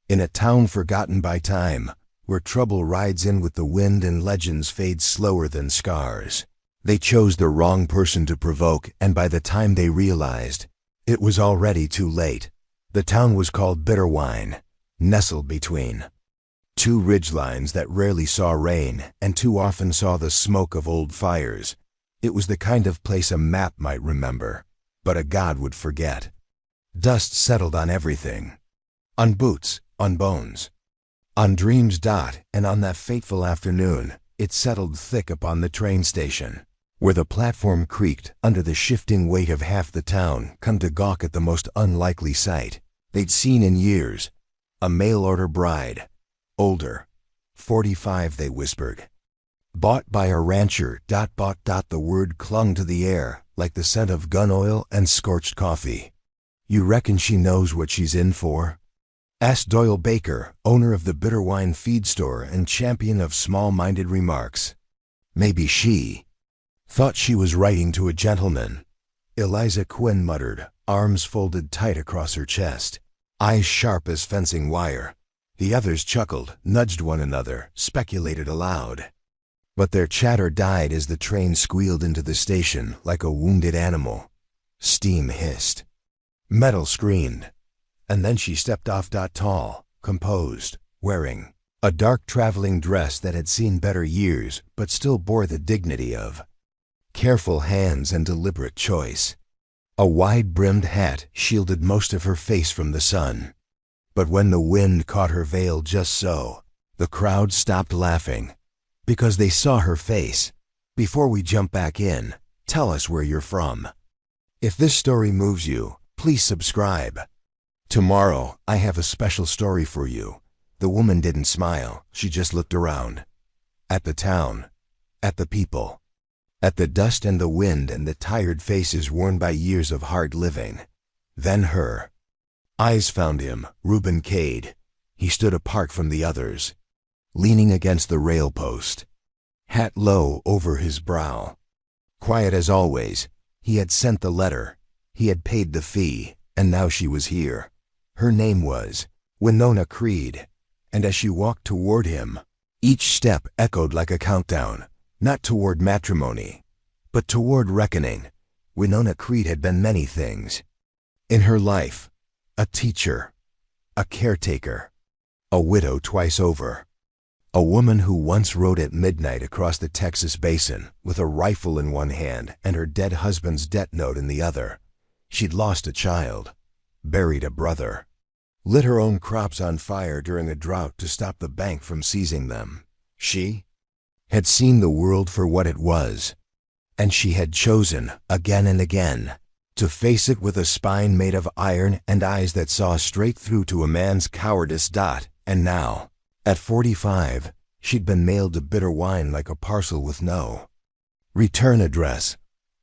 In a town forgotten by time, where trouble rides in with the wind and legends fade slower than scars. They chose the wrong person to provoke, and by the time they realized, it was already too late. The town was called Bitterwine, nestled between two ridgelines that rarely saw rain and too often saw the smoke of old fires. It was the kind of place a map might remember, but a god would forget. Dust settled on everything. On boots, on bones, on dreams. And on that fateful afternoon, it settled thick upon the train station, where the platform creaked under the shifting weight of half the town come to gawk at the most unlikely sight they'd seen in years. A mail-order bride, older, 45 they whispered. Bought by a rancher. Bought. The word clung to the air like the scent of gun oil and scorched coffee. You reckon she knows what she's in for? Asked Doyle Baker, owner of the Bitterwine feed store and champion of small-minded remarks. Maybe she thought she was writing to a gentleman. Eliza Quinn muttered, arms folded tight across her chest, eyes sharp as fencing wire. The others chuckled, nudged one another, speculated aloud. But their chatter died as the train squealed into the station like a wounded animal. Steam hissed. Metal screamed. And then she stepped off. Tall, composed, wearing a dark traveling dress that had seen better years but still bore the dignity of careful hands and deliberate choice. A wide-brimmed hat shielded most of her face from the sun. But when the wind caught her veil just so, the crowd stopped laughing, because they saw her face. Before we jump back in, tell us where you're from. If this story moves you, please subscribe. Tomorrow, I have a special story for you. The woman didn't smile, she just looked around. At the town, at the people, at the dust and the wind and the tired faces worn by years of hard living. Then her eyes found him, Reuben Cade. He stood apart from the others, leaning against the rail post, hat low over his brow. Quiet as always, he had sent the letter, he had paid the fee, and now she was here. Her name was Winona Creed, and as she walked toward him, each step echoed like a countdown, not toward matrimony, but toward reckoning. Winona Creed had been many things in her life: a teacher, a caretaker, a widow twice over, a woman who once rode at midnight across the Texas basin with a rifle in one hand and her dead husband's debt note in the other. She'd lost a child, buried a brother, lit her own crops on fire during a drought to stop the bank from seizing them. She had seen the world for what it was, and she had chosen, again and again, to face it with a spine made of iron and eyes that saw straight through to a man's cowardice. And now, at 45, she'd been mailed to Bitterwine like a parcel with no return address.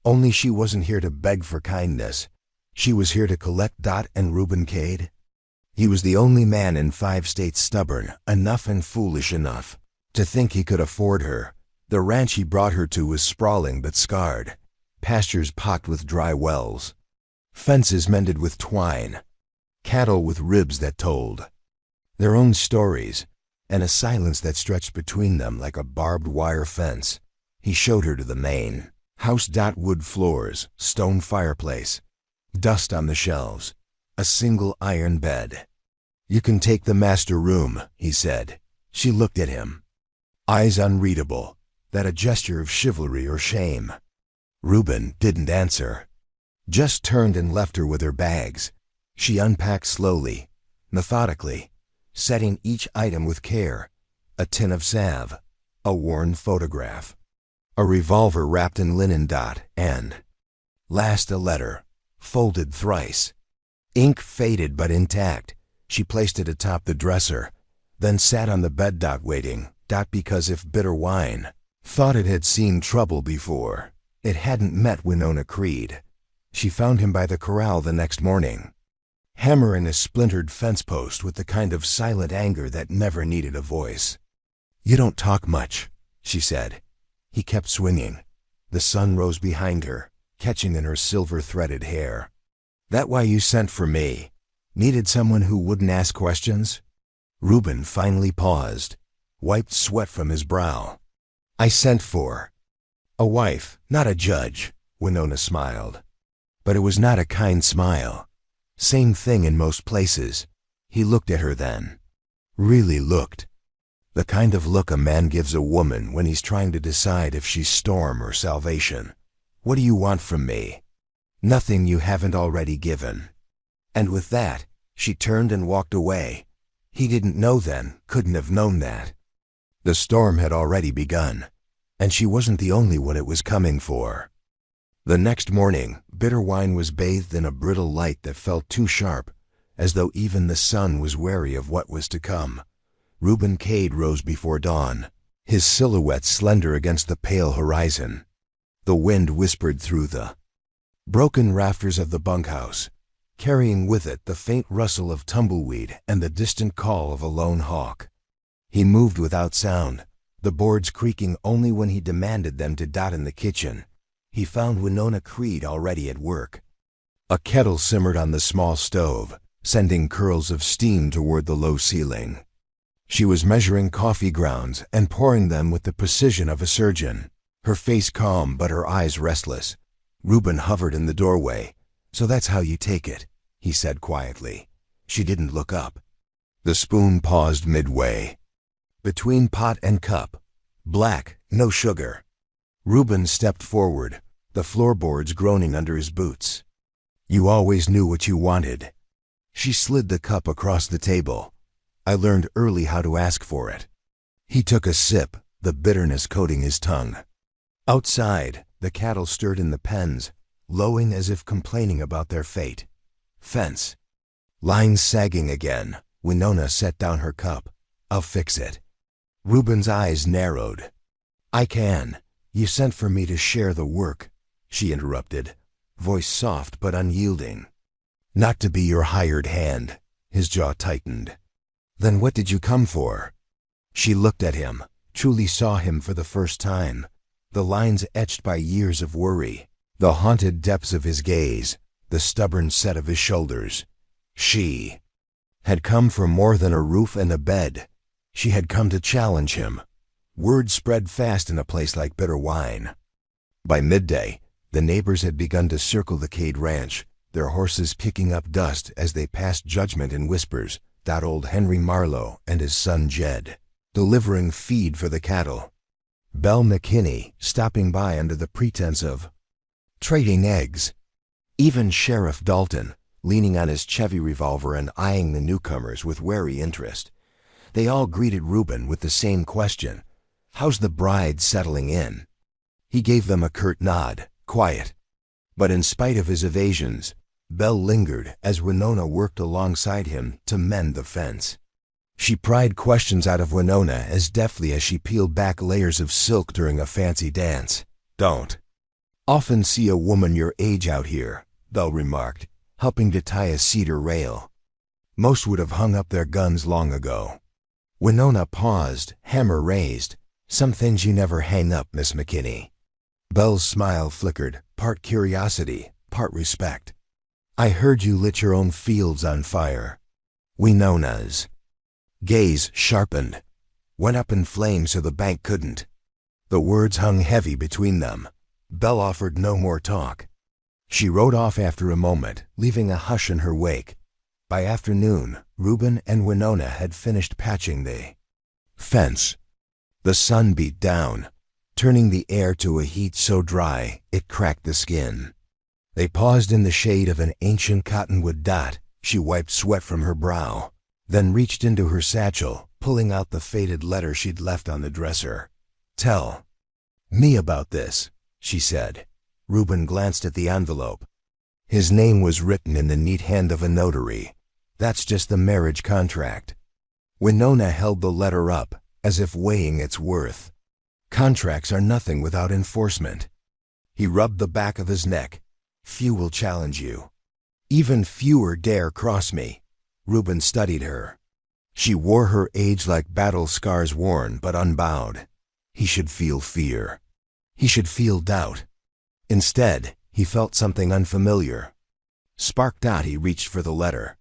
Only she wasn't here to beg for kindness. She was here to collect. And Reuben Cade? He was the only man in 5 states stubborn enough and foolish enough to think he could afford her. The ranch he brought her to was sprawling but scarred, pastures pocked with dry wells, fences mended with twine, cattle with ribs that told their own stories, and a silence that stretched between them like a barbed wire fence. He showed her to the main house. Wood floors, stone fireplace, dust on the shelves, a single iron bed. You can take the master room, he said. She looked at him, eyes unreadable, that a gesture of chivalry or shame. Reuben didn't answer, just turned and left her with her bags. She unpacked slowly, methodically, setting each item with care: a tin of salve, a worn photograph, a revolver wrapped in linen. And last, a letter, folded thrice. Ink faded but intact. She placed it atop the dresser, then sat on the bed. Waiting. Because if Bitterwine thought it had seen trouble before, it hadn't met Winona Creed. She found him by the corral the next morning, hammering a splintered fence post with the kind of silent anger that never needed a voice. "You don't talk much," she said. He kept swinging. The sun rose behind her, catching in her silver-threaded hair. "That why you sent for me? Needed someone who wouldn't ask questions?" Reuben finally paused, wiped sweat from his brow. I sent for a wife, not a judge, Winona smiled. But it was not a kind smile. Same thing in most places. He looked at her then. Really looked. The kind of look a man gives a woman when he's trying to decide if she's storm or salvation. What do you want from me? Nothing you haven't already given. And with that, she turned and walked away. He didn't know then, couldn't have known that. The storm had already begun, and she wasn't the only one it was coming for. The next morning, Bitter Wine was bathed in a brittle light that felt too sharp, as though even the sun was wary of what was to come. Reuben Cade rose before dawn, his silhouette slender against the pale horizon. The wind whispered through the broken rafters of the bunkhouse, carrying with it the faint rustle of tumbleweed and the distant call of a lone hawk. He moved without sound, the boards creaking only when he demanded them to dot in the kitchen. He found Winona Creed already at work. A kettle simmered on the small stove, sending curls of steam toward the low ceiling. She was measuring coffee grounds and pouring them with the precision of a surgeon, her face calm but her eyes restless. Reuben hovered in the doorway. So that's how you take it, he said quietly. She didn't look up. The spoon paused midway. Between pot and cup. Black, no sugar. Reuben stepped forward, the floorboards groaning under his boots. You always knew what you wanted. She slid the cup across the table. I learned early how to ask for it. He took a sip, the bitterness coating his tongue. Outside, the cattle stirred in the pens, lowing as if complaining about their fate. Fence. Lines sagging again. Winona set down her cup. I'll fix it. Reuben's eyes narrowed. I can. You sent for me to share the work, she interrupted, voice soft but unyielding. Not to be your hired hand. His jaw tightened. Then what did you come for? She looked at him, truly saw him for the first time. The lines etched by years of worry, the haunted depths of his gaze, the stubborn set of his shoulders. She had come for more than a roof and a bed. She had come to challenge him. Word spread fast in a place like Bitter Wine. By midday, the neighbors had begun to circle the Cade ranch, their horses kicking up dust as they passed judgment in whispers, that old Henry Marlowe and his son Jed, delivering feed for the cattle. Belle McKinney stopping by under the pretense of trading eggs. Even Sheriff Dalton, leaning on his Chevy revolver and eyeing the newcomers with wary interest. They all greeted Reuben with the same question. How's the bride settling in? He gave them a curt nod, quiet. But in spite of his evasions, Belle lingered as Winona worked alongside him to mend the fence. She pried questions out of Winona as deftly as she peeled back layers of silk during a fancy dance. Don't often see a woman your age out here, Belle remarked, helping to tie a cedar rail. Most would have hung up their guns long ago. Winona paused, hammer raised. Some things you never hang up, Miss McKinney. Belle's smile flickered, part curiosity, part respect. I heard you lit your own fields on fire. Winona's gaze sharpened, went up in flames so the bank couldn't. The words hung heavy between them. Belle offered no more talk. She rode off after a moment, leaving a hush in her wake. By afternoon, Reuben and Winona had finished patching the fence. The sun beat down, turning the air to a heat so dry it cracked the skin. They paused in the shade of an ancient cottonwood dot. She wiped sweat from her brow, then reached into her satchel, pulling out the faded letter she'd left on the dresser. Tell me about this, she said. Reuben glanced at the envelope. His name was written in the neat hand of a notary. That's just the marriage contract. Winona held the letter up, as if weighing its worth. Contracts are nothing without enforcement. He rubbed the back of his neck. Few will challenge you. Even fewer dare cross me. Reuben studied her. She wore her age like battle scars worn but unbowed. He should feel fear. He should feel doubt. Instead, he felt something unfamiliar. Sparked out, he reached for the letter.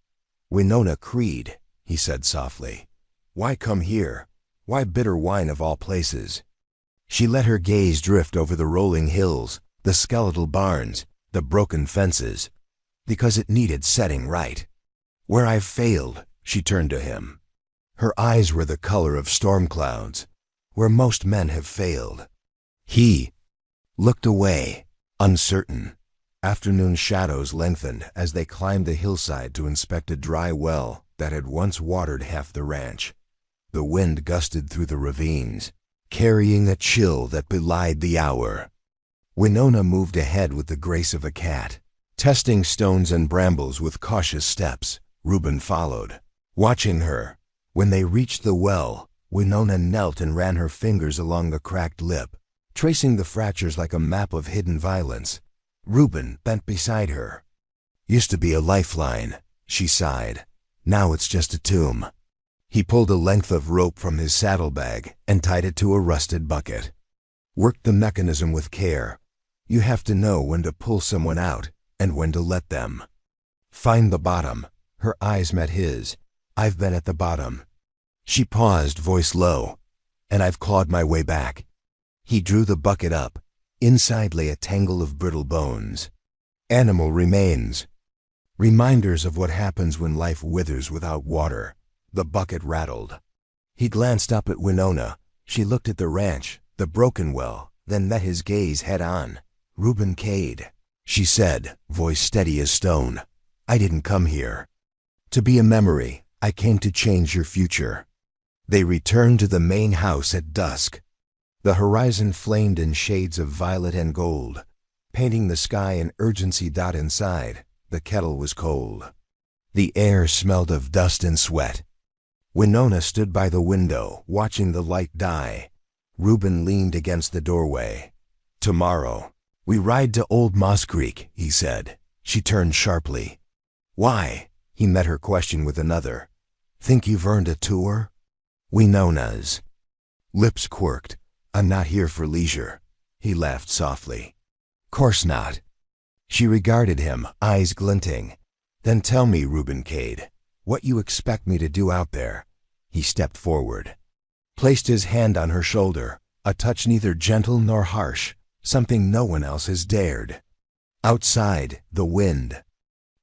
Winona Creed, he said softly. Why come here? Why Bitter Wine of all places? She let her gaze drift over the rolling hills, the skeletal barns, the broken fences, because it needed setting right. Where I've failed, she turned to him. Her eyes were the color of storm clouds, where most men have failed. He looked away, uncertain. Afternoon shadows lengthened as they climbed the hillside to inspect a dry well that had once watered half the ranch. The wind gusted through the ravines, carrying a chill that belied the hour. Winona moved ahead with the grace of a cat, testing stones and brambles with cautious steps. Reuben followed, watching her. When they reached the well, Winona knelt and ran her fingers along the cracked lip, tracing the fractures like a map of hidden violence. Reuben bent beside her. Used to be a lifeline, she sighed. Now it's just a tomb. He pulled a length of rope from his saddlebag and tied it to a rusted bucket. Worked the mechanism with care. You have to know when to pull someone out and when to let them. Find the bottom. Her eyes met his. I've been at the bottom. She paused, voice low. And I've clawed my way back. He drew the bucket up. Inside lay a tangle of brittle bones. Animal remains. Reminders of what happens when life withers without water. The bucket rattled. He glanced up at Winona. She looked at the ranch, the broken well, then met his gaze head on. Reuben Cade, she said, voice steady as stone. I didn't come here to be a memory. I came to change your future. They returned to the main house at dusk. The horizon flamed in shades of violet and gold, painting the sky an urgency. Inside, the kettle was cold. The air smelled of dust and sweat. Winona stood by the window, watching the light die. Reuben leaned against the doorway. Tomorrow, we ride to Old Moss Creek, he said. She turned sharply. Why? He met her question with another. Think you've earned a tour? Winona's lips quirked. I'm not here for leisure. He laughed softly. Course not. She regarded him, eyes glinting. Then tell me, Reuben Cade, what you expect me to do out there. He stepped forward, placed his hand on her shoulder, a touch neither gentle nor harsh, something no one else has dared. Outside, the wind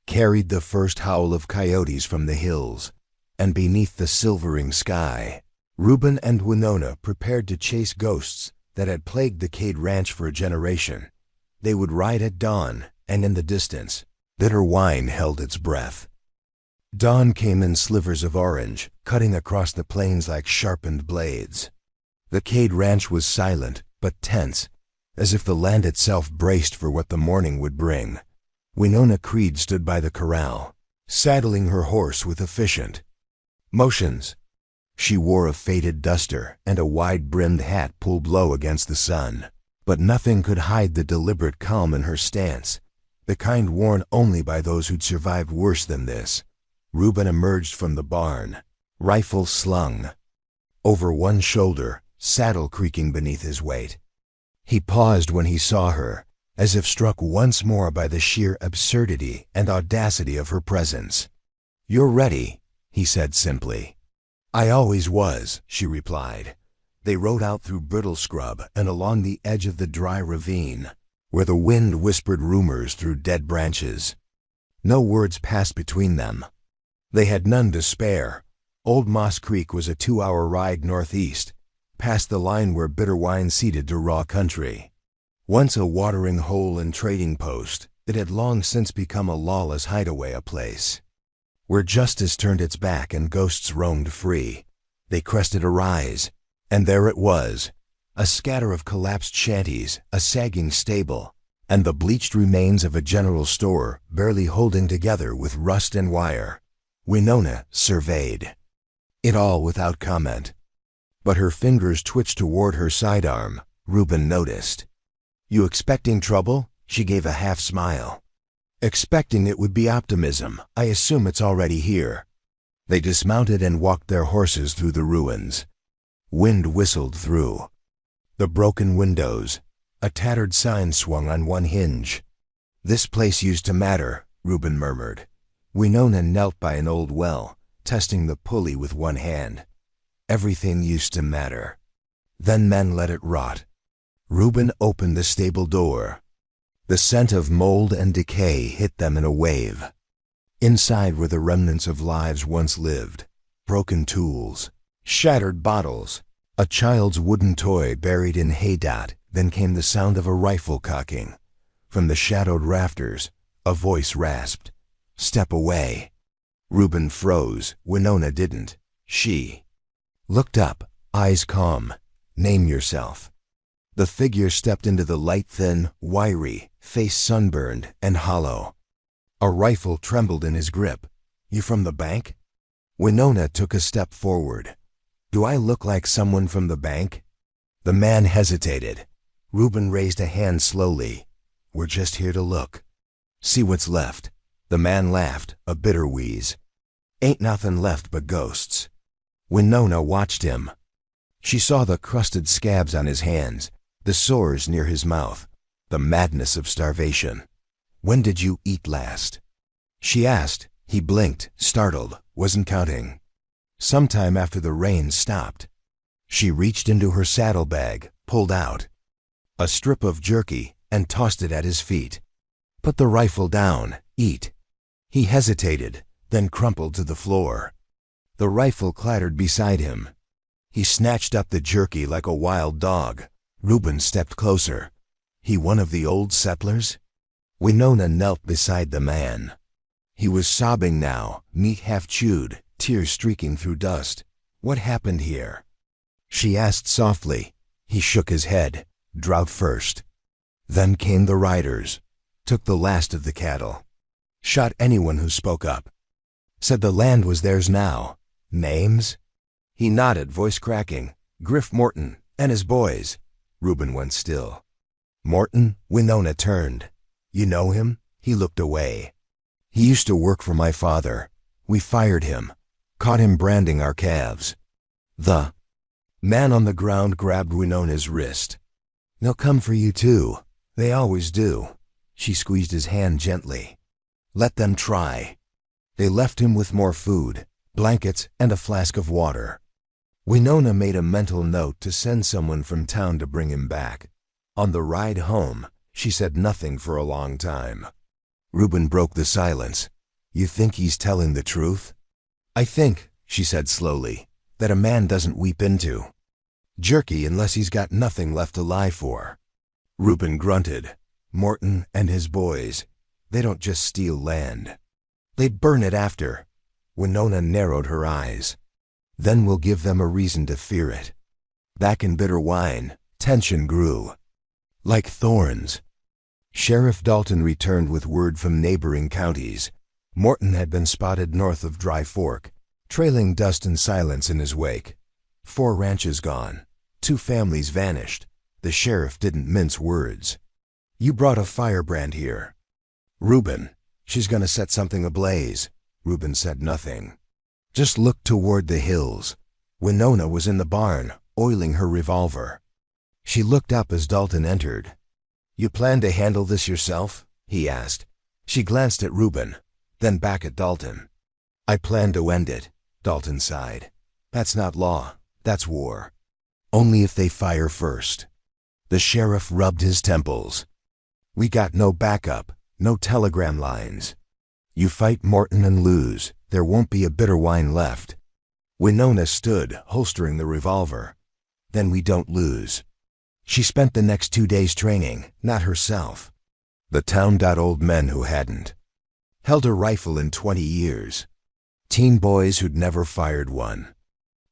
carried the first howl of coyotes from the hills, and beneath the silvering sky, Reuben and Winona prepared to chase ghosts that had plagued the Cade Ranch for a generation. They would ride at dawn, and in the distance, bitter wine held its breath. Dawn came in slivers of orange, cutting across the plains like sharpened blades. The Cade Ranch was silent, but tense, as if the land itself braced for what the morning would bring. Winona Creed stood by the corral, saddling her horse with efficient motions. She wore a faded duster and a wide-brimmed hat pulled low against the sun, but nothing could hide the deliberate calm in her stance, the kind worn only by those who'd survived worse than this. Reuben emerged from the barn, rifle slung over one shoulder, saddle creaking beneath his weight. He paused when he saw her, as if struck once more by the sheer absurdity and audacity of her presence. You're ready, he said simply. I always was, she replied. They rode out through brittle scrub and along the edge of the dry ravine, where the wind whispered rumors through dead branches. No words passed between them. They had none to spare. Old Moss Creek was a 2-hour ride northeast, past the line where bitter wine ceded to raw country. Once a watering hole and trading post, it had long since become a lawless hideaway, a place where justice turned its back and ghosts roamed free. They crested a rise, and there it was, a scatter of collapsed shanties, a sagging stable, and the bleached remains of a general store barely holding together with rust and wire. Winona surveyed it all without comment, but her fingers twitched toward her sidearm. Reuben noticed. You expecting trouble? She gave a half smile. Expecting it would be optimism. I assume it's already here. They dismounted and walked their horses through the ruins. Wind whistled through the broken windows. A tattered sign swung on one hinge. This place used to matter, Reuben murmured. Winona knelt by an old well, testing the pulley with one hand. Everything used to matter. Then men let it rot. Reuben opened the stable door. The scent of mold and decay hit them in a wave. Inside were the remnants of lives once lived. Broken tools, shattered bottles, a child's wooden toy buried in hay dot. Then came the sound of a rifle cocking. From the shadowed rafters, a voice rasped, "Step away." Reuben froze. Winona didn't. She looked up, eyes calm. "Name yourself." The figure stepped into the light, thin, wiry, face sunburned and hollow. A rifle trembled in his grip. "You from the bank?" Winona took a step forward. "Do I look like someone from the bank?" The man hesitated. Reuben raised a hand slowly. "We're just here to look. See what's left." The man laughed, a bitter wheeze. "Ain't nothing left but ghosts." Winona watched him. She saw the crusted scabs on his hands, the sores near his mouth, the madness of starvation. "When did you eat last?" she asked. He blinked, startled, wasn't counting. "Sometime after the rain stopped." She reached into her saddlebag, pulled out a strip of jerky, and tossed it at his feet. "Put the rifle down. Eat." He hesitated, then crumpled to the floor. The rifle clattered beside him. He snatched up the jerky like a wild dog. Reuben stepped closer. "He one of the old settlers?" Winona knelt beside the man. He was sobbing now, meat half chewed, tears streaking through dust. "What happened here?" she asked softly. He shook his head. "Drought first. Then came the riders. Took the last of the cattle. Shot anyone who spoke up. Said the land was theirs now. Names?" He nodded, voice cracking. "Griff Morton and his boys." Reuben went still. "Morton?" Winona turned. "You know him?" He looked away. "He used to work for my father. We fired him. Caught him branding our calves." The man on the ground grabbed Winona's wrist. "They'll come for you too. They always do." She squeezed his hand gently. "Let them try." They left him with more food, blankets, and a flask of water. Winona made a mental note to send someone from town to bring him back. On the ride home, she said nothing for a long time. Reuben broke the silence. "You think he's telling the truth?" "I think," she said slowly, "that a man doesn't weep into jerky unless he's got nothing left to lie for." Reuben grunted. "Morton and his boys, they don't just steal land. They'd burn it after." Winona narrowed her eyes. "Then we'll give them a reason to fear it." Back in Bitter Wine, tension grew. Like thorns. Sheriff Dalton returned with word from neighboring counties. Morton had been spotted north of Dry Fork, trailing dust and silence in his wake. 4 ranches gone. 2 families vanished. The sheriff didn't mince words. "You brought a firebrand here." "Reuben, she's gonna set something ablaze." Reuben said nothing. Just looked toward the hills. Winona was in the barn, oiling her revolver. She looked up as Dalton entered. "You plan to handle this yourself?" he asked. She glanced at Reuben, then back at Dalton. "I plan to end it," Dalton sighed. "That's not law, that's war. Only if they fire first." The sheriff rubbed his temples. "We got no backup, no telegram lines. You fight Morton and lose, there won't be a Bitter Wine left." Winona stood, holstering the revolver. "Then we don't lose." She spent the next 2 days training, not herself. The town got old men who hadn't held a rifle in 20 years. Teen boys who'd never fired one.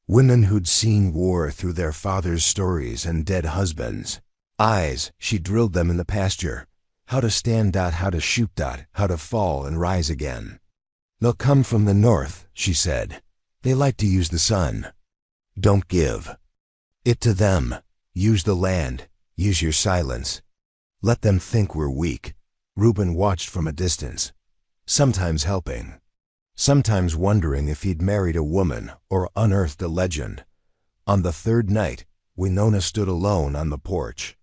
Women who'd seen war through their fathers' stories and dead husbands' eyes. She drilled them in the pasture. How to stand, how to shoot, how to fall and rise again. "They'll come from the north," she said. "They like to use the sun. Don't give it to them. Use the land. Use your silence. Let them think we're weak." Reuben watched from a distance, sometimes helping, sometimes wondering if he'd married a woman or unearthed a legend. On the 3rd night, Winona stood alone on the porch,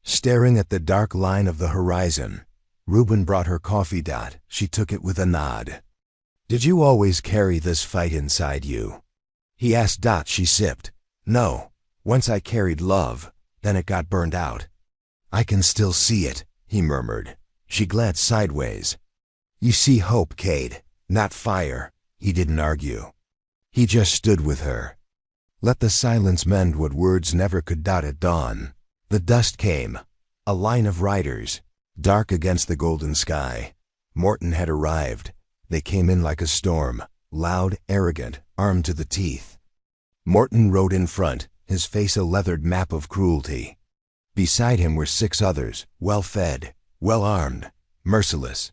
staring at the dark line of the horizon. Reuben brought her coffee. She took it with a nod. "Did you always carry this fight inside you?" he asked. She sipped. No. Once I carried love, then it got burned out. I can still see it, he murmured. She glanced sideways. You see hope, Cade, not fire. He didn't argue. He just stood with her. Let the silence mend what words never could. At dawn, the dust came, a line of riders, dark against the golden sky. Morton had arrived. They came in like a storm, loud, arrogant, armed to the teeth. Morton rode in front, his face a leathered map of cruelty. Beside him were 6 others, well-fed, well-armed, merciless.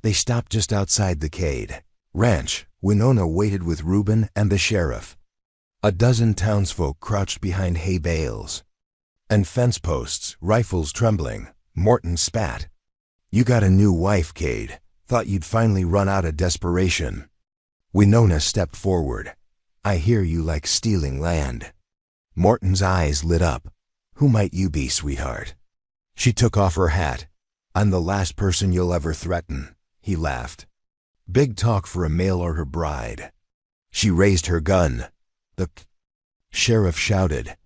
They stopped just outside the Cade ranch. Winona waited with Reuben and the sheriff. A dozen townsfolk crouched behind hay bales and fence posts, rifles trembling. Morton spat. You got a new wife, Cade. Thought you'd finally run out of desperation. Winona stepped forward. I hear you like stealing land. Morton's eyes lit up. Who might you be, sweetheart? She took off her hat. I'm the last person you'll ever threaten, he laughed. Big talk for a male or her bride. She raised her gun. The sheriff shouted,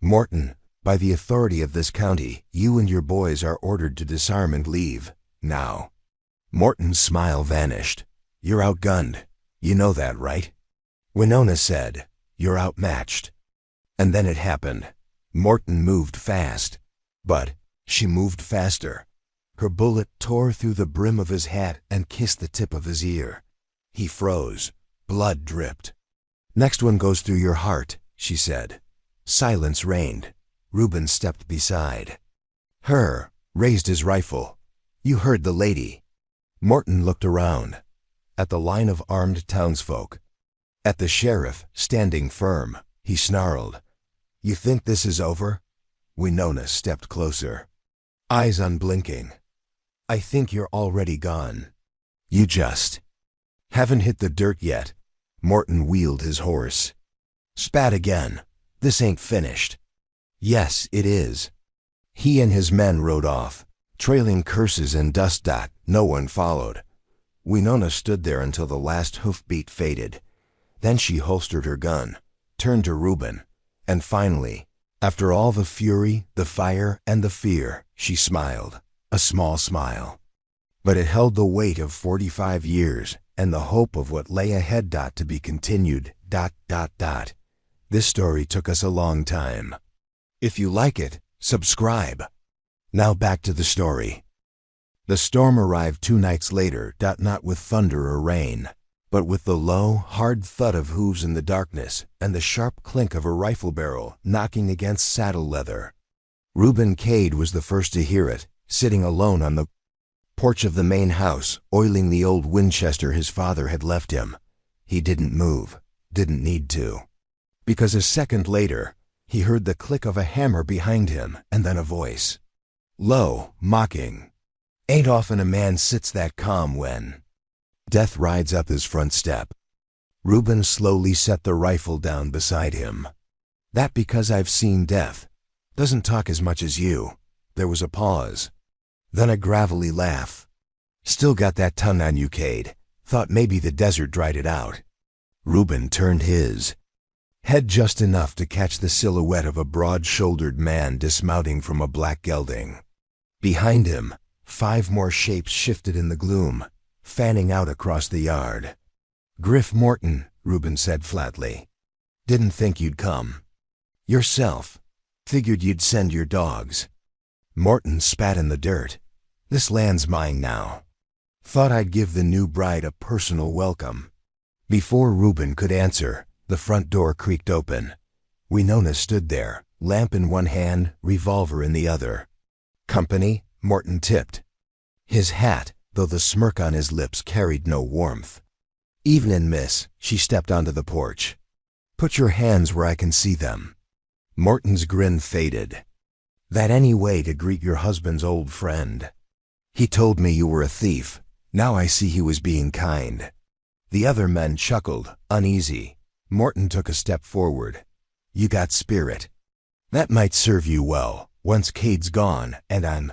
Morton, by the authority of this county, you and your boys are ordered to disarm and leave, now. Morton's smile vanished. You're outgunned. You know that, right? Winona said, You're outmatched. And then it happened. Morton moved fast. But she moved faster. Her bullet tore through the brim of his hat and kissed the tip of his ear. He froze. Blood dripped. Next one goes through your heart, she said. Silence reigned. Reuben stepped beside her, raised his rifle. You heard the lady. Morton looked around. At the line of armed townsfolk. At the sheriff, standing firm. He snarled. You think this is over? Winona stepped closer. Eyes unblinking. I think you're already gone. You just haven't hit the dirt yet. Morton wheeled his horse. Spat again. This ain't finished. Yes, it is. He and his men rode off, trailing curses and dust. No one followed. Winona stood there until the last hoofbeat faded. Then she holstered her gun, turned to Reuben, and finally, after all the fury, the fire, and the fear, she smiled, a small smile. But it held the weight of 45 years and the hope of what lay ahead. To be continued. This story took us a long time. If you like it, subscribe. Now back to the story. The storm arrived 2 nights later. Not with thunder or rain, but with the low, hard thud of hooves in the darkness and the sharp clink of a rifle barrel knocking against saddle leather. Reuben Cade was the first to hear it, sitting alone on the porch of the main house, oiling the old Winchester his father had left him. He didn't move, didn't need to. Because a second later, he heard the click of a hammer behind him and then a voice. Low, mocking. Ain't often a man sits that calm when death rides up his front step. Reuben slowly set the rifle down beside him. That because I've seen death. Doesn't talk as much as you. There was a pause. Then a gravelly laugh. Still got that tongue on you, Cade. Thought maybe the desert dried it out. Reuben turned his head just enough to catch the silhouette of a broad-shouldered man dismounting from a black gelding. Behind him, 5 more shapes shifted in the gloom, fanning out across the yard. Griff Morton, Reuben said flatly. Didn't think you'd come. Yourself. Figured you'd send your dogs. Morton spat in the dirt. This land's mine now. Thought I'd give the new bride a personal welcome. Before Reuben could answer, the front door creaked open. Winona stood there, lamp in one hand, revolver in the other. Company? Morton tipped. His hat, though the smirk on his lips carried no warmth. Evenin', miss, she stepped onto the porch. Put your hands where I can see them. Morton's grin faded. That any way to greet your husband's old friend. He told me you were a thief. Now I see he was being kind. The other men chuckled, uneasy. Morton took a step forward. You got spirit. That might serve you well, once Cade's gone, and I'm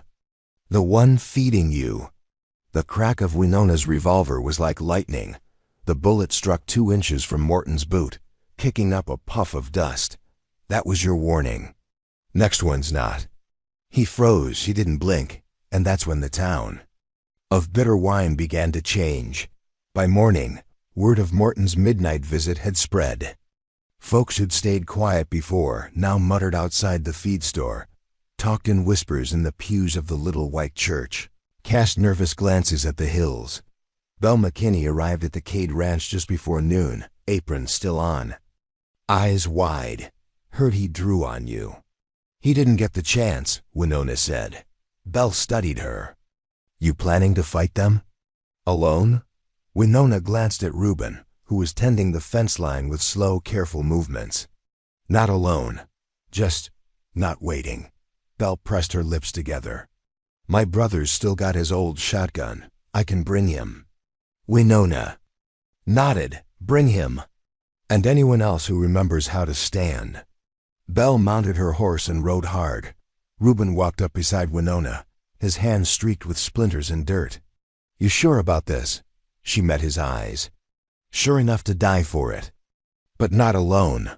the one feeding you. The crack of Winona's revolver was like lightning. The bullet struck 2 inches from Morton's boot, kicking up a puff of dust. That was your warning. Next one's not. He froze, he didn't blink, and that's when the town of Bitter Wine began to change. By morning, word of Morton's midnight visit had spread. Folks who'd stayed quiet before now muttered outside the feed store, talked in whispers in the pews of the little white church, cast nervous glances at the hills. Belle McKinney arrived at the Cade Ranch just before noon, apron still on. Eyes wide. Heard he drew on you. He didn't get the chance, Winona said. Belle studied her. You planning to fight them? Alone? Winona glanced at Reuben, who was tending the fence line with slow, careful movements. Not alone. Just not waiting. Belle pressed her lips together. My brother's still got his old shotgun. I can bring him. Winona nodded. Bring him. And anyone else who remembers how to stand. Belle mounted her horse and rode hard. Reuben walked up beside Winona, his hands streaked with splinters and dirt. You sure about this? She met his eyes. Sure enough to die for it. But not alone.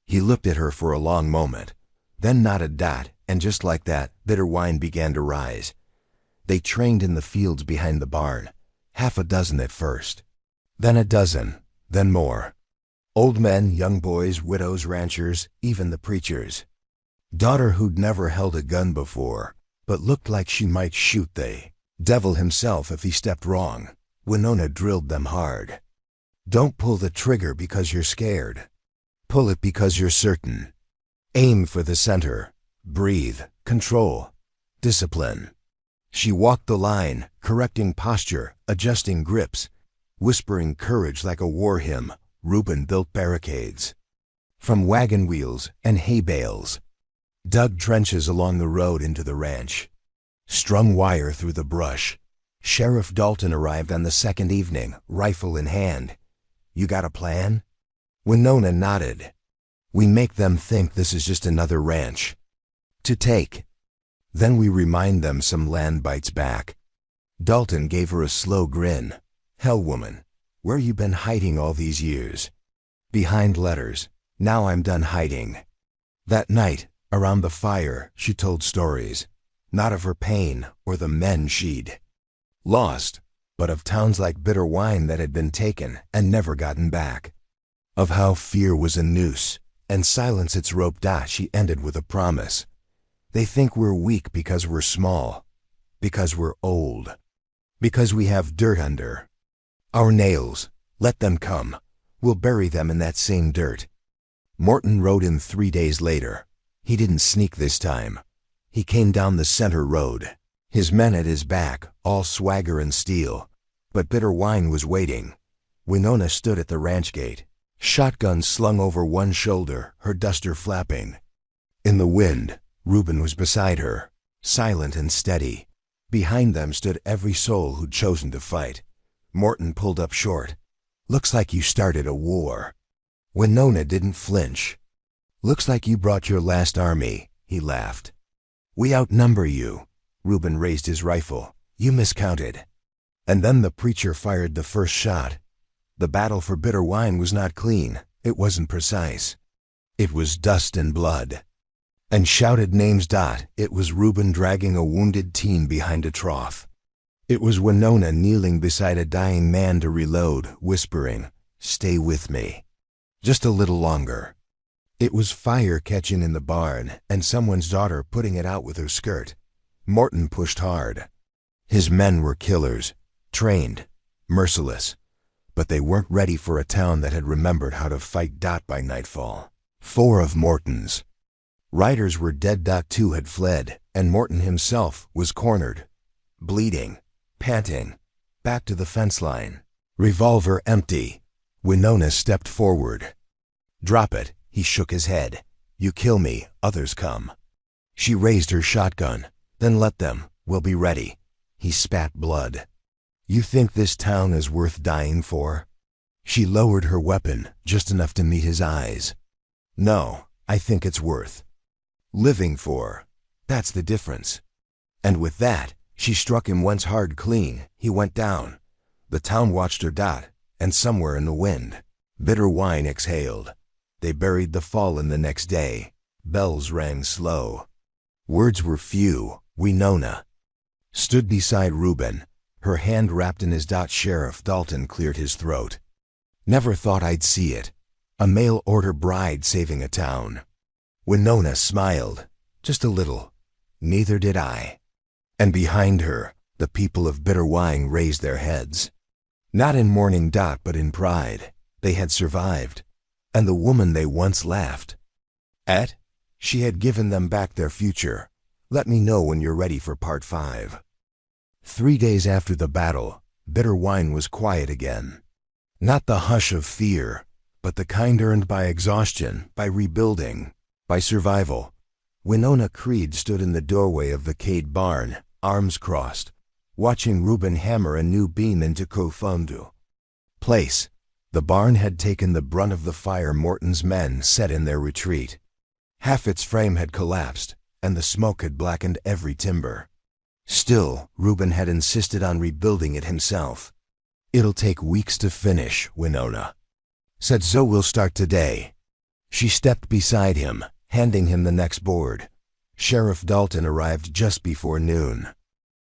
He looked at her for a long moment, then nodded dot, and just like that, Bitter Wine began to rise. They trained in the fields behind the barn, half a dozen at first. Then a dozen, then more. Old men, young boys, widows, ranchers, even the preachers. Daughter who'd never held a gun before, but looked like she might shoot the devil himself if he stepped wrong. Winona drilled them hard. Don't pull the trigger because you're scared. Pull it because you're certain. Aim for the center. Breathe. Control. Discipline. She walked the line, correcting posture, adjusting grips, whispering courage like a war hymn. Reuben built barricades. From wagon wheels and hay bales. Dug trenches along the road into the ranch. Strung wire through the brush. Sheriff Dalton arrived on the second evening, rifle in hand. You got a plan? Winona nodded. We make them think this is just another ranch to take. Then we remind them some land bites back. Dalton gave her a slow grin. Hell, woman, where you been hiding all these years? Behind letters. Now I'm done hiding. That night, around the fire, she told stories. Not of her pain or the men she'd lost, but of towns like Bitter Wine that had been taken and never gotten back. Of how fear was a noose, and silence its rope. She ended with a promise. They think we're weak because we're small, because we're old, because we have dirt under our nails. Let them come. We'll bury them in that same dirt. Morton rode in 3 days later. He didn't sneak this time. He came down the center road, his men at his back, all swagger and steel. But Bitter Wine was waiting. Winona stood at the ranch gate, shotgun slung over one shoulder, her duster flapping. In the wind, Reuben was beside her, silent and steady. Behind them stood every soul who'd chosen to fight. Morton pulled up short. Looks like you started a war. Winona didn't flinch. Looks like you brought your last army, he laughed. We outnumber you. Reuben raised his rifle. You miscounted. And then the preacher fired the first shot. The battle for Bitter Wine was not clean. It wasn't precise. It was dust and blood. And shouted names. It was Reuben dragging a wounded teen behind a trough. It was Winona kneeling beside a dying man to reload, whispering, "Stay with me. Just a little longer." It was fire catching in the barn and someone's daughter putting it out with her skirt. Morton pushed hard. His men were killers, trained, merciless, but they weren't ready for a town that had remembered how to fight. By nightfall, 4 of Morton's riders were dead. 2 had fled, and Morton himself was cornered, bleeding, panting, back to the fence line. Revolver empty. Winona stepped forward. Drop it, he shook his head. You kill me, others come. She raised her shotgun. Then let them, we'll be ready. He spat blood. You think this town is worth dying for? She lowered her weapon, just enough to meet his eyes. No, I think it's worth living for. That's the difference. And with that, she struck him once hard clean. He went down. The town watched her. And somewhere in the wind, Bitter Wine exhaled. They buried the fallen the next day. Bells rang slow. Words were few. Winona stood beside Reuben, her hand wrapped in his. Sheriff Dalton cleared his throat. Never thought I'd see it. A mail-order bride saving a town. Winona smiled, just a little. Neither did I. And behind her, the people of Bitterwine raised their heads. Not in mourning, but in pride. They had survived. And the woman they once laughed at, she had given them back their future. Let me know when you're ready for part 5. 3 days after the battle, Bitterwine was quiet again. Not the hush of fear, but the kind earned by exhaustion, by rebuilding, by survival. Winona Creed stood in the doorway of the Cade barn, arms crossed, watching Reuben hammer a new beam into Kofondu place. The barn had taken the brunt of the fire Morton's men set in their retreat. Half its frame had collapsed, and the smoke had blackened every timber. Still, Reuben had insisted on rebuilding it himself. It'll take weeks to finish, Winona said, so we'll start today. She stepped beside him, handing him the next board. Sheriff Dalton arrived just before noon.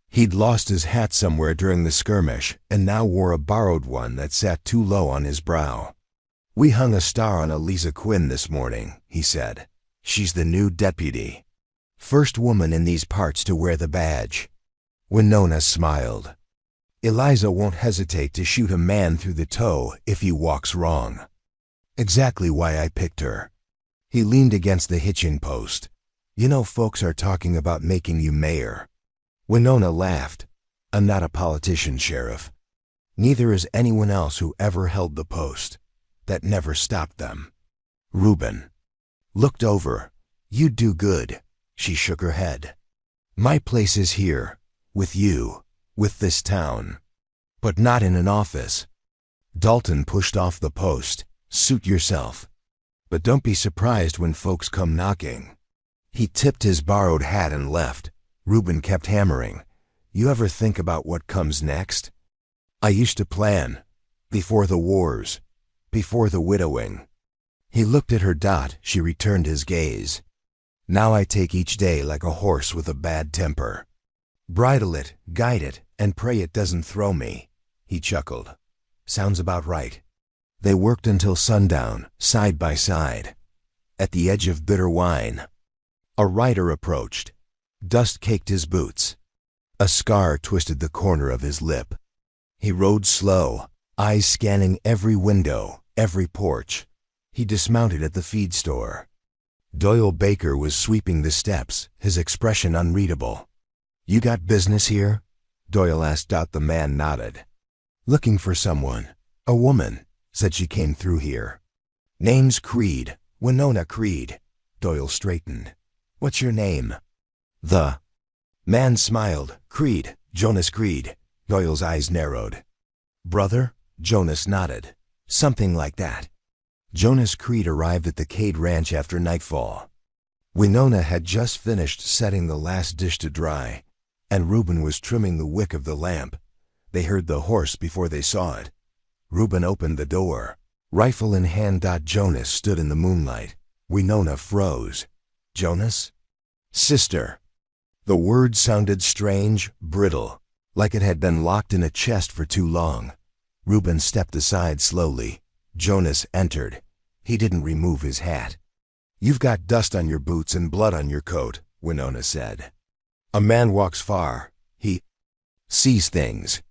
He'd lost his hat somewhere during the skirmish and now wore a borrowed one that sat too low on his brow. We hung a star on Eliza Quinn this morning, he said. She's the new deputy. First woman in these parts to wear the badge. Winona smiled. Eliza won't hesitate to shoot a man through the toe if he walks wrong. Exactly why I picked her. He leaned against the hitching post. You know, folks are talking about making you mayor. Winona laughed. I'm not a politician, Sheriff. Neither is anyone else who ever held the post. That never stopped them. Reuben looked over. You'd do good. She shook her head. My place is here, with you, with this town. But not in an office. Dalton pushed off the post. Suit yourself. But don't be surprised when folks come knocking. He tipped his borrowed hat and left. Reuben kept hammering. You ever think about what comes next? I used to plan. Before the wars. Before the widowing. He looked at her. She returned his gaze. Now I take each day like a horse with a bad temper. Bridle it, guide it, and pray it doesn't throw me. He chuckled. Sounds about right. They worked until sundown, side by side. At the edge of Bitterwine. A rider approached. Dust caked his boots. A scar twisted the corner of his lip. He rode slow, eyes scanning every window, every porch. He dismounted at the feed store. Doyle Baker was sweeping the steps, his expression unreadable. You got business here? Doyle asked. The man nodded. Looking for someone. A woman. Said she came through here. Name's Creed. Winona Creed. Doyle straightened. What's your name? The man smiled. Creed. Jonas Creed. Doyle's eyes narrowed. Brother? Jonas nodded. Something like that. Jonas Creed arrived at the Cade Ranch after nightfall. Winona had just finished setting the last dish to dry, and Reuben was trimming the wick of the lamp. They heard the horse before they saw it. Reuben opened the door. Rifle in hand. Jonas stood in the moonlight. Winona froze. Jonas? Sister. The word sounded strange, brittle, like it had been locked in a chest for too long. Reuben stepped aside slowly. Jonas entered. He didn't remove his hat. You've got dust on your boots and blood on your coat, Winona said. A man walks far. He sees things.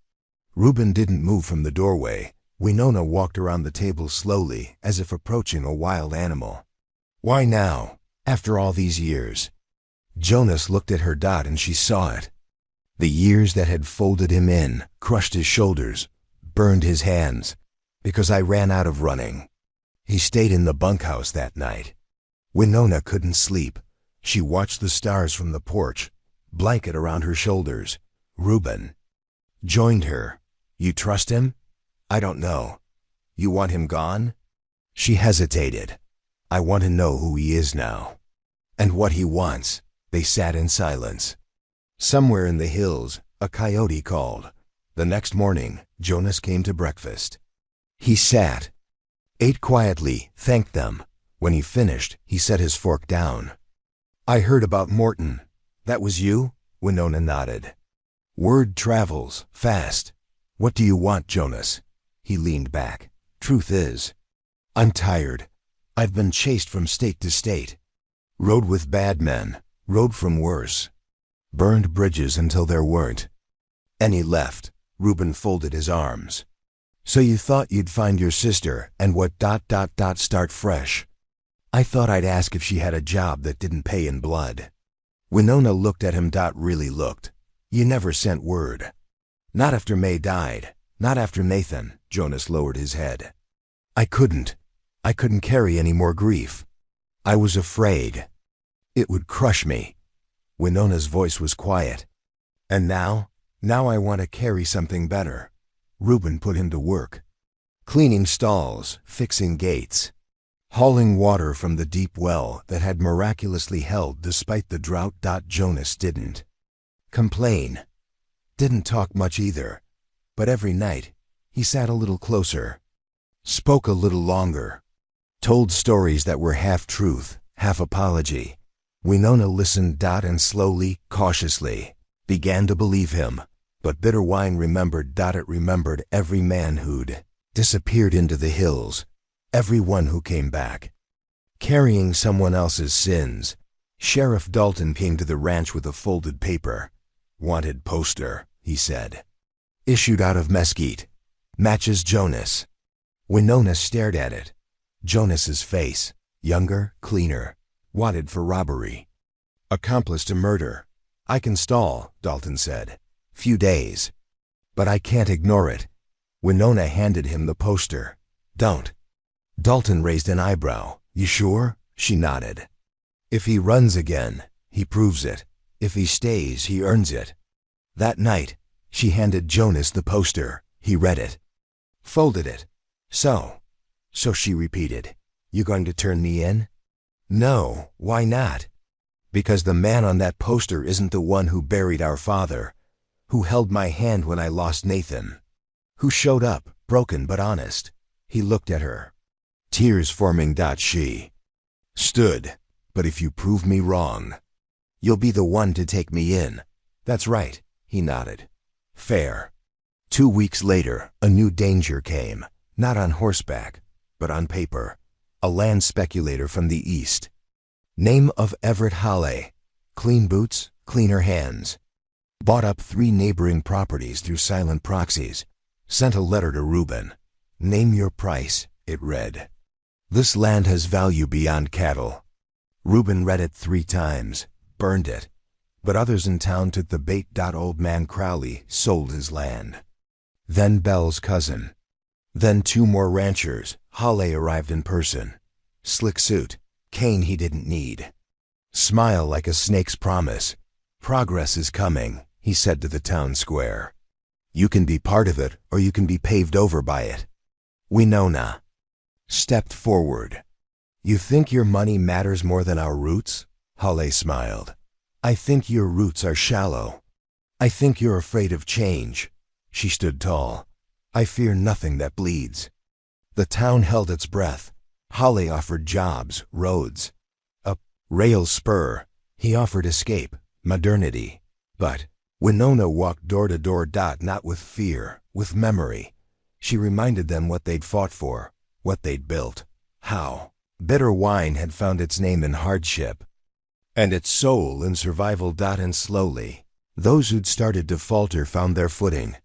Reuben didn't move from the doorway. Winona walked around the table slowly, as if approaching a wild animal. Why now, after all these years? Jonas looked at her. And she saw it. The years that had folded him in, crushed his shoulders, burned his hands. Because I ran out of running. He stayed in the bunkhouse that night. Winona couldn't sleep. She watched the stars from the porch, blanket around her shoulders. Reuben joined her. You trust him? I don't know. You want him gone? She hesitated. I want to know who he is now. And what he wants. They sat in silence. Somewhere in the hills, a coyote called. The next morning, Jonas came to breakfast. He sat, ate quietly, thanked them, When he finished, he set his fork down. I heard about Morton. That was you? Winona nodded. Word travels, fast. What do you want, Jonas? He leaned back. Truth is, I'm tired. I've been chased from state to state. Rode with bad men, rode from worse. Burned bridges until there weren't. And he left. Reuben folded his arms. So you thought you'd find your sister and start fresh. I thought I'd ask if she had a job that didn't pay in blood. Winona looked at him. Really looked. You never sent word. Not after May died. Not after Nathan. Jonas lowered his head. I couldn't carry any more grief. I was afraid. It would crush me. Winona's voice was quiet. And now I want to carry something better. Reuben put him to work. Cleaning stalls, fixing gates, hauling water from the deep well that had miraculously held despite the drought. Jonas didn't complain. Didn't talk much either. But every night, he sat a little closer, spoke a little longer, told stories that were half truth, half apology. Winona listened. And slowly, cautiously, began to believe him. But bitter wine remembered. It remembered every man who'd disappeared into the hills, everyone who came back, carrying someone else's sins. Sheriff Dalton came to the ranch with a folded paper. Wanted poster, he said. Issued out of Mesquite. Matches Jonas. Winona stared at it. Jonas's face, younger, cleaner. Wanted for robbery. Accomplice to murder. I can stall, Dalton said. Few days. But I can't ignore it. Winona handed him the poster. Don't. Dalton raised an eyebrow. You sure? She nodded. If he runs again, he proves it. If he stays, he earns it. That night, she handed Jonas the poster. He read it. Folded it. So, she repeated. You going to turn me in? No, why not? Because the man on that poster isn't the one who buried our father, who held my hand when I lost Nathan, who showed up, broken but honest. He looked at her. Tears forming. She stood. But if you prove me wrong, you'll be the one to take me in. That's right, he nodded. Fair. 2 weeks later, a new danger came, not on horseback, but on paper. A land speculator from the east. Name of Everett Hawley. Clean boots, cleaner hands. Bought up 3 neighboring properties through silent proxies. Sent a letter to Reuben. Name your price, it read. This land has value beyond cattle. Reuben read it 3 times, burned it. But others in town took the bait. Old man Crowley sold his land. Then Bell's cousin. Then 2 more ranchers. Hawley arrived in person. Slick suit. Cane he didn't need. Smile like a snake's promise. Progress is coming, he said to the town square. You can be part of it, or you can be paved over by it. Winona stepped forward. You think your money matters more than our roots? Hawley smiled. I think your roots are shallow. I think you're afraid of change. She stood tall. I fear nothing that bleeds. The town held its breath. Hawley offered jobs, roads, a rail spur. He offered escape, modernity. But Winona walked door to door. Not with fear, with memory. She reminded them what they'd fought for, what they'd built, how. Bitter wine had found its name in hardship, and its soul in survival. And slowly, those who'd started to falter found their footing.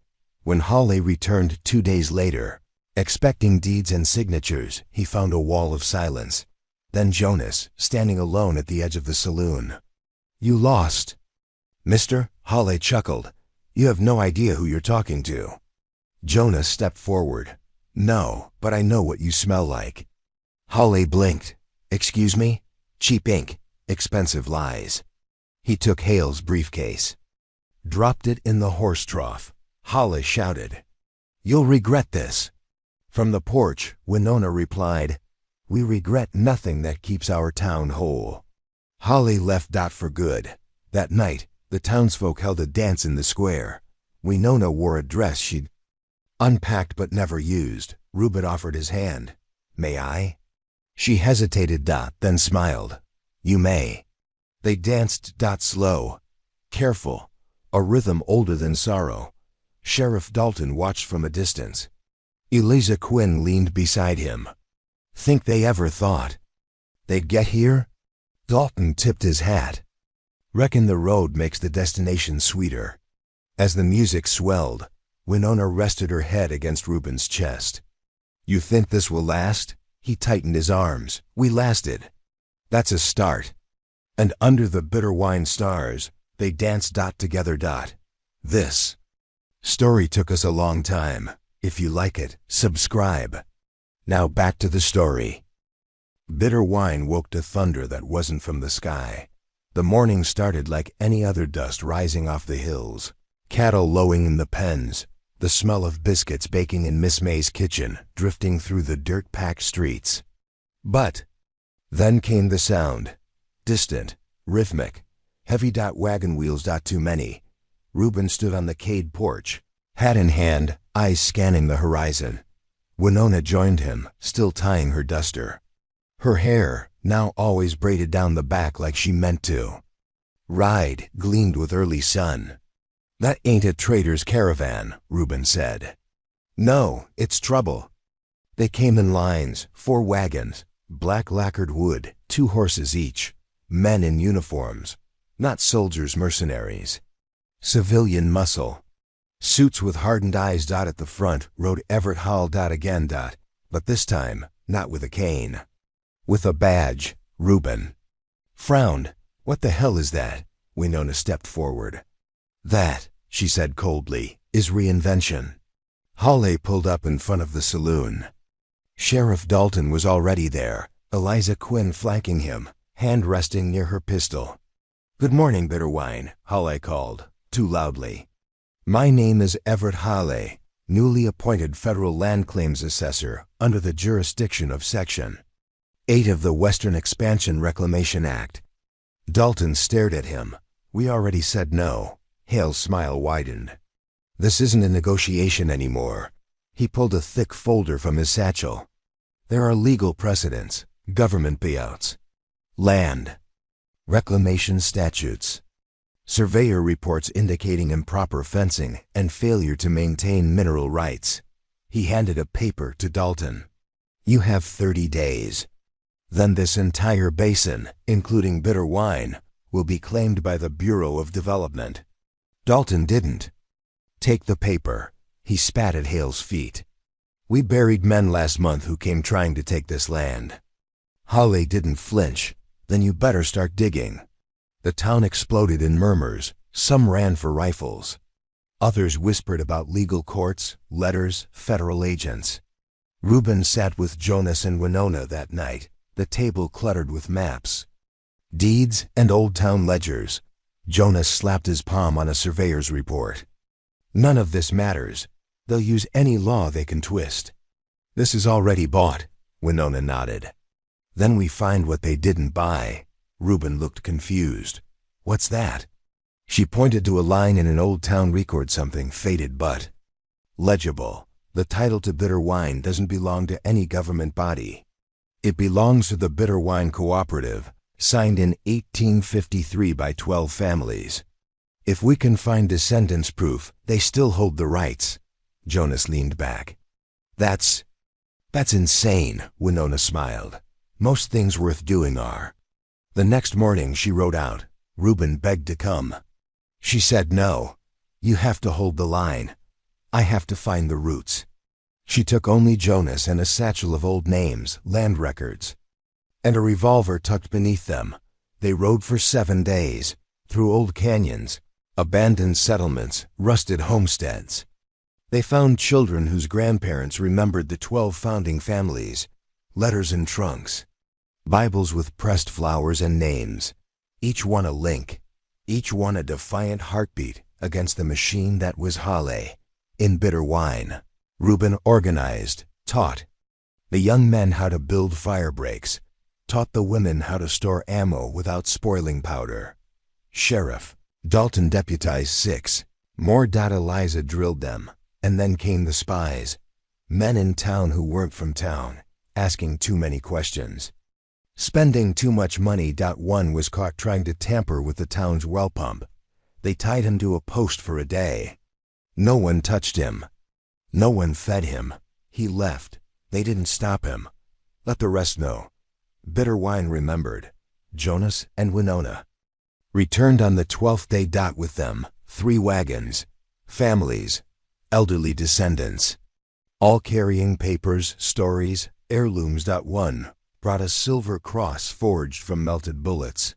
When Hawley returned 2 days later, expecting deeds and signatures, he found a wall of silence. Then Jonas, standing alone at the edge of the saloon. You lost. Mister, Hawley chuckled. You have no idea who you're talking to. Jonas stepped forward. No, but I know what you smell like. Hawley blinked. Excuse me? Cheap ink, expensive lies. He took Hale's briefcase. Dropped it in the horse trough. Hawley shouted. You'll regret this. From the porch, Winona replied, We regret nothing that keeps our town whole. Hawley left. For good. That night, the townsfolk held a dance in the square. Winona wore a dress she'd unpacked but never used. Reuben offered his hand. May I? She hesitated, then smiled. You may. They danced, slow, careful, a rhythm older than sorrow. Sheriff Dalton watched from a distance. Eliza Quinn leaned beside him. Think they ever thought they'd get here? Dalton tipped his hat. Reckon the road makes the destination sweeter. As the music swelled, Winona rested her head against Reuben's chest. You think this will last? He tightened his arms. We lasted. That's a start. And under the bitter wine stars, they danced together. This story took us a long time. If you like it, subscribe. Now back to the story. Bitter wine woke to thunder that wasn't from the sky. The morning started like any other dust rising off the hills. Cattle lowing in the pens, the smell of biscuits baking in Miss May's kitchen drifting through the dirt-packed streets. But then came the sound. Distant, rhythmic, heavy. Wagon wheels. Too many. Reuben stood on the cade porch, hat in hand, eyes scanning the horizon. Winona joined him, still tying her duster. Her hair, now always braided down the back like she meant to. Ride gleamed with early sun. That ain't a trader's caravan, Reuben said. No, it's trouble. They came in lines, 4 wagons, black lacquered wood, 2 horses each, men in uniforms, not soldiers, mercenaries. Civilian muscle. Suits with hardened eyes. At the front rode Everett Hall. Again. But this time, not with a cane. With a badge. Reuben frowned. What the hell is that? Winona stepped forward. That, she said coldly, is reinvention. Hawley pulled up in front of the saloon. Sheriff Dalton was already there, Eliza Quinn flanking him, hand resting near her pistol. Good morning, Bitterwine, Hawley called, too loudly. My name is Everett Hawley, newly appointed federal land claims assessor under the jurisdiction of Section 8 of the Western Expansion Reclamation Act. Dalton stared at him. We already said no. Hale's smile widened. This isn't a negotiation anymore. He pulled a thick folder from his satchel. There are legal precedents, government payouts, land reclamation statutes, surveyor reports indicating improper fencing and failure to maintain mineral rights. He handed a paper to Dalton. You have 30 days. Then this entire basin, including bitter wine, will be claimed by the Bureau of Development. Dalton didn't take the paper. He spat at Hale's feet. We buried men last month who came trying to take this land. Hawley didn't flinch. Then you better start digging. The town exploded in murmurs. Some ran for rifles. Others whispered about legal courts, letters, federal agents. Reuben sat with Jonas and Winona that night, the table cluttered with maps, deeds, and old town ledgers. Jonas slapped his palm on a surveyor's report. None of this matters. They'll use any law they can twist. This is already bought, Winona nodded. Then we find what they didn't buy. Reuben looked confused. What's that? She pointed to a line in an old town record, something faded but legible. The title to bitter wine doesn't belong to any government body. It belongs to the Bitter Wine Cooperative, signed in 1853 by 12 families. If we can find descendants proof, they still hold the rights. Jonas leaned back. That's insane, Winona smiled. Most things worth doing are. The next morning she rode out. Reuben begged to come. She said no. You have to hold the line. I have to find the roots. She took only Jonas and a satchel of old names, land records, and a revolver tucked beneath them. They rode for 7 days, through old canyons, abandoned settlements, rusted homesteads. They found children whose grandparents remembered the 12 founding families, letters in trunks, Bibles with pressed flowers and names, each one a link, each one a defiant heartbeat against the machine that was Hawley. In bitter wine, Reuben organized, taught the young men how to build fire breaks, taught the women how to store ammo without spoiling powder. Sheriff Dalton deputized 6. More. Eliza drilled them, and then came the spies, men in town who weren't from town, asking too many questions. Spending too much money. One was caught trying to tamper with the town's well pump. They tied him to a post for a day. No one touched him. No one fed him. He left. They didn't stop him. Let the rest know. Bitter Wine remembered. Jonas and Winona returned on the 12th day. With them, 3 wagons, families, elderly descendants, all carrying papers, stories, heirlooms. One brought a silver cross forged from melted bullets.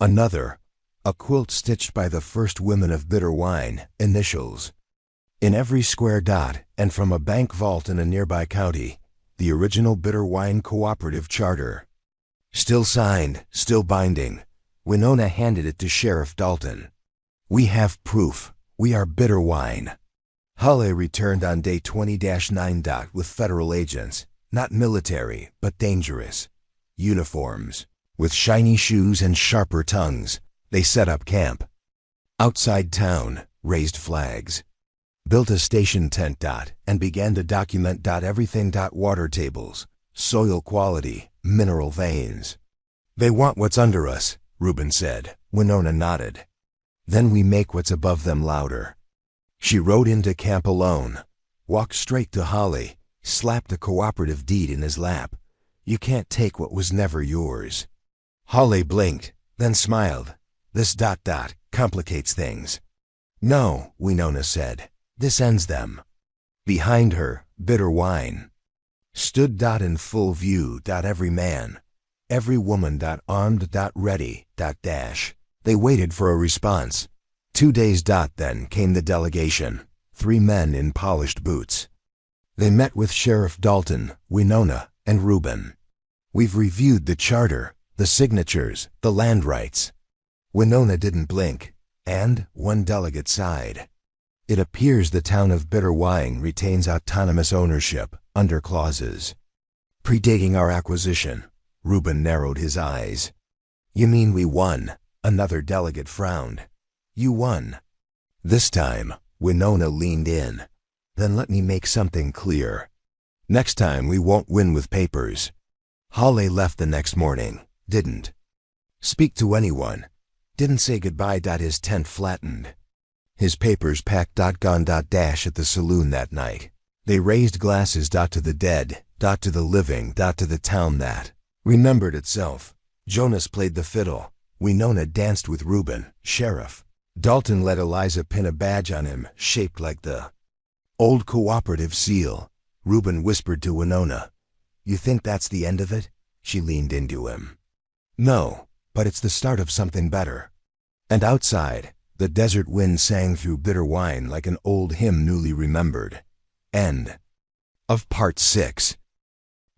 Another, a quilt stitched by the first women of Bitter Wine, initials. In every square. And from a bank vault in a nearby county, the original Bitter Wine Cooperative Charter. Still signed, still binding. Winona handed it to Sheriff Dalton. We have proof. We are Bitter Wine. Halle returned on day 20-9. With federal agents, not military, but dangerous. Uniforms. With shiny shoes and sharper tongues, they set up camp. Outside town, raised flags. Built a station tent. And began to document everything. Water tables, soil quality, mineral veins. They want what's under us, Reuben said. Winona nodded. Then we make what's above them louder. She rode into camp alone, walked straight to Halle, slapped a cooperative deed in his lap. You can't take what was never yours. Halle blinked, then smiled. This ... complicates things. No, Winona said. This ends them. Behind her, Bitter Wine stood. In full view. Every man, every woman. Armed. Ready. They waited for a response. 2 days. Then came the delegation, 3 men in polished boots. They met with Sheriff Dalton, Winona, and Reuben. We've reviewed the charter, the signatures, the land rights. Winona didn't blink, and one delegate sighed. It appears the town of Bitter Wine retains autonomous ownership under clauses predating our acquisition. Reuben narrowed his eyes. You mean we won? Another delegate frowned. You won. This time, Winona leaned in. Then let me make something clear. Next time we won't win with papers. Halle left the next morning. Didn't speak to anyone. Didn't say goodbye. His tent flattened. His papers packed. Gone. At the saloon that night. They raised glasses. To the dead. To the living. To the town that remembered itself. Jonas played the fiddle. Winona danced with Reuben, sheriff. Dalton let Eliza pin a badge on him, shaped like the old cooperative seal. Reuben whispered to Winona. You think that's the end of it? She leaned into him. No, but it's the start of something better. And outside, the desert wind sang through Bitter Wine like an old hymn newly remembered. End of Part 6.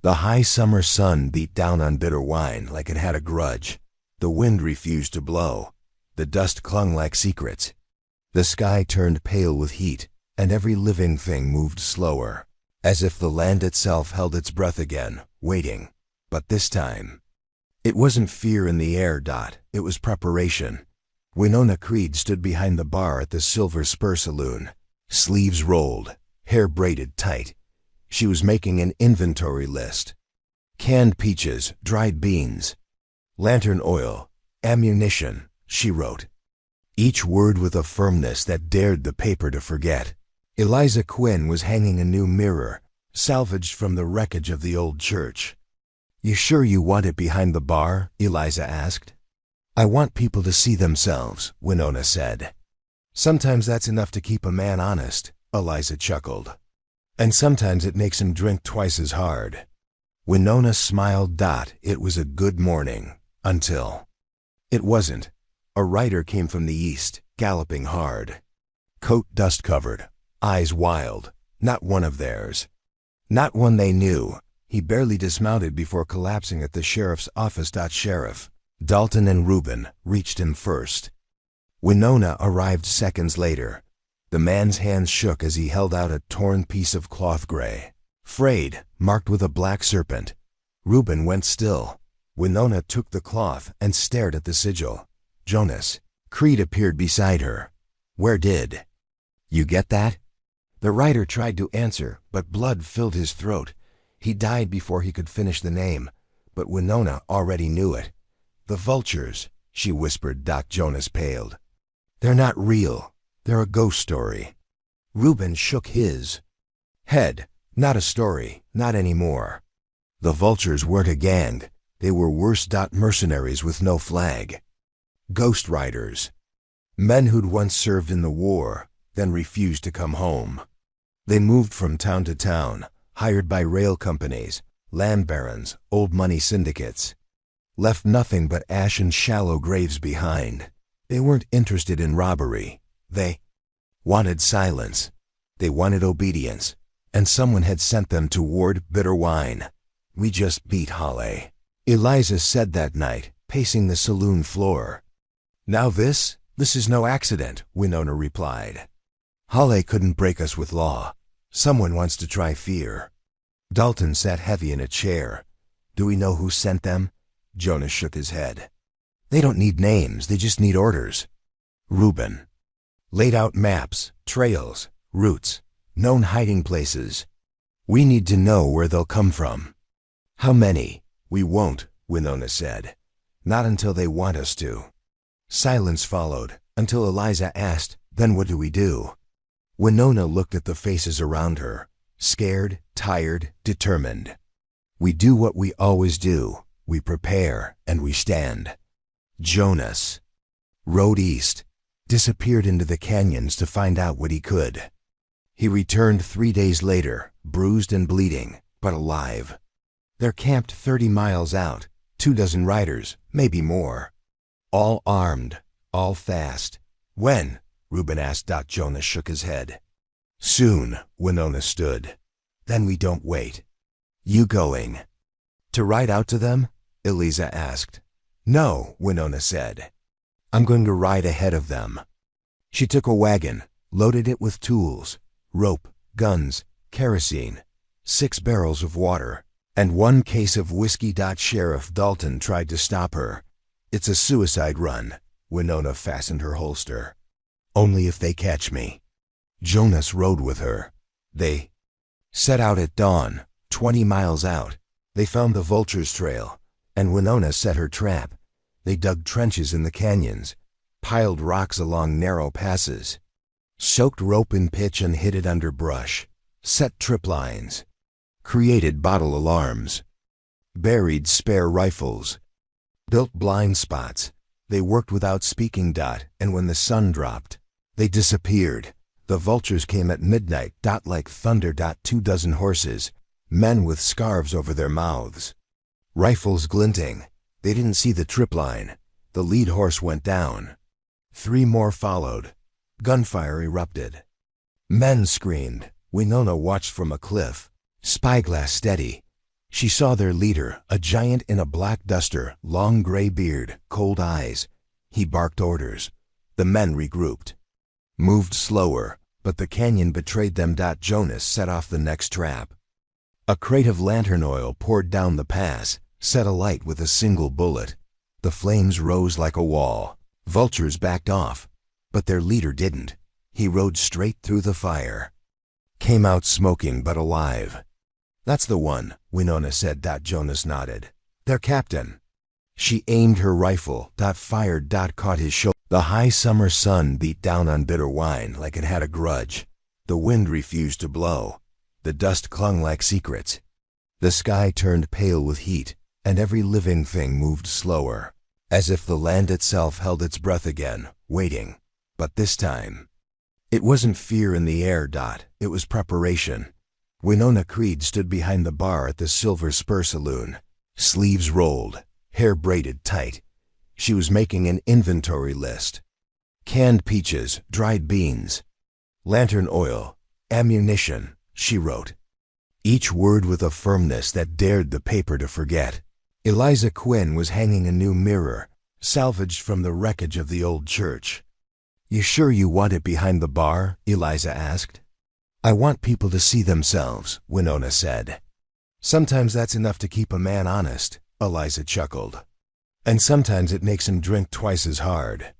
The high summer sun beat down on Bitter Wine like it had a grudge. The wind refused to blow. The dust clung like secrets. The sky turned pale with heat, and every living thing moved slower, as if the land itself held its breath again, waiting. But this time, it wasn't fear in the air. It was preparation. Winona Creed stood behind the bar at the Silver Spur Saloon, sleeves rolled, hair braided tight. She was making an inventory list. Canned peaches, dried beans, lantern oil, ammunition, she wrote. Each word with a firmness that dared the paper to forget. Eliza Quinn was hanging a new mirror, salvaged from the wreckage of the old church. You sure you want it behind the bar? Eliza asked. I want people to see themselves, Winona said. Sometimes that's enough to keep a man honest, Eliza chuckled. And sometimes it makes him drink twice as hard. Winona smiled. It was a good morning, until it wasn't. A rider came from the east, galloping hard. Coat dust-covered, eyes wild, not one of theirs. Not one they knew. He barely dismounted before collapsing at the sheriff's office. Sheriff Dalton and Reuben reached him first. Winona arrived seconds later. The man's hands shook as he held out a torn piece of cloth gray, frayed, marked with a black serpent. Reuben went still. Winona took the cloth and stared at the sigil. Jonas Creed appeared beside her. Where did you get that? The rider tried to answer, but blood filled his throat. He died before he could finish the name, but Winona already knew it. The vultures, she whispered. Jonas paled. They're not real. They're a ghost story. Reuben shook his head. Not a story, not anymore. The vultures weren't a gang. They were worse. Mercenaries with no flag. Ghost riders. Men who'd once served in the war, then refused to come home. They moved from town to town, hired by rail companies, land barons, old money syndicates. Left nothing but ash and shallow graves behind. They weren't interested in robbery. They wanted silence. They wanted obedience. And someone had sent them toward bitter wine. We just beat Halle, Eliza said that night, pacing the saloon floor. Now this is no accident, Winona replied. Halle couldn't break us with law. Someone wants to try fear. Dalton sat heavy in a chair. Do we know who sent them? Jonas shook his head. They don't need names, they just need orders. Reuben laid out maps, trails, routes, known hiding places. We need to know where they'll come from. How many? We won't, Winona said. Not until they want us to. Silence followed, until Eliza asked, then what do we do? Winona looked at the faces around her, scared, tired, determined. We do what we always do. We prepare, and we stand. Jonas rode east, disappeared into the canyons to find out what he could. He returned 3 days later, bruised and bleeding, but alive. They're camped 30 miles out, 24 riders, maybe more. All armed, all fast. When? Reuben asked. Jonas shook his head. Soon, Winona stood. Then we don't wait. You going to ride out to them? Eliza asked. No, Winona said. I'm going to ride ahead of them. She took a wagon, loaded it with tools, rope, guns, kerosene, 6 barrels of water, and 1 case of whiskey. Sheriff Dalton tried to stop her. It's a suicide run. Winona fastened her holster. Only if they catch me. Jonas rode with her. They set out at dawn, 20 miles out. They found the vultures' trail, and Winona set her trap. They dug trenches in the canyons, piled rocks along narrow passes, soaked rope in pitch and hid it under brush, set trip lines, created bottle alarms, buried spare rifles, built blind spots. They worked without speaking. And when the sun dropped, they disappeared. The vultures came at midnight. Like thunder. 24 horses, men with scarves over their mouths, rifles glinting. They didn't see the trip line. The lead horse went down. 3 more followed. Gunfire erupted. Men screamed. Winona watched from a cliff, spyglass steady. She saw their leader, a giant in a black duster, long gray beard, cold eyes. He barked orders. The men regrouped. Moved slower, but the canyon betrayed them. Jonas set off the next trap. A crate of lantern oil poured down the pass, set alight with a single bullet. The flames rose like a wall. Vultures backed off, but their leader didn't. He rode straight through the fire. Came out smoking but alive. That's the one, Winona said. Jonas nodded. Their captain. She aimed her rifle. Fired. Caught his shoulder. The high summer sun beat down on bitter wine like it had a grudge. The wind refused to blow. The dust clung like secrets. The sky turned pale with heat, and every living thing moved slower, as if the land itself held its breath again, waiting. But this time, it wasn't fear in the air. It was preparation. Winona Creed stood behind the bar at the Silver Spur Saloon, sleeves rolled, hair braided tight. She was making an inventory list. Canned peaches, dried beans, lantern oil, ammunition, she wrote. Each word with a firmness that dared the paper to forget. Eliza Quinn was hanging a new mirror, salvaged from the wreckage of the old church. You sure you want it behind the bar? Eliza asked. I want people to see themselves, Winona said. Sometimes that's enough to keep a man honest, Eliza chuckled. And sometimes it makes him drink twice as hard.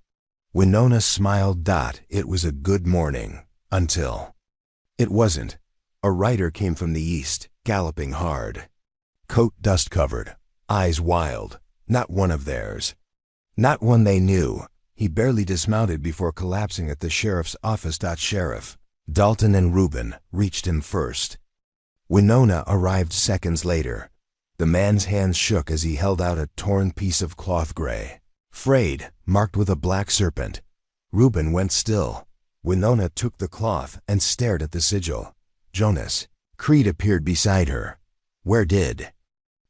Winona smiled. It was a good morning, until it wasn't. A rider came from the east, galloping hard. Coat dust-covered, eyes wild, not one of theirs. Not one they knew. He barely dismounted before collapsing at the sheriff's office. Sheriff Dalton and Reuben reached him first. Winona arrived seconds later. The man's hands shook as he held out a torn piece of cloth gray, frayed, marked with a black serpent. Reuben went still. Winona took the cloth and stared at the sigil. Jonas. Creed appeared beside her. Where did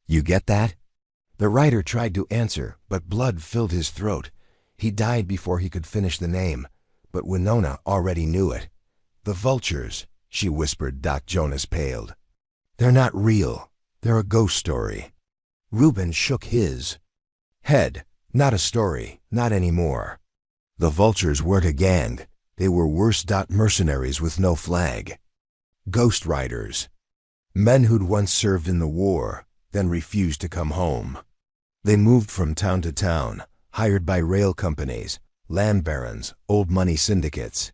you get that? The writer tried to answer, but blood filled his throat. He died before he could finish the name, but Winona already knew it. The vultures, she whispered. Jonas paled. They're not real. They're a ghost story. Reuben shook his head. Not a story, not anymore. The vultures weren't a gang. They were worse. Mercenaries with no flag. Ghost riders. Men who'd once served in the war, then refused to come home. They moved from town to town, hired by rail companies, land barons, old money syndicates.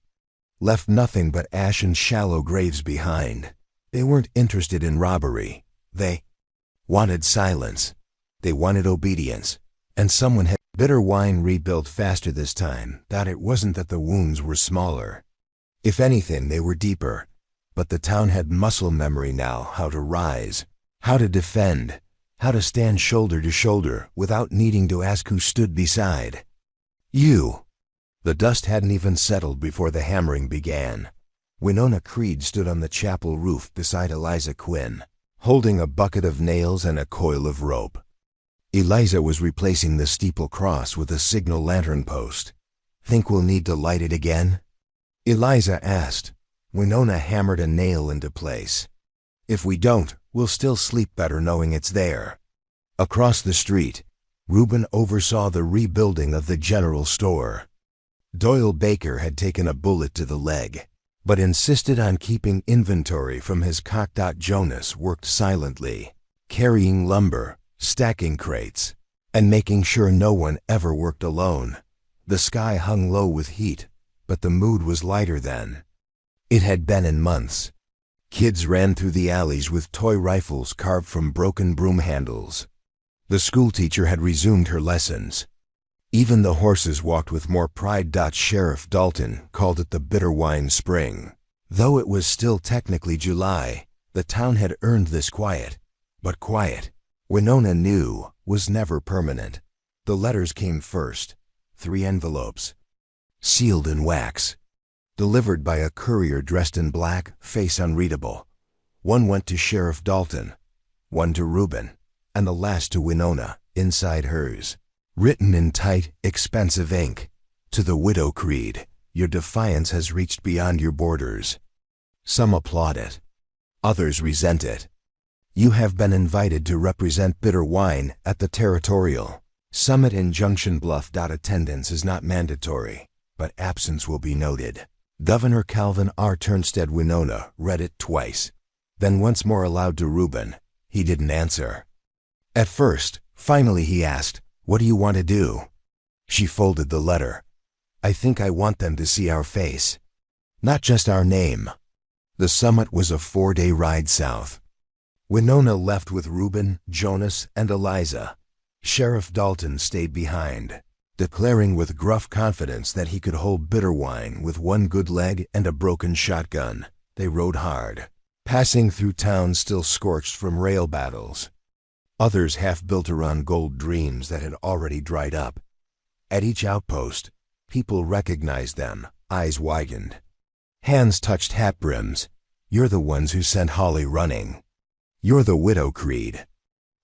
Left nothing but ash and shallow graves behind. They weren't interested in robbery. They wanted silence. They wanted obedience. And someone had. Bitter Wine rebuilt faster this time. It wasn't that the wounds were smaller. If anything, they were deeper. But the town had muscle memory now, how to rise, how to defend, how to stand shoulder to shoulder without needing to ask who stood beside you. The dust hadn't even settled before the hammering began. Winona Creed stood on the chapel roof beside Eliza Quinn, holding a bucket of nails and a coil of rope. Eliza was replacing the steeple cross with a signal lantern post. Think we'll need to light it again? Eliza asked. Winona hammered a nail into place. If we don't, we'll still sleep better knowing it's there. Across the street, Reuben oversaw the rebuilding of the general store. Doyle Baker had taken a bullet to the leg, but insisted on keeping inventory from his cock. Jonas worked silently, carrying lumber, stacking crates, and making sure no one ever worked alone. The sky hung low with heat, but the mood was lighter than it had been in months. Kids ran through the alleys with toy rifles carved from broken broom handles. The schoolteacher had resumed her lessons. Even the horses walked with more pride. Sheriff Dalton called it the Bitter Wine Spring. Though it was still technically July, the town had earned this quiet. But quiet, Winona knew, was never permanent. The letters came first. 3 envelopes, sealed in wax, delivered by a courier dressed in black, face unreadable. One went to Sheriff Dalton, one to Reuben, and the last to Winona, inside hers. Written in tight, expensive ink. To the widow Creed, your defiance has reached beyond your borders. Some applaud it. Others resent it. You have been invited to represent Bitter Wine at the Territorial Summit in Junction Bluff. Attendance is not mandatory, but absence will be noted. Governor Calvin R. Turnstead. Winona read it twice, then once more aloud to Reuben. He didn't answer. At first, finally he asked, "What do you want to do?" She folded the letter. "I think I want them to see our face, not just our name." The summit was a 4-day ride south. Winona left with Reuben, Jonas, and Eliza. Sheriff Dalton stayed behind, declaring with gruff confidence that he could hold Bitter Wine with one good leg and a broken shotgun. They rode hard, passing through towns still scorched from rail battles. Others half built around gold dreams that had already dried up. At each outpost, people recognized them, eyes widened. Hands touched hat brims. "You're the ones who sent Holly running. You're the widow Creed.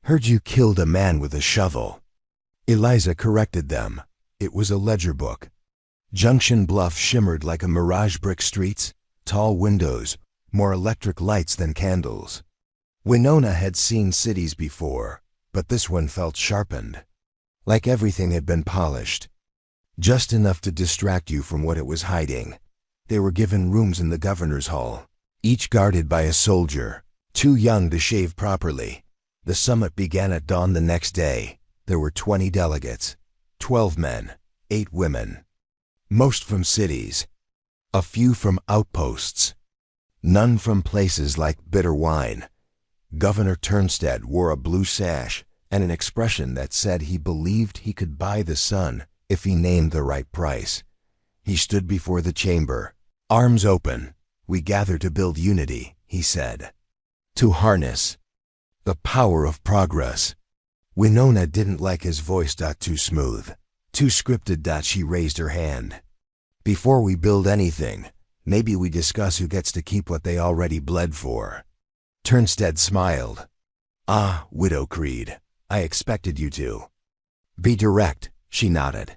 Heard you killed a man with a shovel." Eliza corrected them. It was a ledger book. Junction Bluff shimmered like a mirage. Brick streets, tall windows, more electric lights than candles. Winona had seen cities before, but this one felt sharpened. Like everything had been polished. Just enough to distract you from what it was hiding. They were given rooms in the governor's hall, each guarded by a soldier, too young to shave properly. The summit began at dawn the next day. There were 20 delegates, 12 men, 8 women. Most from cities, a few from outposts, none from places like Bitter Wine. Governor Turnstead wore a blue sash and an expression that said he believed he could buy the sun if he named the right price. He stood before the chamber, arms open. "We gather to build unity," he said. "To harness the power of progress." Winona didn't like his voice. Too smooth, too scripted. She raised her hand. "Before we build anything, maybe we discuss who gets to keep what they already bled for." Turnstead smiled. "Ah, Widow Creed, I expected you to be direct," she nodded.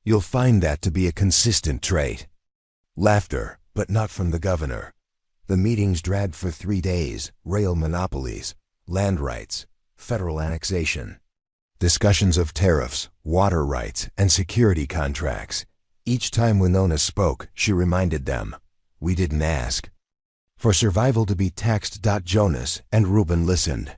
"You'll find that to be a consistent trait." Laughter, but not from the governor. The meetings dragged for 3 days: rail monopolies, land rights, federal annexation, discussions of tariffs, water rights, and security contracts. Each time Winona spoke, she reminded them, "We didn't ask for survival to be taxed." Jonas and Reuben listened.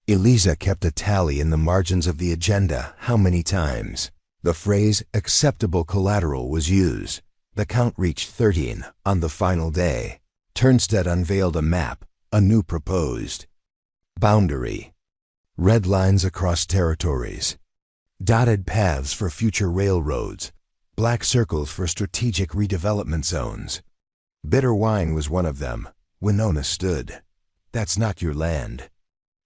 Eliza kept a tally in the margins of the agenda how many times the phrase "acceptable collateral" was used. The count reached 13 on the final day. Turnstead unveiled a map, a new proposed boundary. Red lines across territories, dotted paths for future railroads, black circles for strategic redevelopment zones. Bitter wine was one of them. Winona stood. "That's not your land."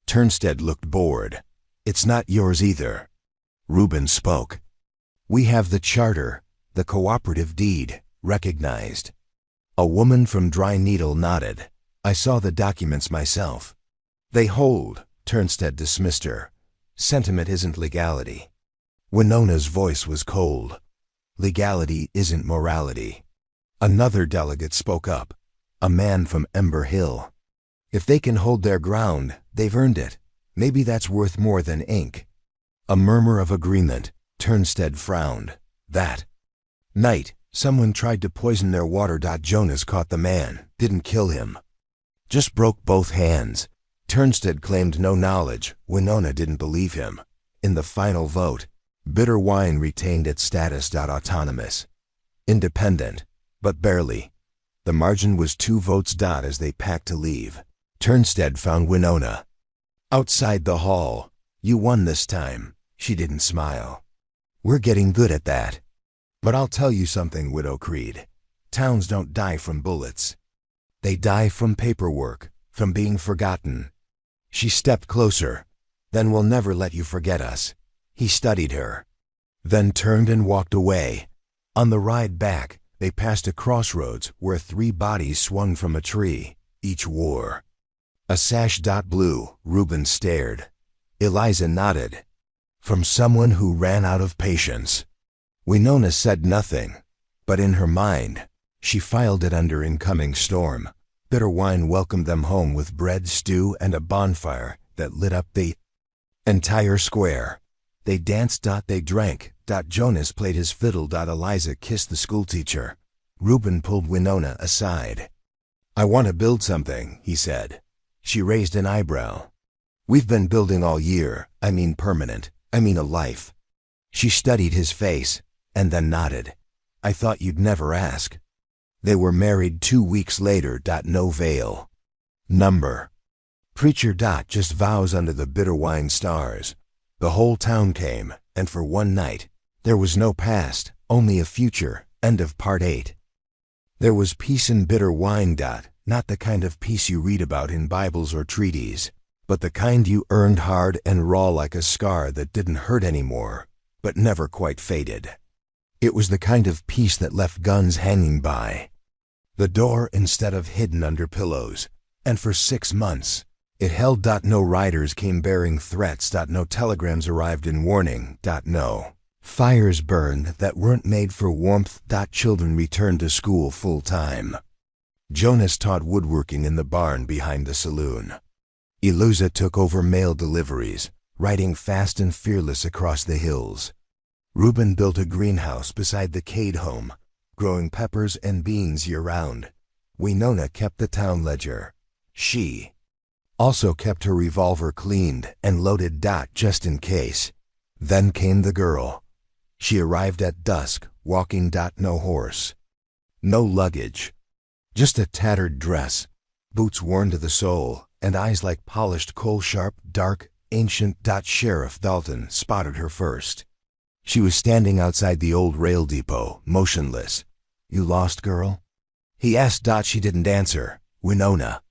Turnstead looked bored. "It's not yours either." Reuben spoke. "We have the charter, the cooperative deed, recognized." A woman from Dry Needle nodded. "I saw the documents myself." "They hold," Turnstead dismissed her. "Sentiment isn't legality." Winona's voice was cold. "Legality isn't morality." Another delegate spoke up, a man from Ember Hill. "If they can hold their ground, they've earned it. Maybe that's worth more than ink." A murmur of agreement. Turnstead frowned. That night, someone tried to poison their water. Jonas caught the man, didn't kill him, just broke both hands. Turnstead claimed no knowledge. Winona didn't believe him. In the final vote, Bitter Wine retained its status. Autonomous, independent, but barely. The margin was 2 votes. As they packed to leave, Turnstead found Winona outside the hall. "You won this time." She didn't smile. "We're getting good at that. But I'll tell you something, Widow Creed. Towns don't die from bullets. They die from paperwork, from being forgotten." She stepped closer. "Then we'll never let you forget us." He studied her, then turned and walked away. On the ride back, they passed a crossroads where 3 bodies swung from a tree. Each wore a sash. Blue. Reuben stared. Eliza nodded. "From someone who ran out of patience." Winona said nothing, but in her mind, she filed it under incoming storm. Bitter Wine welcomed them home with bread, stew, and a bonfire that lit up the entire square. They danced. They drank. Jonas played his fiddle. Eliza kissed the schoolteacher. Reuben pulled Winona aside. "I want to build something," he said. She raised an eyebrow. "We've been building all year. I mean permanent. I mean a life." She studied his face, and then nodded. "I thought you'd never ask." They were married 2 weeks later. No veil. Number. Preacher. Just vows under the Bitter Wine stars. The whole town came, and for one night, there was no past, only a future. End of part 8. There was peace in Bitter Wine. Not the kind of peace you read about in Bibles or treaties, but the kind you earned hard and raw, like a scar that didn't hurt anymore, but never quite faded. It was the kind of peace that left guns hanging by the door instead of hidden under pillows. And for 6 months, it held. No riders came bearing threats. No telegrams arrived in warning. No fires burned that weren't made for warmth. Children returned to school full time. Jonas taught woodworking in the barn behind the saloon. Eliza took over mail deliveries, riding fast and fearless across the hills. Reuben built a greenhouse beside the Cade home, growing peppers and beans year-round. Winona kept the town ledger. She also kept her revolver cleaned and loaded. Just in case. Then came the girl. She arrived at dusk, walking. No horse, no luggage, just a tattered dress, boots worn to the sole, and eyes like polished coal, sharp, dark, ancient. Sheriff Dalton spotted her first. She was standing outside the old rail depot, motionless. "You lost, girl?" he asked. She didn't answer. Winona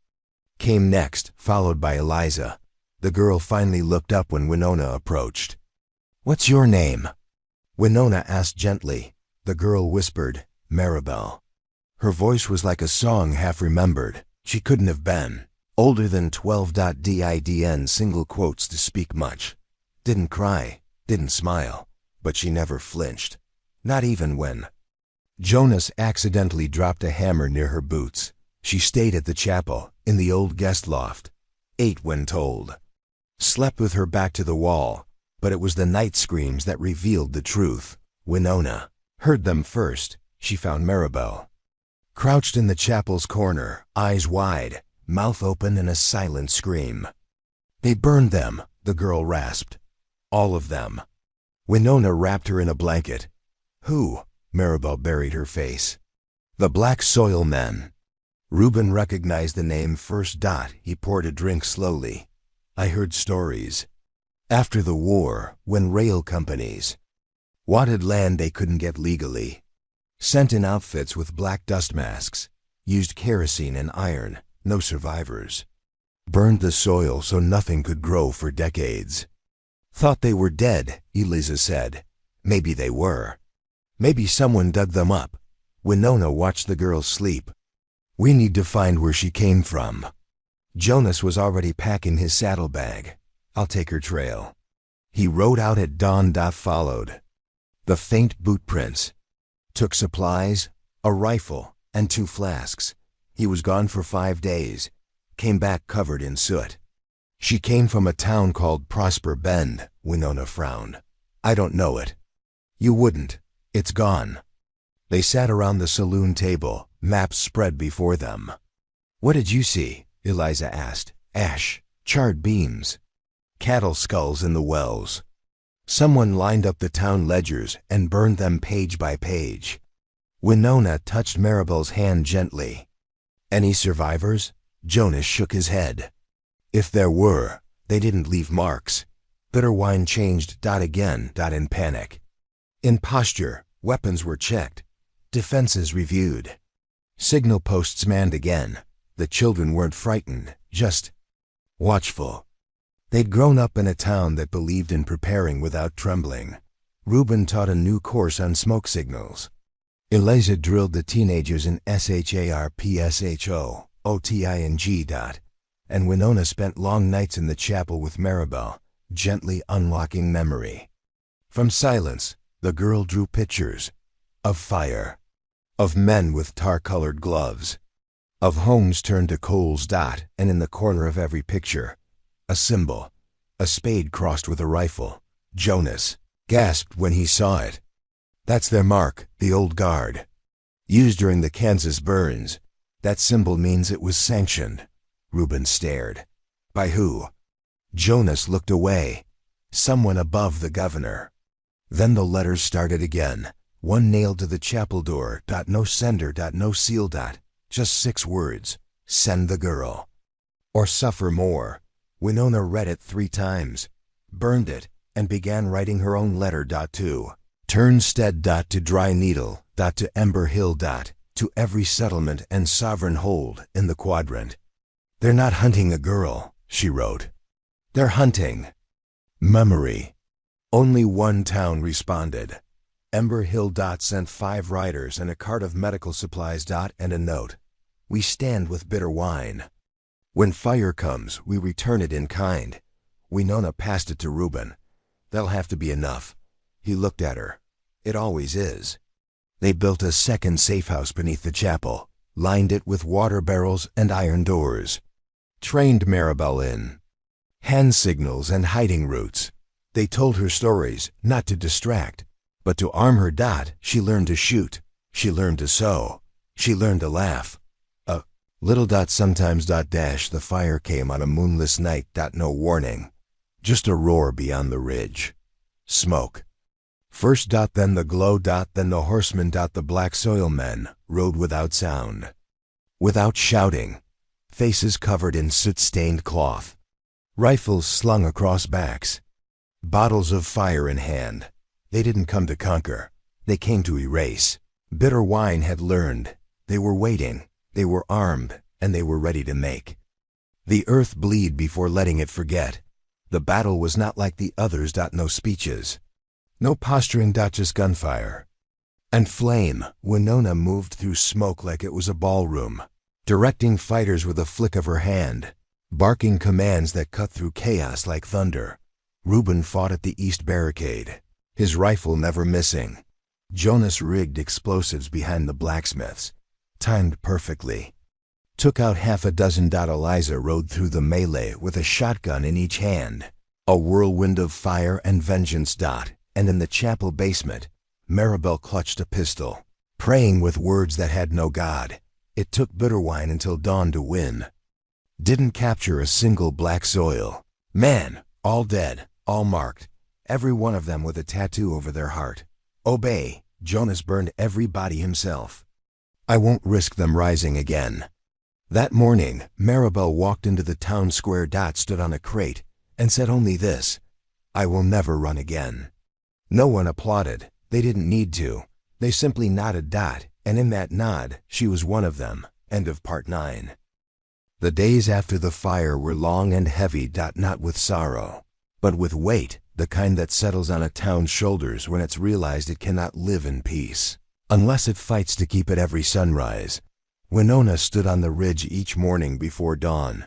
came next, followed by Eliza. The girl finally looked up when Winona approached. "What's your name?" Winona asked gently. The girl whispered, "Maribel." Her voice was like a song half remembered. She couldn't have been older than 12. Didn't single quotes to speak much. Didn't cry, didn't smile, but she never flinched. Not even when Jonas accidentally dropped a hammer near her boots. She stayed at the chapel, in the old guest loft. Ate when told. Slept with her back to the wall, but it was the night screams that revealed the truth. Winona heard them first. She found Maribel crouched in the chapel's corner, eyes wide, mouth open in a silent scream. "They burned them," the girl rasped. "All of them." Winona wrapped her in a blanket. "Who?" Maribel buried her face. "The Black Soil Men." Reuben recognized the name first. He poured a drink slowly. "I heard stories. After the war, when rail companies wanted land they couldn't get legally, sent in outfits with black dust masks, used kerosene and iron, no survivors. Burned the soil so nothing could grow for decades. Thought they were dead," Eliza said. "Maybe they were. Maybe someone dug them up." Winona watched the girl sleep. "We need to find where she came from." Jonas was already packing his saddlebag. "I'll take her trail." He rode out at dawn. Followed the faint boot prints. Took supplies, a rifle, and 2 flasks. He was gone for 5 days. Came back covered in soot. "She came from a town called Prosper Bend," Winona frowned. "I don't know it." "You wouldn't. It's gone." They sat around the saloon table, maps spread before them. "What did you see?" Eliza asked. "Ash, charred beams, cattle skulls in the wells." Someone lined up the town ledgers and burned them page by page. Winona touched Maribel's hand gently. "Any survivors?" Jonas shook his head. "If there were, they didn't leave marks." Bitter wine changed. Again. In panic. In posture, weapons were checked. Defenses reviewed. Signal posts manned again. The children weren't frightened, just watchful. They'd grown up in a town that believed in preparing without trembling. Reuben taught a new course on smoke signals. Eliza drilled the teenagers in SHARPSHOOTING. And Winona spent long nights in the chapel with Maribel, gently unlocking memory. From silence, the girl drew pictures of fire, of men with tar-colored gloves, of homes turned to coals. And in the corner of every picture, a symbol, a spade crossed with a rifle. Jonas gasped when he saw it. "That's their mark, the old guard. Used during the Kansas burns. That symbol means it was sanctioned." Reuben stared. "By who?" Jonas looked away. "Someone above the governor." Then the letters started again. One nailed to the chapel door. "No sender. No seal. Just 6 words. Send the girl. Or suffer more." Winona read it 3 times, burned it, and began writing her own letter. To Turnstead. To Dry Needle. To Ember Hill. To every settlement and sovereign hold in the quadrant. "They're not hunting a girl," she wrote. "They're hunting memory." Only one town responded. Ember Hill. Sent 5 riders and a cart of medical supplies. And a note. "We stand with bitter wine. When fire comes, we return it in kind." Winona passed it to Reuben. "That'll have to be enough." He looked at her. "It always is." They built a second safe house beneath the chapel, lined it with water barrels and iron doors. Trained Maribel in hand signals and hiding routes. They told her stories, not to distract, but to arm her. She learned to shoot. She learned to sew. She learned to laugh. Little. Sometimes. The fire came on a moonless night. No warning. Just a roar beyond the ridge. Smoke. First. Then the glow. Then the horsemen. The Black Soil Men rode without sound. Without shouting. faces covered in soot-stained cloth, rifles slung across backs, bottles of fire in hand. They didn't come to conquer, they came to erase. Bitter wine had learned. They were waiting, they were armed, and they were ready to make the earth bleed before letting it forget. The battle was not like the others. No speeches, no posturing. Just gunfire and flame. Winona moved through smoke like it was a ballroom, directing fighters with a flick of her hand, barking commands that cut through chaos like thunder. Reuben fought at the east barricade, his rifle never missing. Jonas rigged explosives behind the blacksmiths, timed perfectly. Took out half a dozen. Eliza rode through the melee with a shotgun in each hand, a whirlwind of fire and vengeance. And in the chapel basement, Maribel clutched a pistol, praying with words that had no God. It took Bitterwine until dawn to win. Didn't capture a single black soil. Man, all dead, all marked, every one of them with a tattoo over their heart. Obey. Jonas burned every body himself. I won't risk them rising again. That morning, Maribel walked into the town square. Stood on a crate and said only this: I will never run again. No one applauded. They didn't need to. They simply nodded. And in that nod, she was one of them. End of part 9. The days after the fire were long and heavy. Not with sorrow, but with weight, the kind that settles on a town's shoulders when it's realized it cannot live in peace unless it fights to keep it every sunrise. Winona stood on the ridge each morning before dawn,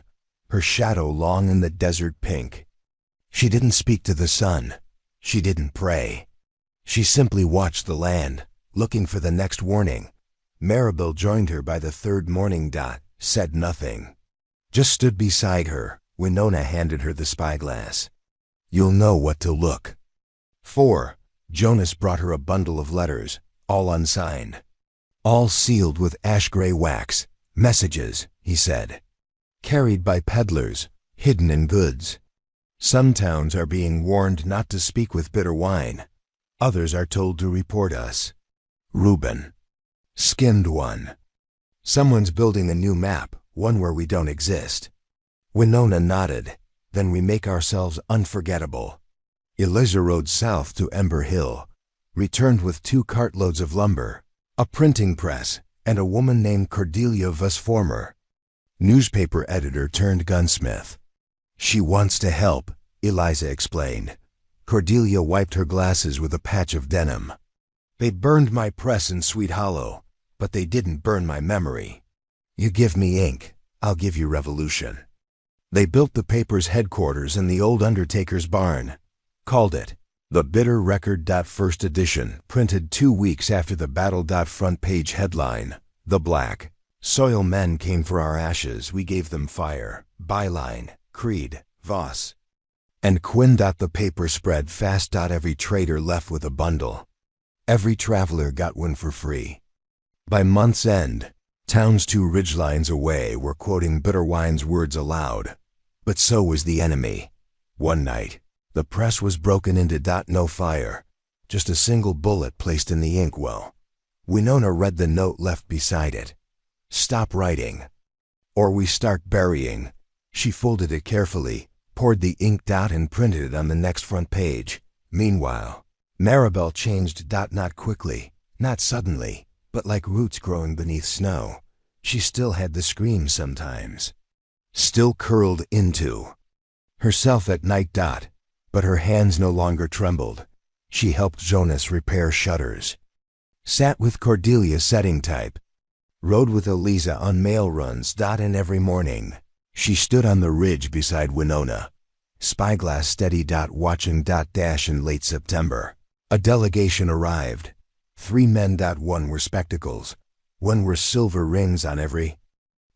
her shadow long in the desert pink. She didn't speak to the sun. She didn't pray. She simply watched the land, looking for the next warning. Maribel joined her by the third morning. Said nothing. Just stood beside her. Winona handed her the spyglass. You'll know what to look for. Jonas brought her a bundle of letters, all unsigned, all sealed with ash-gray wax. Messages, he said, carried by peddlers, hidden in goods. Some towns are being warned not to speak with Bitterwine. Others are told to report us. Reuben. Skinned one. Someone's building a new map, one where we don't exist. Winona nodded. Then we make ourselves unforgettable. Eliza rode south to Ember Hill, returned with 2 cartloads of lumber, a printing press, and a woman named Cordelia Vusformer, newspaper editor turned gunsmith. She wants to help, Eliza explained. Cordelia wiped her glasses with a patch of denim. They burned my press in Sweet Hollow, but they didn't burn my memory. You give me ink, I'll give you revolution. They built the paper's headquarters in the old undertaker's barn, called it The Bitter Record. First edition, printed 2 weeks after the battle. Front page headline: The Black Soil Men came for our ashes, we gave them fire. Byline: Creed, Voss, and Quinn. The paper spread fast. Every trader left with a bundle. Every traveler got one for free. By month's end, towns 2 ridgelines away were quoting Bitterwine's words aloud. But so was the enemy. One night, the press was broken into. No fire, just a single bullet placed in the inkwell. Winona read the note left beside it. Stop writing, or we start burying. She folded it carefully, poured the ink. And printed it on the next front page. Meanwhile, Maribel changed. Not quickly, not suddenly, but like roots growing beneath snow. She still had the screams sometimes. Still curled into herself at night. But her hands no longer trembled. She helped Jonas repair shutters, sat with Cordelia setting type, rode with Eliza on mail runs. And every morning, she stood on the ridge beside Winona, spyglass steady. Watching. In late September, a delegation arrived. 3 men. 1 were spectacles, 1 were silver rings on every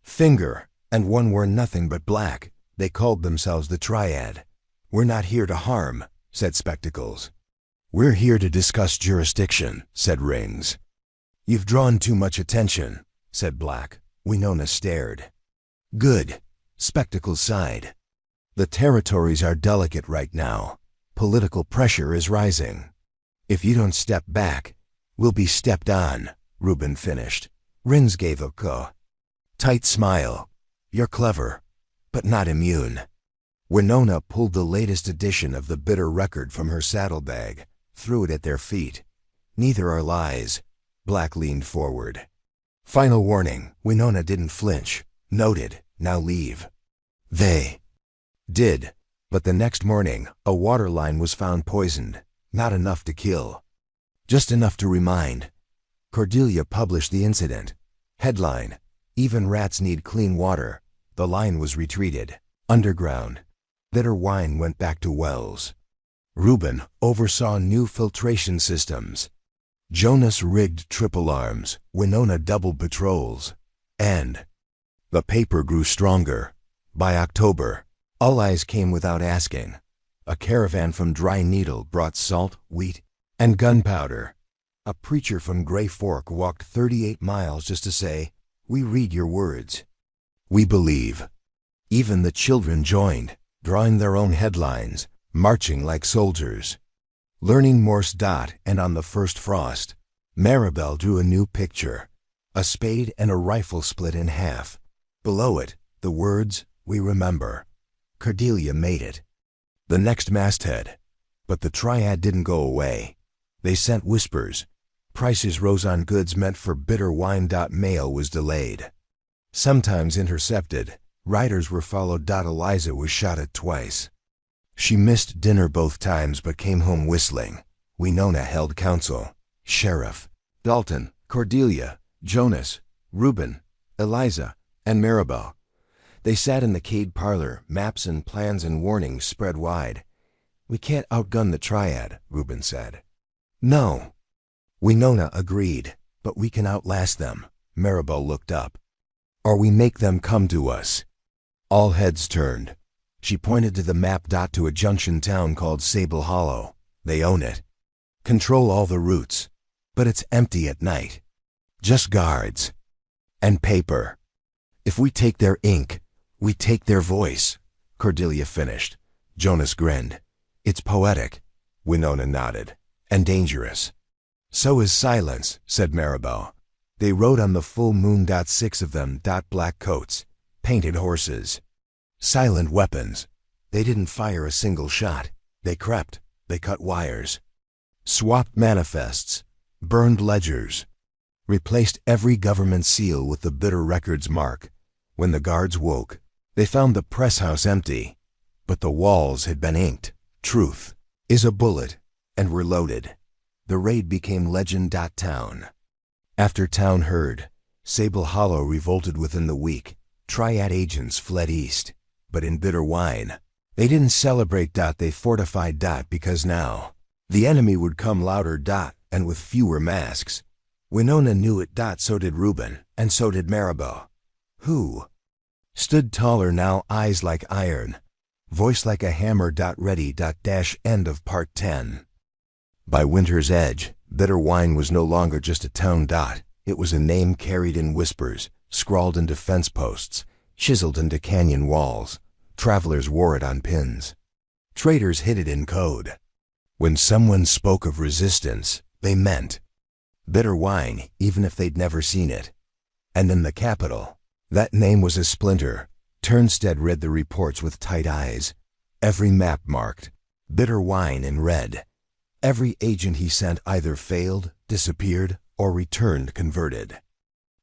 finger, and 1 wore nothing but black. They called themselves the Triad. We're not here to harm, said Spectacles. We're here to discuss jurisdiction, said Rings. You've drawn too much attention, said Black. Winona stared. Good, Spectacles sighed. The territories are delicate right now. Political pressure is rising. If you don't step back, we'll be stepped on, Reuben finished. Rings gave a tight smile. You're clever, but not immune. Winona pulled the latest edition of the bitter record from her saddlebag, threw it at their feet. Neither are lies. Black leaned forward. Final warning. Winona didn't flinch. Noted. Now leave. They did, but the next morning, a water line was found poisoned. Not enough to kill. Just enough to remind. Cordelia published the incident. Headline: Even rats need clean water. The line was retreated. Underground. Bitter wine went back to wells. Reuben oversaw new filtration systems. Jonas rigged trip alarms. Winona doubled patrols. And the paper grew stronger. By October, all eyes came without asking. A caravan from Dry Needle brought salt, wheat, and gunpowder. A preacher from Gray Fork walked 38 miles just to say, "We read your words. We believe." Even the children joined, drawing their own headlines, marching like soldiers. Learning Morse dot, and on the first frost, Maribel drew a new picture. A spade and a rifle split in half. Below it, the words, "We remember." Cordelia made it. The next masthead. But the triad didn't go away. They sent whispers. Prices rose on goods meant for bitter wine. Mail was delayed. Sometimes intercepted. Riders were followed. Eliza was shot at twice. She missed dinner both times but came home whistling. Winona held council. Sheriff, Dalton, Cordelia, Jonas, Reuben, Eliza, and Maribel. They sat in the Cade parlor, maps and plans and warnings spread wide. "We can't outgun the triad," Reuben said. "No." Winona agreed, "But we can outlast them." Maribel looked up. "Or we make them come to us." All heads turned. She pointed to the map. To a junction town called Sable Hollow. They own it. Control all the routes. But it's empty at night. Just guards. And paper. "If we take their ink, we take their voice," Cordelia finished. Jonas grinned. "It's poetic." Winona nodded. "And dangerous." "So is silence," said Maribel. They rode on the full moon. 6 of them. Black coats. Painted horses. Silent weapons. They didn't fire a single shot. They crept. They cut wires. Swapped manifests. Burned ledgers. Replaced every government seal with the bitter record's mark. When the guards woke, they found the press house empty. But the walls had been inked. "Truth is a bullet," and were loaded. The raid became legend. Town after town heard. Sable Hollow revolted within the week. Triad agents fled east. But in bitter wine, they didn't celebrate. They fortified. Because now, the enemy would come louder. And with fewer masks. Winona knew it. So did Reuben, and so did Maribel. Who stood taller now, eyes like iron, voice like a hammer. Ready. End of part 10. By winter's edge, bitter wine was no longer just a town. It was a name carried in whispers, scrawled into fence posts, chiseled into canyon walls. Travelers wore it on pins. Traders hid it in code. When someone spoke of resistance, they meant bitter wine, even if they'd never seen it. And in the capital, that name was a splinter. Turnstead read the reports with tight eyes. Every map marked bitter wine in red. Every agent he sent either failed, disappeared, or returned converted.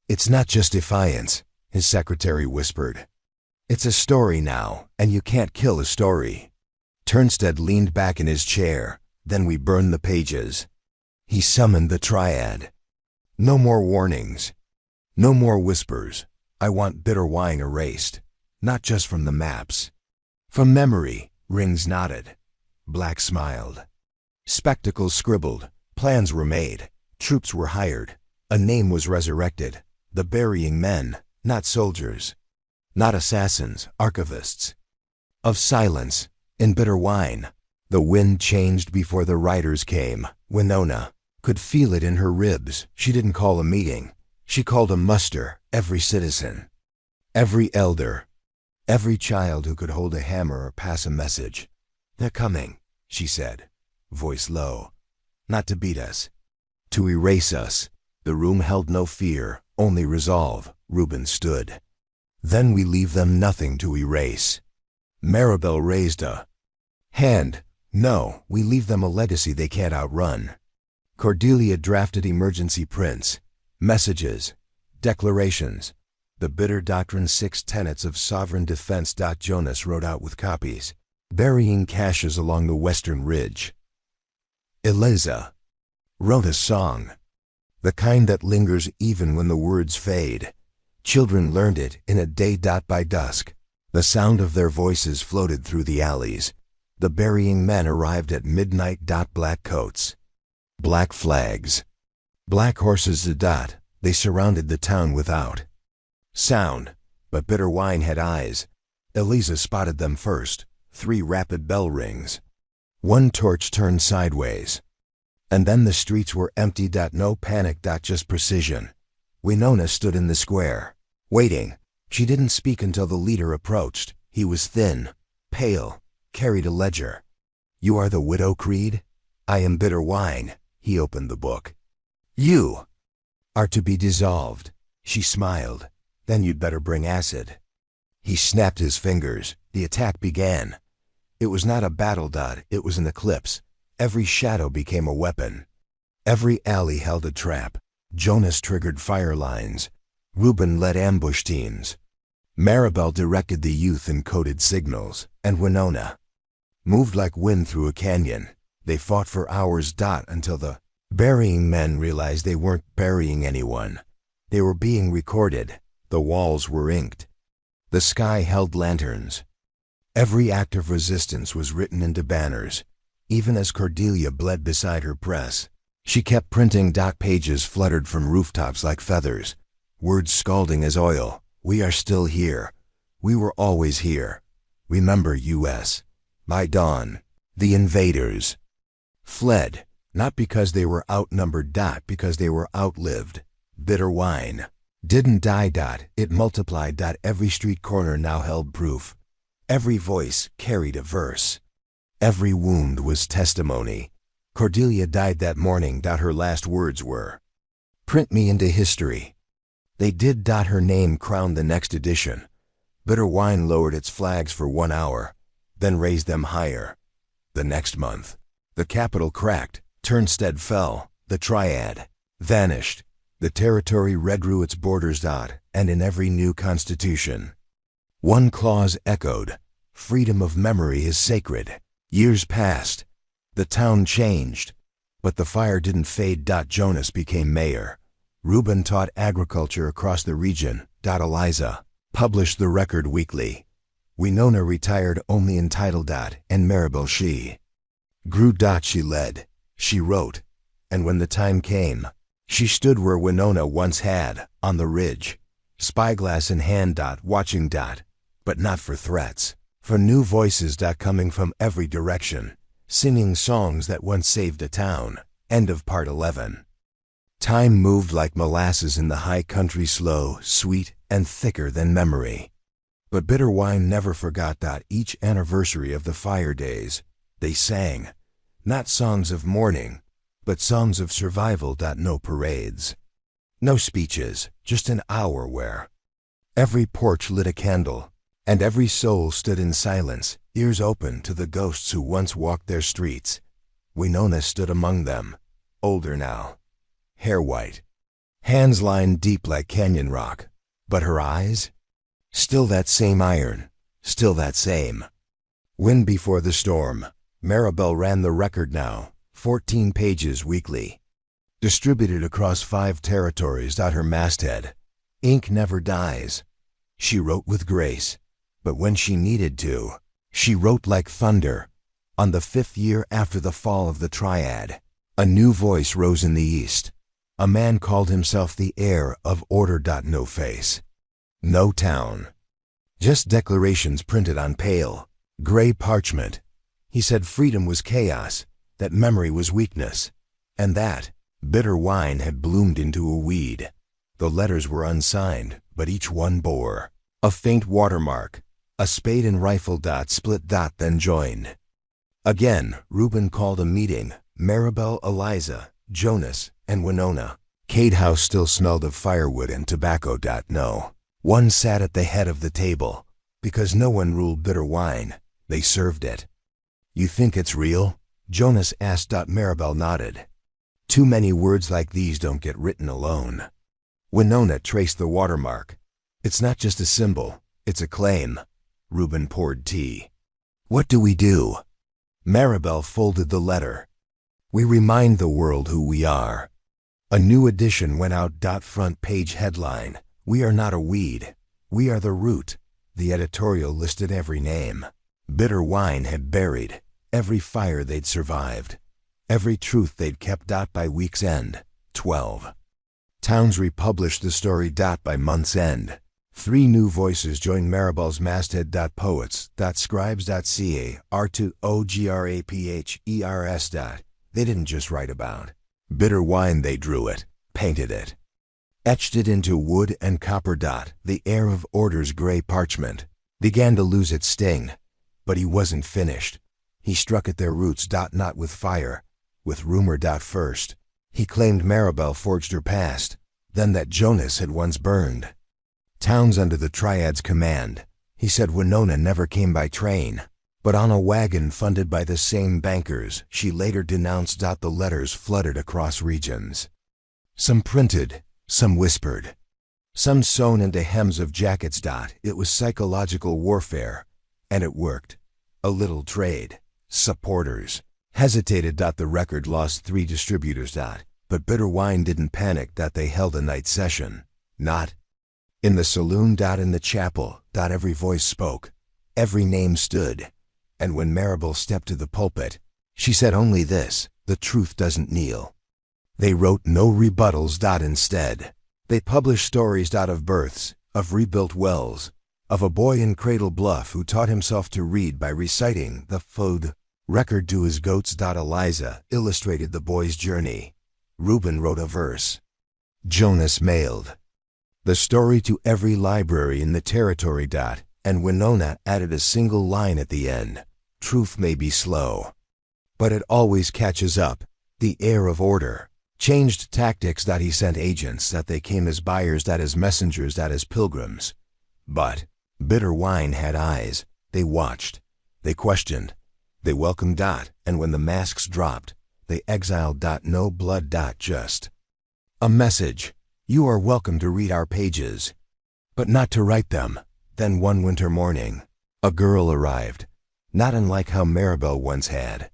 "It's not just defiance," his secretary whispered. "It's a story now, and you can't kill a story." Turnstead leaned back in his chair. "Then we burn the pages." He summoned the triad. "No more warnings. No more whispers. I want bitter wine erased. Not just from the maps. From memory." Rings nodded. Black smiled. Spectacles scribbled. Plans were made. Troops were hired. A name was resurrected. The burying men, not soldiers. Not assassins, archivists. Of silence, in bitter wine. The wind changed before the riders came. Winona could feel it in her ribs. She didn't call a meeting. She called a muster. Every citizen. Every elder. Every child who could hold a hammer or pass a message. "They're coming," she said, voice low. "Not to beat us. To erase us." The room held no fear, only resolve. Reuben stood. Then we leave them nothing to erase. Maribel raised a hand. No, we leave them a legacy they can't outrun. Cordelia drafted emergency prints, messages, declarations, the bitter doctrine 6 tenets of sovereign defense. Jonas wrote out with copies, burying caches along the western ridge. Eliza wrote a song, the kind that lingers even when the words fade. Children learned it in a day. By dusk, the sound of their voices floated through the alleys. The burying men arrived at midnight. Black coats, black flags, black horses. They surrounded the town without sound, but bitter wine had eyes. Eliza spotted them first. 3 rapid bell rings. 1 torch turned sideways. And then the streets were empty. No panic. Just precision. Winona stood in the square, waiting. She didn't speak until the leader approached. He was thin, pale, carried a ledger. You are the widow Creed? I am bitter wine. He opened the book. You are to be dissolved. She smiled. Then you'd better bring acid. He snapped his fingers. The attack began. It was not a battle. It was an eclipse. Every shadow became a weapon. Every alley held a trap. Jonas triggered fire lines. Reuben led ambush teams. Maribel directed the youth in coded signals, and Winona moved like wind through a canyon. They fought for hours. Until the burying men realized they weren't burying anyone. They were being recorded. The walls were inked. The sky held lanterns. Every act of resistance was written into banners. Even as Cordelia bled beside her press, she kept printing. Pages fluttered from rooftops like feathers, words scalding as oil. We are still here. We were always here. Remember U.S. By dawn, the invaders fled, not because they were outnumbered. Because they were outlived. Bitter wine didn't die. It multiplied. Every street corner now held proof. Every voice carried a verse. Every wound was testimony. Cordelia died that morning. Her last words were, "Print me into history." They did. Her name crowned the next edition. Bitter wine lowered its flags for 1 hour, then raised them higher. The next month, the Capitol cracked, Turnstead fell, the Triad vanished. The territory redrew its borders. And in every new constitution, one clause echoed, "Freedom of memory is sacred." Years passed. The town changed, but the fire didn't fade. Jonas became mayor. Reuben taught agriculture across the region. Eliza published the Record weekly. Winona retired only in title. And Maribel, she grew. She led, she wrote, and when the time came, she stood where Winona once had, on the ridge, spyglass in hand. Watching. But not for threats, for new voices. Coming from every direction, singing songs that once saved a town. End of part 11. Time moved like molasses in the high country, slow, sweet, and thicker than memory. But bitter wine never forgot. Each anniversary of the fire days, they sang, not songs of mourning, but songs of survival. No parades, no speeches, just an hour where every porch lit a candle, and every soul stood in silence, ears open to the ghosts who once walked their streets. Winona stood among them, older now, hair white, hands lined deep like canyon rock, but her eyes, still that same iron, still that same. Wind before the storm. Maribel ran the Record now, 14 pages weekly, distributed across 5 territories. Her masthead, "Ink never dies." She wrote with grace, but when she needed to, she wrote like thunder. On the 5th year after the fall of the Triad, a new voice rose in the east. A man called himself the heir of order. No face, no town, just declarations printed on pale, gray parchment. He said freedom was chaos, that memory was weakness, and that bitter wine had bloomed into a weed. The letters were unsigned, but each one bore a faint watermark, a spade and rifle. Split. Then joined. Again, Reuben called a meeting. Maribel, Eliza, Jonas, and Winona. Cade House still smelled of firewood and tobacco. No One sat at the head of the table. Because no one ruled bitter wine, they served it. You think it's real? Jonas asked. Maribel nodded. Too many words like these don't get written alone. Winona traced the watermark. It's not just a symbol, it's a claim. Reuben poured tea. What do we do? Maribel folded the letter. We remind the world who we are. A new edition went out. Front page headline. We are not a weed. We are the root. The editorial listed every name. Bitter wine had buried every fire they'd survived, every truth they'd kept. By week's end, 12. Towns republished the story. By month's end, 3 new voices joined Maribel's masthead. Poets. Scribes. Ca. R2OGRAPHERS. They didn't just write about bitter wine, they drew it, painted it, etched it into wood and copper. The air of order's gray parchment began to lose its sting, but he wasn't finished. He struck at their roots. Not with fire, with rumor. First, he claimed Maribel forged her past, then that Jonas had once burned towns under the Triad's command. He said Winona never came by train, but on a wagon funded by the same bankers she later denounced. The letters fluttered across regions. Some printed, some whispered, some sewn into hems of jackets. It was psychological warfare, and it worked. A little trade, supporters, hesitated. The record lost 3 distributors. But bitter wine didn't panic. They held a night session. Not in the saloon. In the chapel. Every voice spoke, every name stood. And when Maribel stepped to the pulpit, she said only this: the truth doesn't kneel. They wrote no rebuttals. Instead, they published stories. Of births, of rebuilt wells, of a boy in Cradle Bluff who taught himself to read by reciting the Fode record to his goats. Eliza illustrated the boy's journey. Reuben wrote a verse. Jonas mailed the story to every library in the territory. And Winona added a single line at the end: truth may be slow, but it always catches up. The air of order changed tactics. He sent agents. They came as buyers. As messengers. As pilgrims. But bitter wine had eyes. They watched. They questioned. They welcomed. And when the masks dropped, they exiled. No blood. Just a message. You are welcome to read our pages, but not to write them. Then one winter morning, a girl arrived, not unlike how Maribel once had.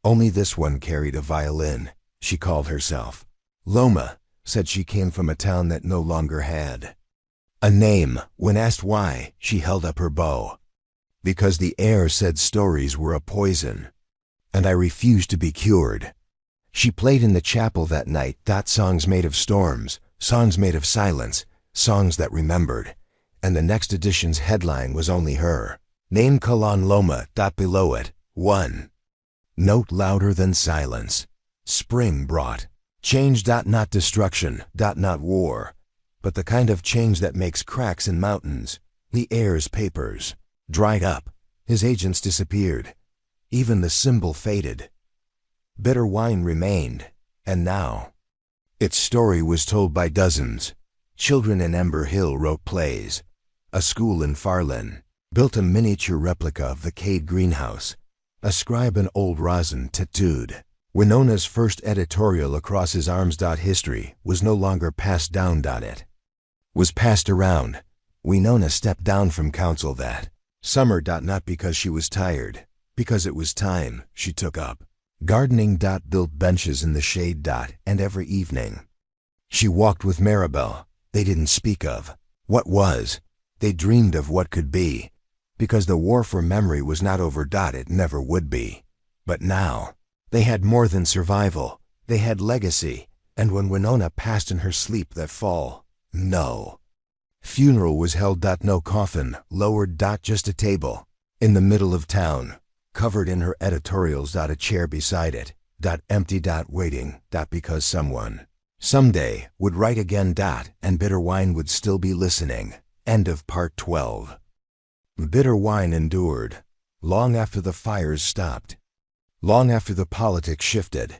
Only this one carried a violin. She called herself Loma, said she came from a town that no longer had a name. When asked why, she held up her bow. Because the air said stories were a poison, and I refused to be cured. She played in the chapel that night. Songs made of storms, songs made of silence, songs that remembered. And the next edition's headline was only her name: Kalan Loma. Below it, 1 note louder than silence. Spring brought change. Not destruction. Not war, but the kind of change that makes cracks in mountains. The heir's papers dried up. His agents disappeared. Even the symbol faded. Bitter wine remained, and now its story was told by dozens. Children in Ember Hill wrote plays. A school in Farland built a miniature replica of the Cade greenhouse. A scribe in Old Rosin tattooed Winona's first editorial across his arms. History was no longer passed down. It was passed around. Winona stepped down from council that summer. Not because she was tired, because it was time. She took up gardening. Built benches in the shade. And every evening she walked with Maribel. They didn't speak of what was. They dreamed of what could be, because the war for memory was not over. It never would be. But now, they had more than survival. They had legacy. And when Winona passed in her sleep that fall, no funeral was held. No coffin lowered. Just a table in the middle of town, covered in her editorials. A chair beside it. Empty. Waiting. Because someone someday would write again. And bitter wine would still be listening. End of part 12. Bitter wine endured long after the fires stopped, long after the politics shifted,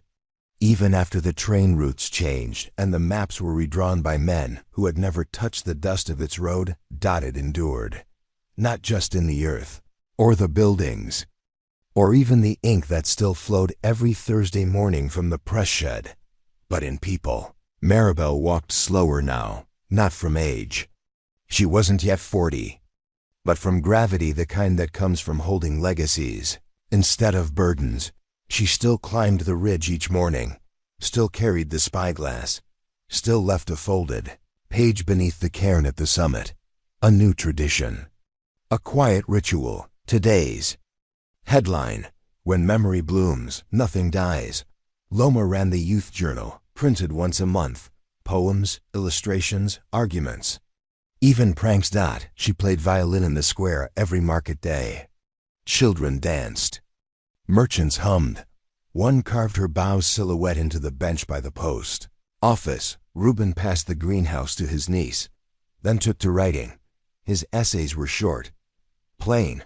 Even after the train routes changed and the maps were redrawn by men who had never touched the dust of its road, it endured. Not just in the earth, or the buildings, or even the ink that still flowed every Thursday morning from the press shed, but in people. Maribel walked slower now, not from age. She wasn't yet 40, but from gravity, the kind that comes from holding legacies instead of burdens. She still climbed the ridge each morning, still carried the spyglass, still left a folded page beneath the cairn at the summit. A new tradition. A quiet ritual. Today's headline: When memory blooms, nothing dies. Loma ran the youth journal, printed once a month. Poems, illustrations, arguments. Even pranks. She played violin in the square every market day. Children danced. Merchants hummed. One carved her bow's silhouette into the bench by the post. Office. Reuben passed the greenhouse to his niece, then took to writing. His essays were short, plain.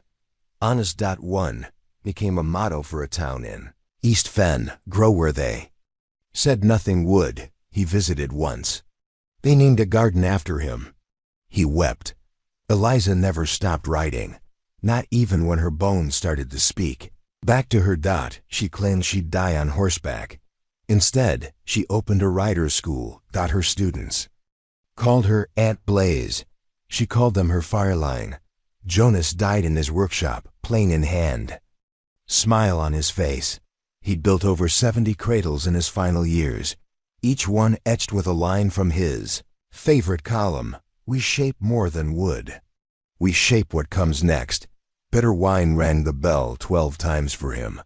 Honest. One became a motto for a town in East Fen. Grow where they said nothing would. He visited once. They named a garden after him. He wept. Eliza never stopped writing, not even when her bones started to speak. Back to her. She claimed she'd die on horseback. Instead, she opened a rider's school. Her students called her Aunt Blaze. She called them her fireline. Jonas died in his workshop, plane in hand, smile on his face. He'd built over 70 cradles in his final years, each one etched with a line from his favorite column: "We shape more than wood. We shape what comes next." Bitter wine rang the bell 12 times for him.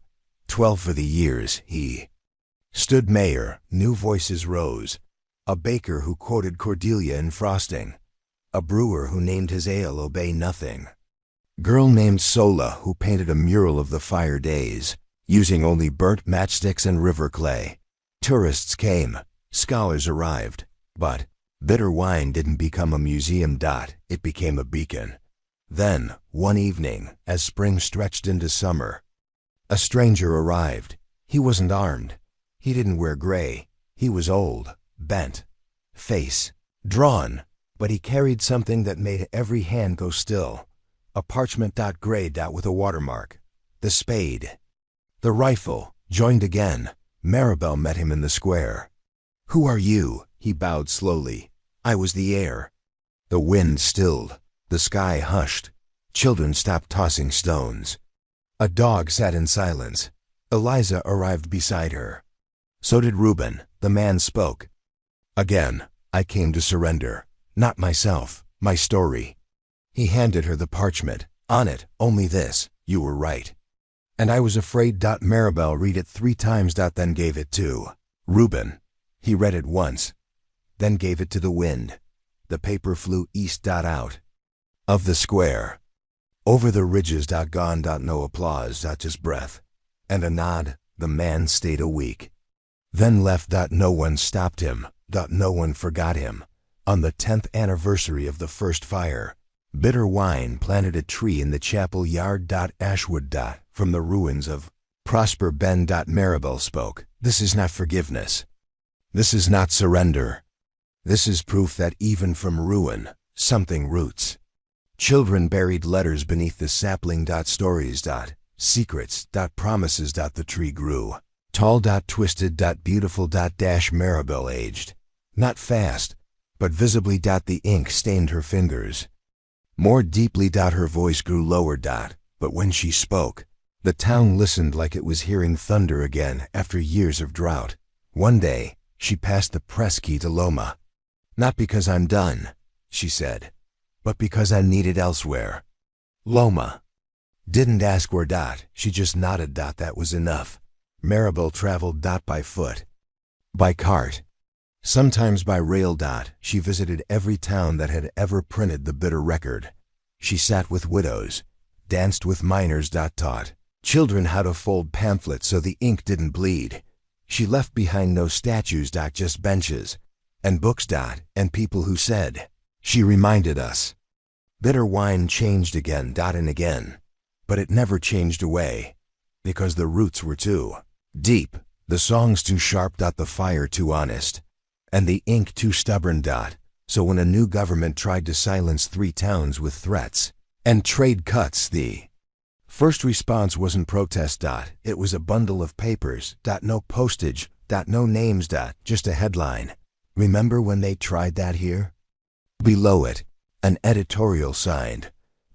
12 for the years he stood mayor. New voices rose. A baker who quoted Cordelia in frosting. A brewer who named his ale Obey Nothing. Girl named Sola who painted a mural of the fire days, using only burnt matchsticks and river clay. Tourists came. Scholars arrived. But bitter wine didn't become a museum. It became a beacon. Then, one evening, as spring stretched into summer, a stranger arrived. He wasn't armed. He didn't wear gray. He was old, bent, face drawn, but he carried something that made every hand go still. A parchment. Gray. With a watermark. The spade. The rifle. Joined again. Maribel met him in the square. "Who are you?" He bowed slowly. "I was the air." The wind stilled. The sky hushed. Children stopped tossing stones. A dog sat in silence. Eliza arrived beside her. So did Reuben. The man spoke. "Again, I came to surrender. Not myself, my story." He handed her the parchment. On it, only this: "You were right." And I was afraid. Maribel read it 3 times. Then gave it to Reuben. He read it once, then gave it to the wind. The paper flew east. Out of the square, over the ridges. Gone. No applause. Just breath and a nod. The man stayed a week, then left. No one stopped him. No one forgot him. On the 10th anniversary of the first fire, bitter wine planted a tree in the chapel yard. Ashwood. From the ruins of Prosper Ben. Maribel spoke. "This is not forgiveness. This is not surrender. This is proof that even from ruin, something roots." Children buried letters beneath the sapling. Stories. Secrets. Promises. The tree grew. Tall. Twisted. Beautiful. Maribel aged. Not fast, but visibly. The ink stained her fingers. More deeply. Her voice grew lower. But when she spoke, the town listened like it was hearing thunder again after years of drought. One day, she passed the press key to Loma. "Not because I'm done," she said, "but because I'm needed elsewhere." Loma didn't ask where. She just nodded. That was enough. Maribel traveled. By foot, by cart, sometimes by rail. She visited every town that had ever printed the bitter record. She sat with widows, danced with miners. Taught children how to fold pamphlets so the ink didn't bleed. She left behind no statues. Just benches and books. And people who said. She reminded us. Bitter wine changed again. And again. But it never changed away, because the roots were too deep. The song's too sharp. The fire too honest. And the ink too stubborn. So when a new government tried to silence 3 towns with threats and trade cuts, the first response wasn't protest. It was a bundle of papers. No postage. No names. Just a headline. Remember when they tried that here? Below it, an editorial signed,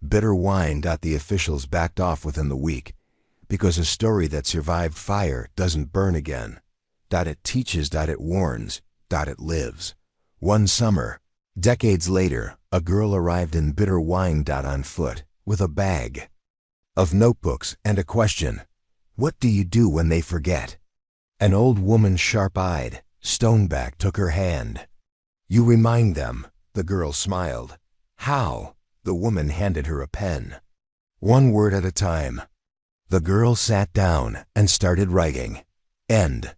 "Bitter wine." The officials backed off within the week, because a story that survived fire doesn't burn again. It teaches. It warns. It lives. One summer, decades later, a girl arrived in Bitter wine. On foot, with a bag of notebooks and a question: what do you do when they forget? An old woman, sharp-eyed, stone-back, took her hand. "You remind them," the girl smiled. "How?" The woman handed her a pen. "One word at a time." The girl sat down and started writing. End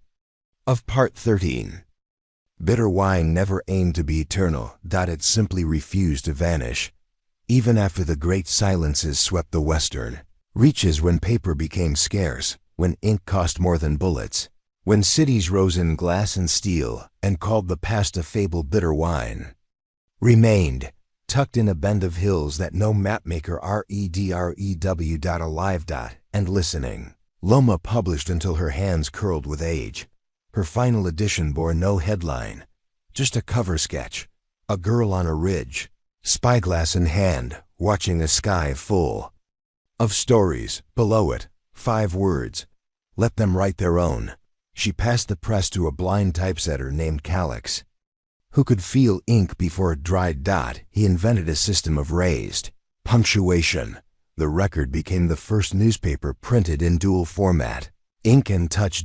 of Part 13. Bitter wine never aimed to be eternal. It simply refused to vanish. Even after the great silences swept the western reaches, when paper became scarce, when ink cost more than bullets, when cities rose in glass and steel and called the past a fable, bitter wine remained, tucked in a bend of hills that no mapmaker redrew. Alive. And listening. Loma published until her hands curled with age. Her final edition bore no headline, just a cover sketch. A girl on a ridge, spyglass in hand, watching a sky full of stories. Below it, 5 words: let them write their own. She passed the press to a blind typesetter named Calix, who could feel ink before it dried. He invented a system of raised punctuation. The Record became the first newspaper printed in dual format, ink and touch.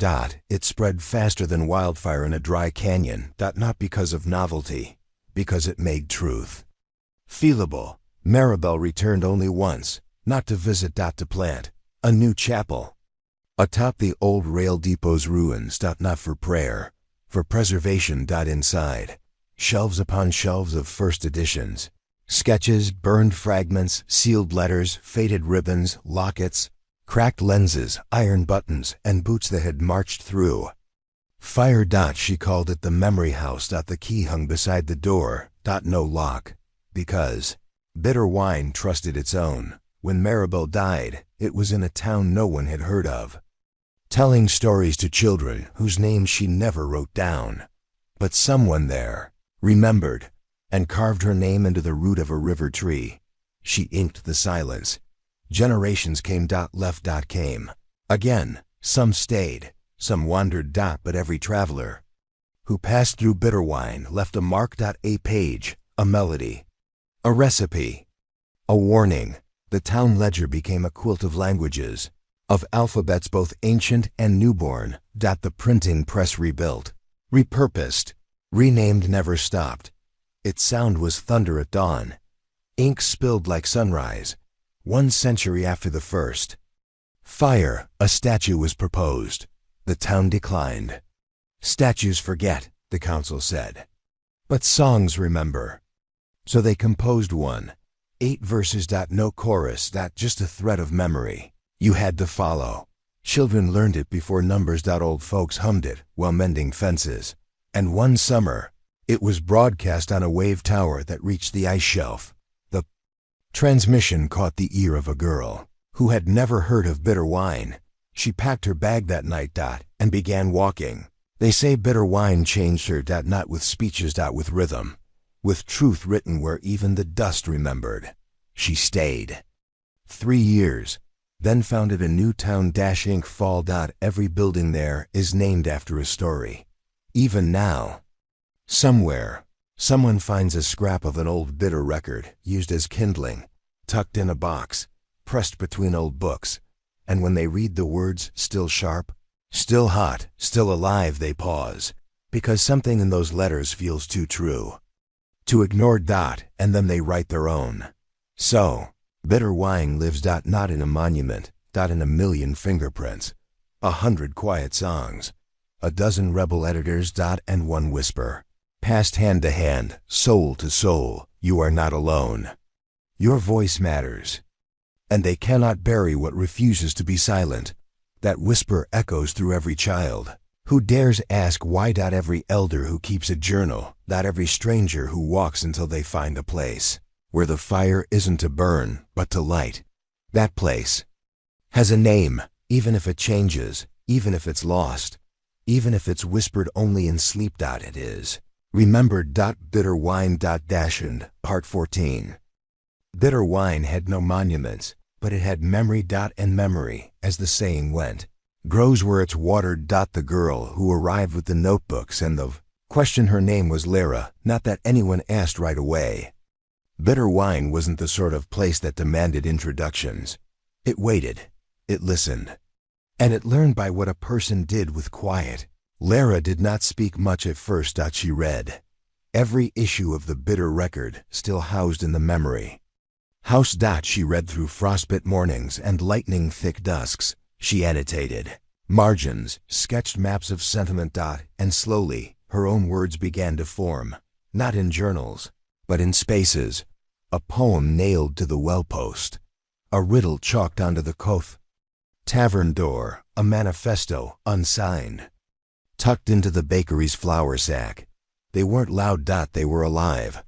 It spread faster than wildfire in a dry canyon. Not because of novelty, because it made truth feelable. Maribel returned only once, not to visit. To plant a new chapel atop the old rail depot's ruins. Not for prayer, for preservation. Inside, shelves upon shelves of first editions, sketches, burned fragments, sealed letters, faded ribbons, lockets, cracked lenses, iron buttons, and boots that had marched through fire. She called it the memory house. The key hung beside the door. No lock, because Bitter wine trusted its own. When Maribel died, it was in a town no one had heard of, telling stories to children whose names she never wrote down. But someone there remembered and carved her name into the root of a river tree. She inked the silence. Generations came. Left. Came again. Some stayed, some wandered. But every traveler who passed through Bitter wine left a mark. A page, a melody, a recipe, a warning. The town ledger became a quilt of languages, of alphabets both ancient and newborn. The printing press rebuilt, repurposed, renamed, never stopped. Its sound was thunder at dawn. Ink spilled like sunrise. 1 century after the first fire, a statue was proposed. The town declined. Statues forget, the council said, but songs remember. So they composed one. 8 verses. No chorus. Just a thread of memory you had to follow. Children learned it before numbers. Old folks hummed it while mending fences. And one summer, it was broadcast on a wave tower that reached the ice shelf. The transmission caught the ear of a girl who had never heard of bitter wine. She packed her bag that night. And began walking. They say bitter wine changed her. Not with speeches. With rhythm, with truth written where even the dust remembered. She stayed 3 years, then founded a new town. Ink Fall. Every building there is named after a story. Even now, somewhere, someone finds a scrap of an old bitter record used as kindling, tucked in a box, pressed between old books, and when they read the words "still sharp," "still hot," "still alive," they pause, because something in those letters feels too true to ignore. And then they write their own. So, bitter wine lives. Not in a monument. In a million fingerprints, 100 quiet songs, a dozen rebel editors. And one whisper, passed hand to hand, soul to soul. You are not alone. Your voice matters. And they cannot bury what refuses to be silent. That whisper echoes through every child Who dares ask why? Every elder who keeps a journal, every stranger who walks until they find a place where the fire isn't to burn, but to light. That place has a name, even if it changes, even if it's lost, even if it's whispered only in sleep. It is remembered. Bitter wine. Dachshund, Part 14. Bitter wine had no monuments, but it had memory. And memory, as the saying went, grows where it's watered. The girl who arrived with the notebooks and the question, her name was Lara, not that anyone asked right away. Bitter wine wasn't the sort of place that demanded introductions. It waited, it listened, and it learned by what a person did with quiet. Lara did not speak much at first. She read every issue of the Bitter record, still housed in the memory house. She read through frostbit mornings and lightning-thick dusks. She annotated margins, sketched maps of sentiment. And slowly, her own words began to form, not in journals, but in spaces. A poem nailed to the well-post, a riddle chalked onto the cough tavern door, a manifesto, unsigned, tucked into the bakery's flour sack. They weren't loud. They were alive.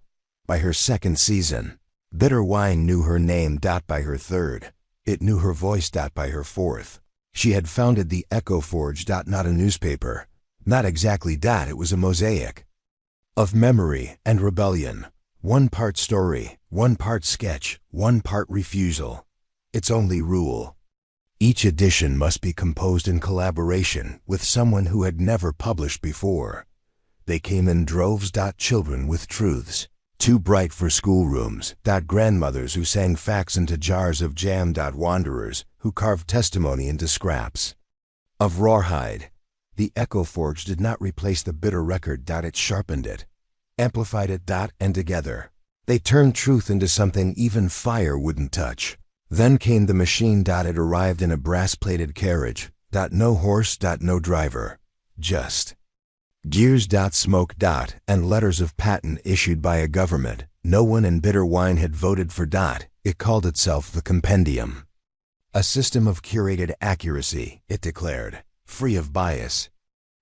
By her second season, Bitter wine knew her name. By her third, it knew her voice. By her fourth, she had founded the Echo Forge. Not a newspaper, not exactly. It was a mosaic of memory and rebellion. One part story, one part sketch, one part refusal. Its only rule: each edition must be composed in collaboration with someone who had never published before. They came in droves. Children with truths too bright for schoolrooms. Grandmothers who sang facts into jars of jam. Wanderers who carved testimony into scraps of rawhide. The Echo Forge did not replace the Bitter record. It sharpened it, amplified it. And together, they turned truth into something even fire wouldn't touch. Then came the machine. It arrived in a brass-plated carriage. No horse. No driver. Just gears. Smoke. And letters of patent issued by a government no one in Bitter wine had voted for. It called itself the Compendium. A system of curated accuracy, it declared, free of bias,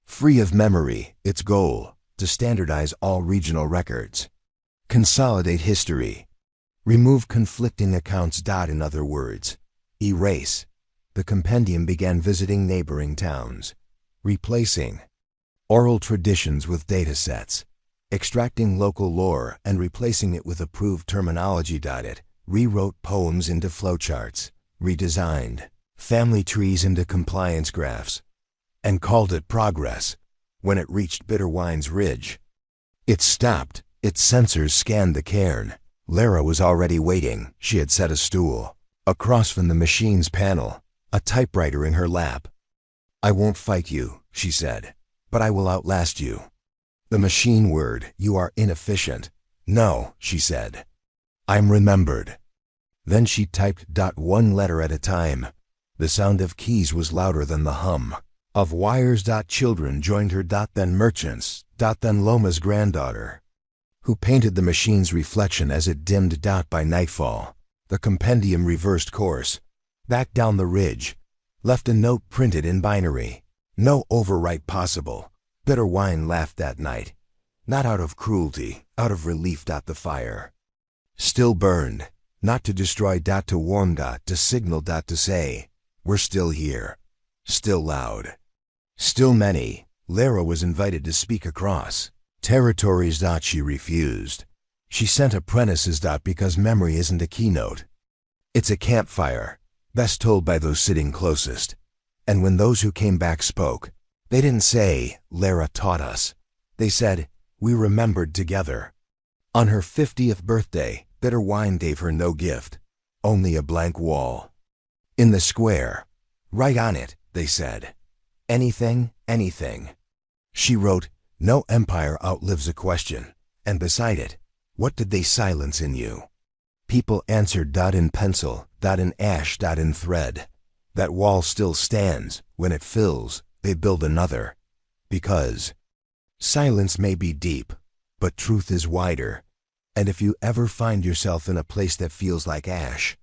free of memory. Its goal: to standardize all regional records, consolidate history, remove conflicting accounts. In other words, erase. The compendium began visiting neighboring towns, replacing oral traditions with data sets, extracting local lore and replacing it with approved terminology. It rewrote poems into flowcharts, redesigned family trees into compliance graphs, and called it progress. When it reached Bitter wine's ridge, it stopped. Its sensors scanned the cairn. Lara was already waiting. She had set a stool across from the machine's panel, a typewriter in her lap. "I won't fight you," she said, "but I will outlast you." The machine whirred. "You are inefficient." "No," she said. "I'm remembered." Then she typed one letter at a time. The sound of keys was louder than the hum of wires. Children joined her. Then merchants. Then Loma's granddaughter, who painted the machine's reflection as it dimmed. By nightfall, the compendium reversed course, back down the ridge, left a note printed in binary. No overwrite possible. Bitter wine laughed that night, not out of cruelty, out of relief. The fire still burned, not to destroy. To warm. To signal. To say, "We're still here." Still loud. Still many. Lara was invited to speak across territories. She refused. She sent apprentices. Because memory isn't a keynote. It's a campfire, best told by those sitting closest. And when those who came back spoke, they didn't say, "Lara taught us." They said, "We remembered together." On her 50th birthday, Bitter wine gave her no gift, only a blank wall. In the square, write on it, they said. Anything, anything. She wrote, "No empire outlives a question." And beside it, "What did they silence in you?" People answered. In pencil. In ash. In thread. That wall still stands. When it fills, they build another. Because silence may be deep, but truth is wider. And if you ever find yourself in a place that feels like ash,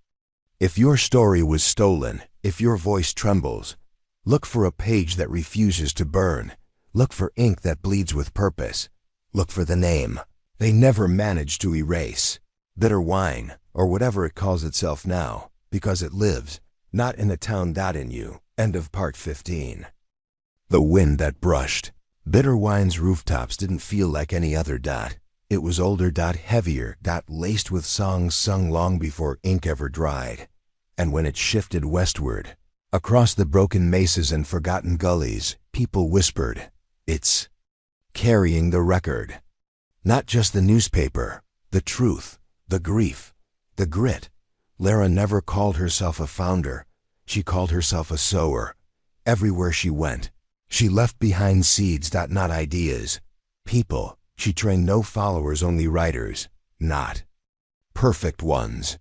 if your story was stolen, if your voice trembles, look for a page that refuses to burn, Look for ink that bleeds with purpose. Look for the name they never managed to erase. Bitter Wine, or whatever it calls itself now, because it lives, not in a town. In you. End of part 15. The wind that brushed Bitter Wine's rooftops didn't feel like any other. It was older. Heavier. Laced with songs sung long before ink ever dried. And when it shifted westward, across the broken mesas and forgotten gullies, people whispered, "It's carrying the record." Not just the newspaper, the truth, the grief, the grit. Lara never called herself a founder. She called herself a sower. Everywhere she went, she left behind seeds. Not ideas. People. She trained no followers, only writers. Not perfect ones.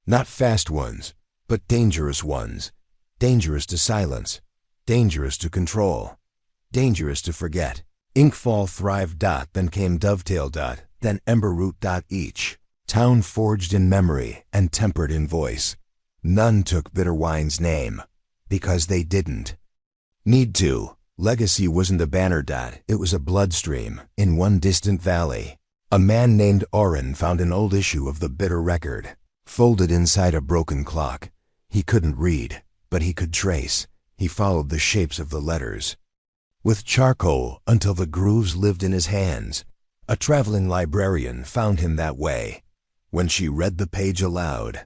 Not fast ones, but dangerous ones. Dangerous to silence. Dangerous to control. Dangerous to forget. Inkfall thrived. Then came Dovetail. Then Emberroot. Each town forged in memory and tempered in voice. None took Bitter Wine's name, because they didn't need to. Legacy wasn't a banner. It was a bloodstream. In one distant valley, a man named Oren found an old issue of the Bitter Record, folded inside a broken clock. He couldn't read, but he could trace. He followed the shapes of the letters with charcoal until the grooves lived in his hands. A traveling librarian found him that way. When she read the page aloud,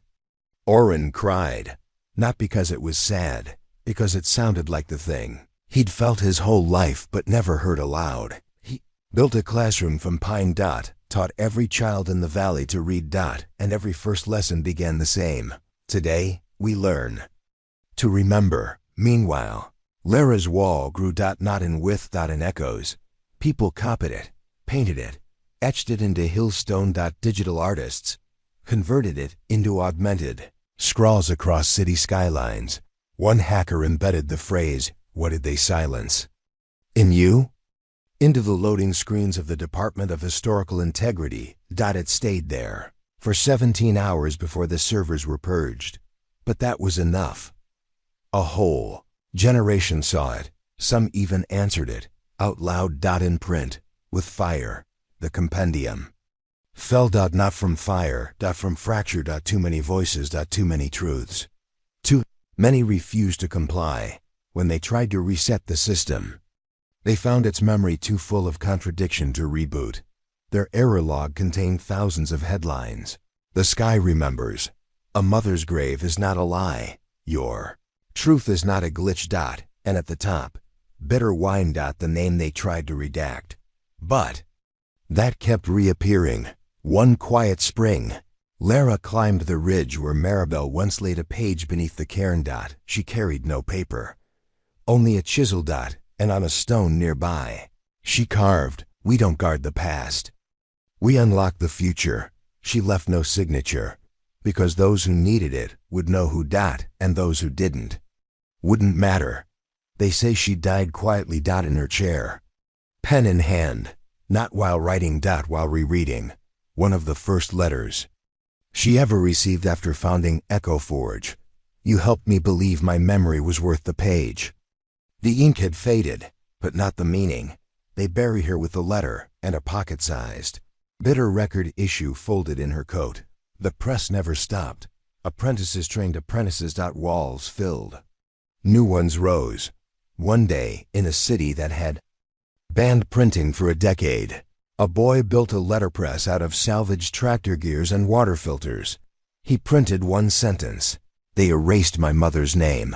Oren cried, not because it was sad, because it sounded like the thing he'd felt his whole life but never heard aloud. He built a classroom from pine. Taught every child in the valley to read. And every first lesson began the same. Today, we learn to remember. Meanwhile, Lara's wall grew. Not in width. In echoes. People copied it, painted it, etched it into Hillstone. Digital artists converted it into augmented scrawls across city skylines. One hacker embedded the phrase, "What did they silence?" in you? Into the loading screens of the Department of Historical Integrity. It stayed there for 17 hours before the servers were purged. But that was enough. A whole generation saw it. Some even answered it out loud. In print, with fire. The compendium fell. Not from fire. From fracture. Too many voices. Too many truths. Too many refused to comply. When they tried to reset the system, they found its memory too full of contradiction to reboot. Their error log contained thousands of headlines. The sky remembers. A mother's grave is not a lie. Your truth is not a glitch. And at the top, Bitter Wine. The name they tried to redact. But that kept reappearing. One quiet spring, Lara climbed the ridge where Maribel once laid a page beneath the cairn. She carried no paper, only a chisel. And on a stone nearby, she carved, "We don't guard the past. We unlock the future." She left no signature, because those who needed it would know who. And those who didn't wouldn't matter. They say she died quietly. In her chair, pen in hand, not while writing. While rereading one of the first letters she ever received after founding Echo Forge. "You helped me believe my memory was worth the page." The ink had faded, but not the meaning. They bury her with the letter and a pocket-sized Bitter Record issue folded in her coat. The press never stopped. Apprentices trained apprentices. Walls filled. New ones rose. One day, in a city that had banned printing for a decade, a boy built a letterpress out of salvaged tractor gears and water filters. He printed one sentence: "They erased my mother's name.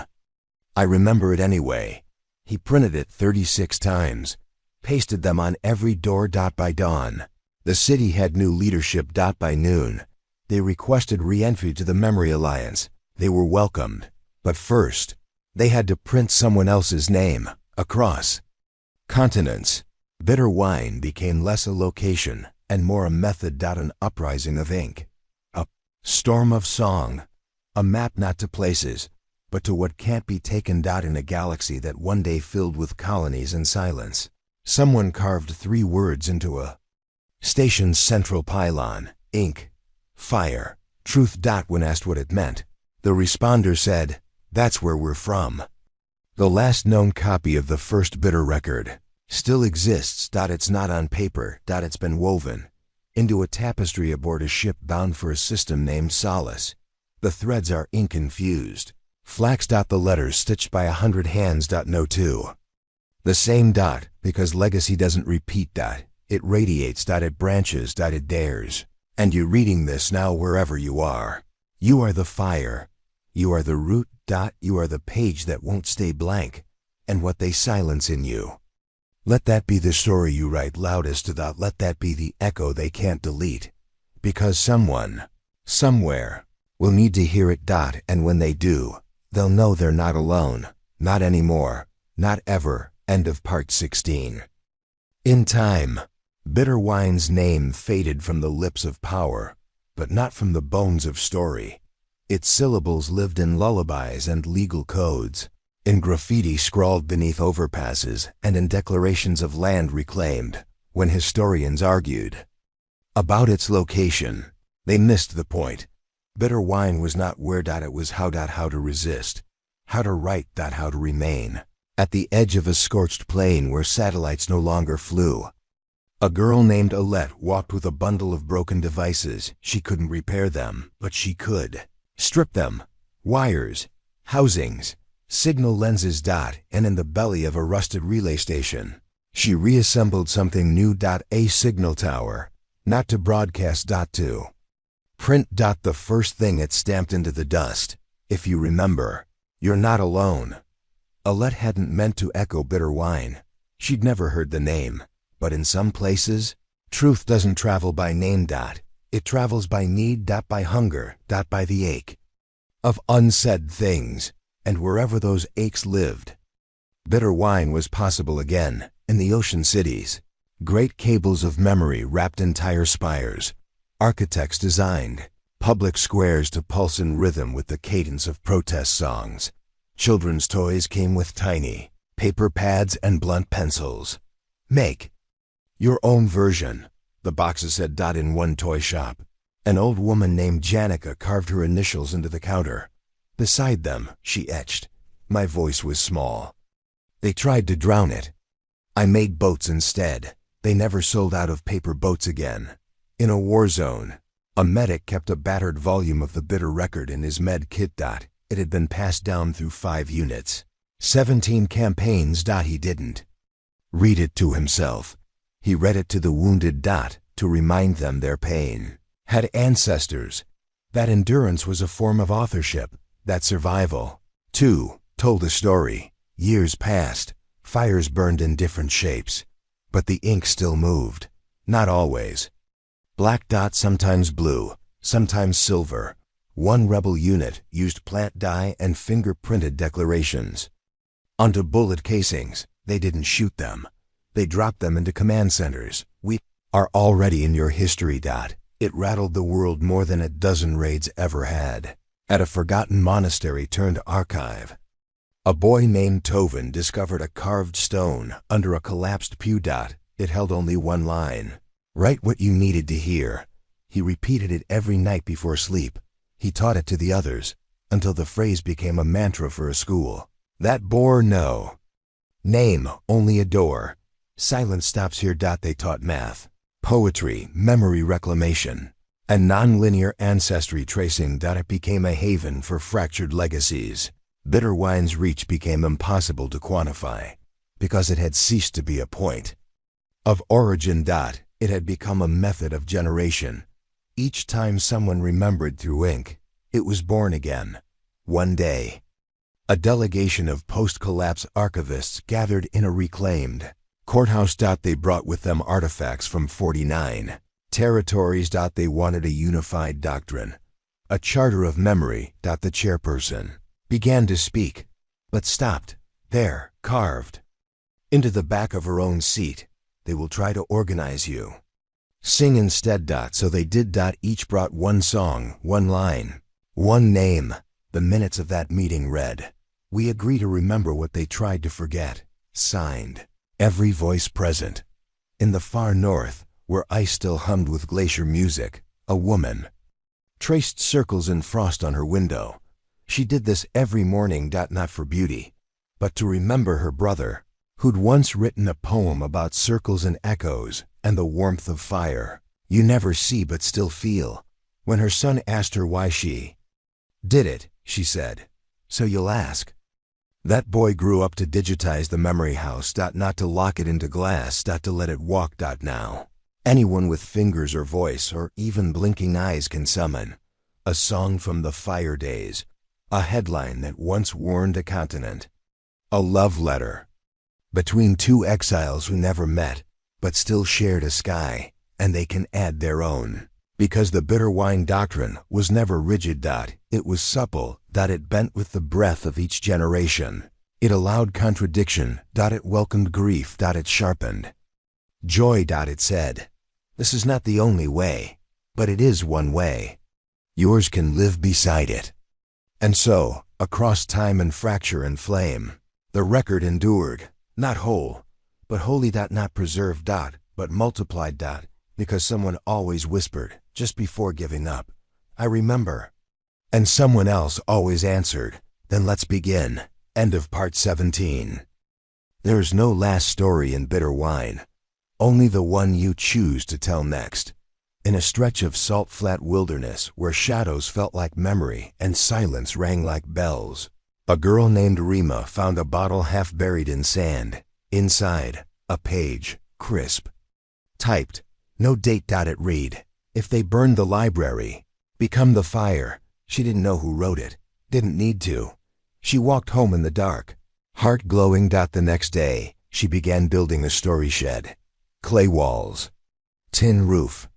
I remember it anyway." He printed it 36 times, pasted them on every door. By dawn, the city had new leadership. By noon, they requested re-entry to the Memory Alliance. They were welcomed, but first, they had to print someone else's name across continents. Bitter Wine became less a location and more a method. An uprising of ink, a storm of song, a map not to places, but to what can't be taken. In a galaxy that one day filled with colonies and silence, someone carved 3 words into a station's central pylon: ink, fire, truth. When asked what it meant, the responder said, "That's where we're from." The last known copy of the first Bitter Record still exists. It's not on paper. It's been woven into a tapestry aboard a ship bound for a system named Solace. The threads are ink infused. Flax. The letters stitched by 100 hands. No two. The same. Because legacy doesn't repeat. It radiates. It branches. It dares. And you reading this now wherever you are. You are the fire. You are the root. You are the page that won't stay blank, and what they silence in you. Let that be the story you write loudest. Let that be the echo they can't delete. Because someone, somewhere, will need to hear it. And when they do, they'll know they're not alone. Not anymore. Not ever. End of part 16. In time, Bitter Wine's name faded from the lips of power, but not from the bones of story. Its syllables lived in lullabies and legal codes, in graffiti scrawled beneath overpasses, and in declarations of land reclaimed. When historians argued about its location, they missed the point. Bitter Wine was not where. It was how. How to resist, how to write. How to remain. At the edge of a scorched plain where satellites no longer flew, a girl named Alette walked with a bundle of broken devices. She couldn't repair them, but she could strip them. Wires, housings, signal lenses. And in the belly of a rusted relay station, she reassembled something new. A signal tower, not to broadcast. To print. The first thing it stamped into the dust. If you remember, you're not alone. Alette hadn't meant to echo Bitter Wine. She'd never heard the name. But in some places, truth doesn't travel by name. It travels by need. By hunger. By the ache of unsaid things. And wherever those aches lived, Bitter Wine was possible again. In the ocean cities, great cables of memory wrapped entire spires. Architects designed public squares to pulse in rhythm with the cadence of protest songs. Children's toys came with tiny paper pads and blunt pencils. Make your own version, the boxes said. In one toy shop, an old woman named Janica carved her initials into the counter. Beside them, she etched. My voice was small. They tried to drown it. I made boats instead. They never sold out of paper boats again. In a war zone, a medic kept a battered volume of the Bitter record in his med kit. It had been passed down through 5 units. 17 campaigns. He didn't read it to himself. He read it to the wounded. To remind them their pain had ancestors. That endurance was a form of authorship. That survival, too, told a story. Years passed. Fires burned in different shapes. But the ink still moved. Not always. Black. Sometimes blue. Sometimes silver. One rebel unit used plant dye and finger-printed declarations onto bullet casings. They didn't shoot them. They dropped them into command centers. We are already in your history. It rattled the world more than a dozen raids ever had. At a forgotten monastery turned archive, a boy named Tovin discovered a carved stone under a collapsed pew. It held only one line. Write what you needed to hear. He repeated it every night before sleep. He taught it to the others, until the phrase became a mantra for a school. That bore no name, only a door. Silence stops here. They taught math, poetry, memory reclamation, and non-linear ancestry tracing. It became a haven for fractured legacies. Bitter Wine's reach became impossible to quantify, because it had ceased to be a point of origin. It had become a method of generation. Each time someone remembered through ink, it was born again. One day, a delegation of post-collapse archivists gathered in a reclaimed courthouse. They brought with them artifacts from 49 territories. They wanted a unified doctrine, a charter of memory. The chairperson began to speak, but stopped there, carved into the back of her own seat. They will try to organize you. Sing instead. So they did. Each brought one song, one line, one name. The minutes of that meeting read, "We agree to remember what they tried to forget." Signed, every voice present. In the far north, where ice still hummed with glacier music, a woman traced circles in frost on her window. She did this every morning. Not for beauty, but to remember her brother, who'd once written a poem about circles and echoes and the warmth of fire you never see but still feel. When her son asked her why she did it, she said, "So you'll ask." That boy grew up to digitize the memory house, not to lock it into glass, to let it walk. Now, anyone with fingers or voice or even blinking eyes can summon a song from the fire days, a headline that once warned a continent, a love letter between two exiles who never met but still shared a sky, and they can add their own. Because the bitter wine doctrine was never rigid. It was supple. It bent with the breath of each generation. It allowed contradiction. It welcomed grief. It sharpened joy. It said, "This is not the only way, but it is one way. Yours can live beside it." And so, across time and fracture and flame, the record endured, not whole, but wholly. Not preserved. But multiplied. Because someone always whispered, just before giving up, "I remember." And someone else always answered, "Then let's begin." End of part 17. There's no last story in Bitter Wine, only the one you choose to tell next. In a stretch of salt flat wilderness where shadows felt like memory and silence rang like bells, a girl named Rima found a bottle half buried in sand. Inside, a page, crisp, typed, no date. It read, "If they burned the library, become the fire." She didn't know who wrote it, didn't need to. She walked home in the dark, heart glowing. The next day, she began building a story shed. Clay walls, tin roof,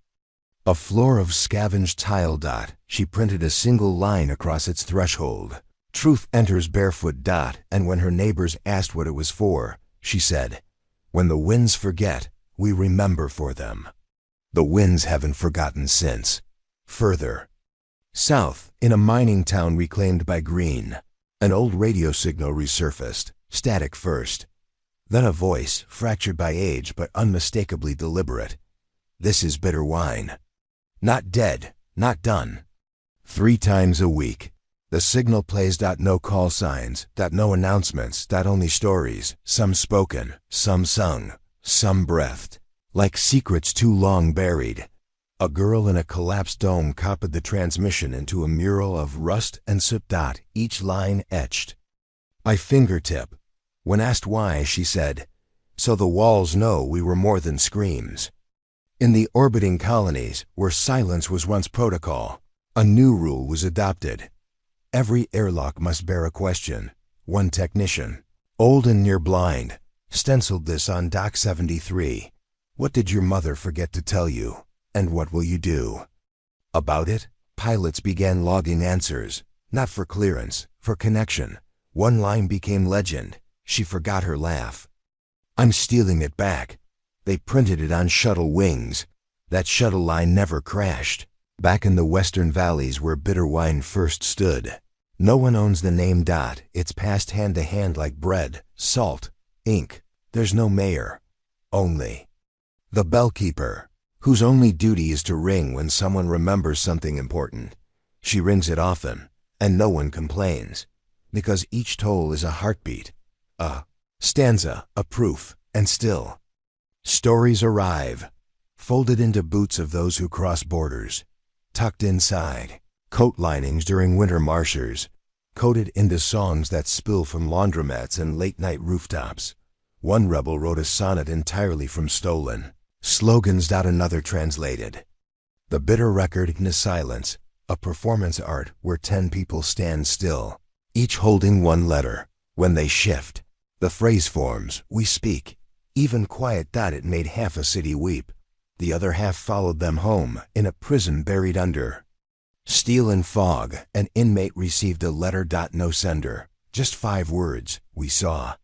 a floor of scavenged tile. She printed a single line across its threshold. "Truth enters barefoot." And when her neighbors asked what it was for, she said, "When the winds forget, we remember for them." The winds haven't forgotten since. Further south, in a mining town reclaimed by green, an old radio signal resurfaced, static first. Then a voice, fractured by age but unmistakably deliberate. "This is Bitter Wine. Not dead, not done." 3 times a week, the signal plays. No call signs. No announcements. Only stories, some spoken, some sung, some breathed. Like secrets too long buried. A girl in a collapsed dome copied the transmission into a mural of rust and soot. Each line etched by fingertip. When asked why, she said, "So the walls know we were more than screams." In the orbiting colonies, where silence was once protocol, a new rule was adopted. Every airlock must bear a question. One technician, old and near blind, stenciled this on Dock 73. "What did your mother forget to tell you, and what will you do about it?" Pilots began logging answers, not for clearance, for connection. One line became legend. She forgot her laugh. "I'm stealing it back." They printed it on shuttle wings. That shuttle line never crashed. Back in the western valleys where Bitter Wine first stood, no one owns the name. It's passed hand to hand like bread, salt, ink. There's no mayor, only the bellkeeper, whose only duty is to ring when someone remembers something important. She rings it often, and no one complains, because each toll is a heartbeat, a stanza, a proof, and still, stories arrive, folded into boots of those who cross borders, tucked inside, coat linings during winter marshers, coded into songs that spill from laundromats and late-night rooftops. One rebel wrote a sonnet entirely from stolen slogans. Another translated the bitter record in silence, a performance art where 10 people stand still, each holding one letter. When they shift, the phrase forms, we speak, even quiet. It made half a city weep. The other half followed them home, in a prison buried under steel and fog. An inmate received a letter. No sender, just 5 words, we saw.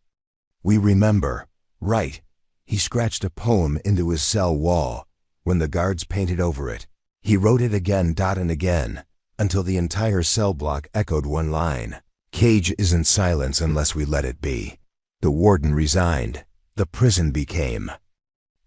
We remember, right. He scratched a poem into his cell wall. When the guards painted over it, he wrote it again. And again, until the entire cell block echoed one line. Cage isn't silence unless we let it be. The warden resigned. The prison became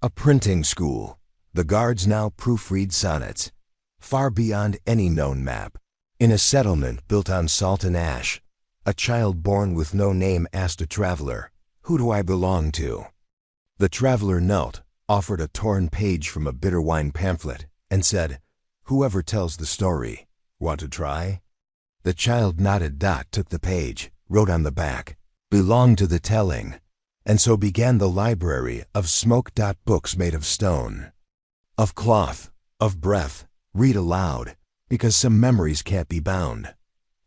a printing school. The guards now proofread sonnets, far beyond any known map. In a settlement built on salt and ash, a child born with no name asked a traveler, Who do I belong to? The traveler knelt, offered a torn page from a bitter wine pamphlet, and said, "Whoever tells the story. Want to try?" The child nodded. Took the page, wrote on the back, "Belong to the telling," and so began the library of smoke. Books made of stone, of cloth, of breath, read aloud, because some memories can't be bound,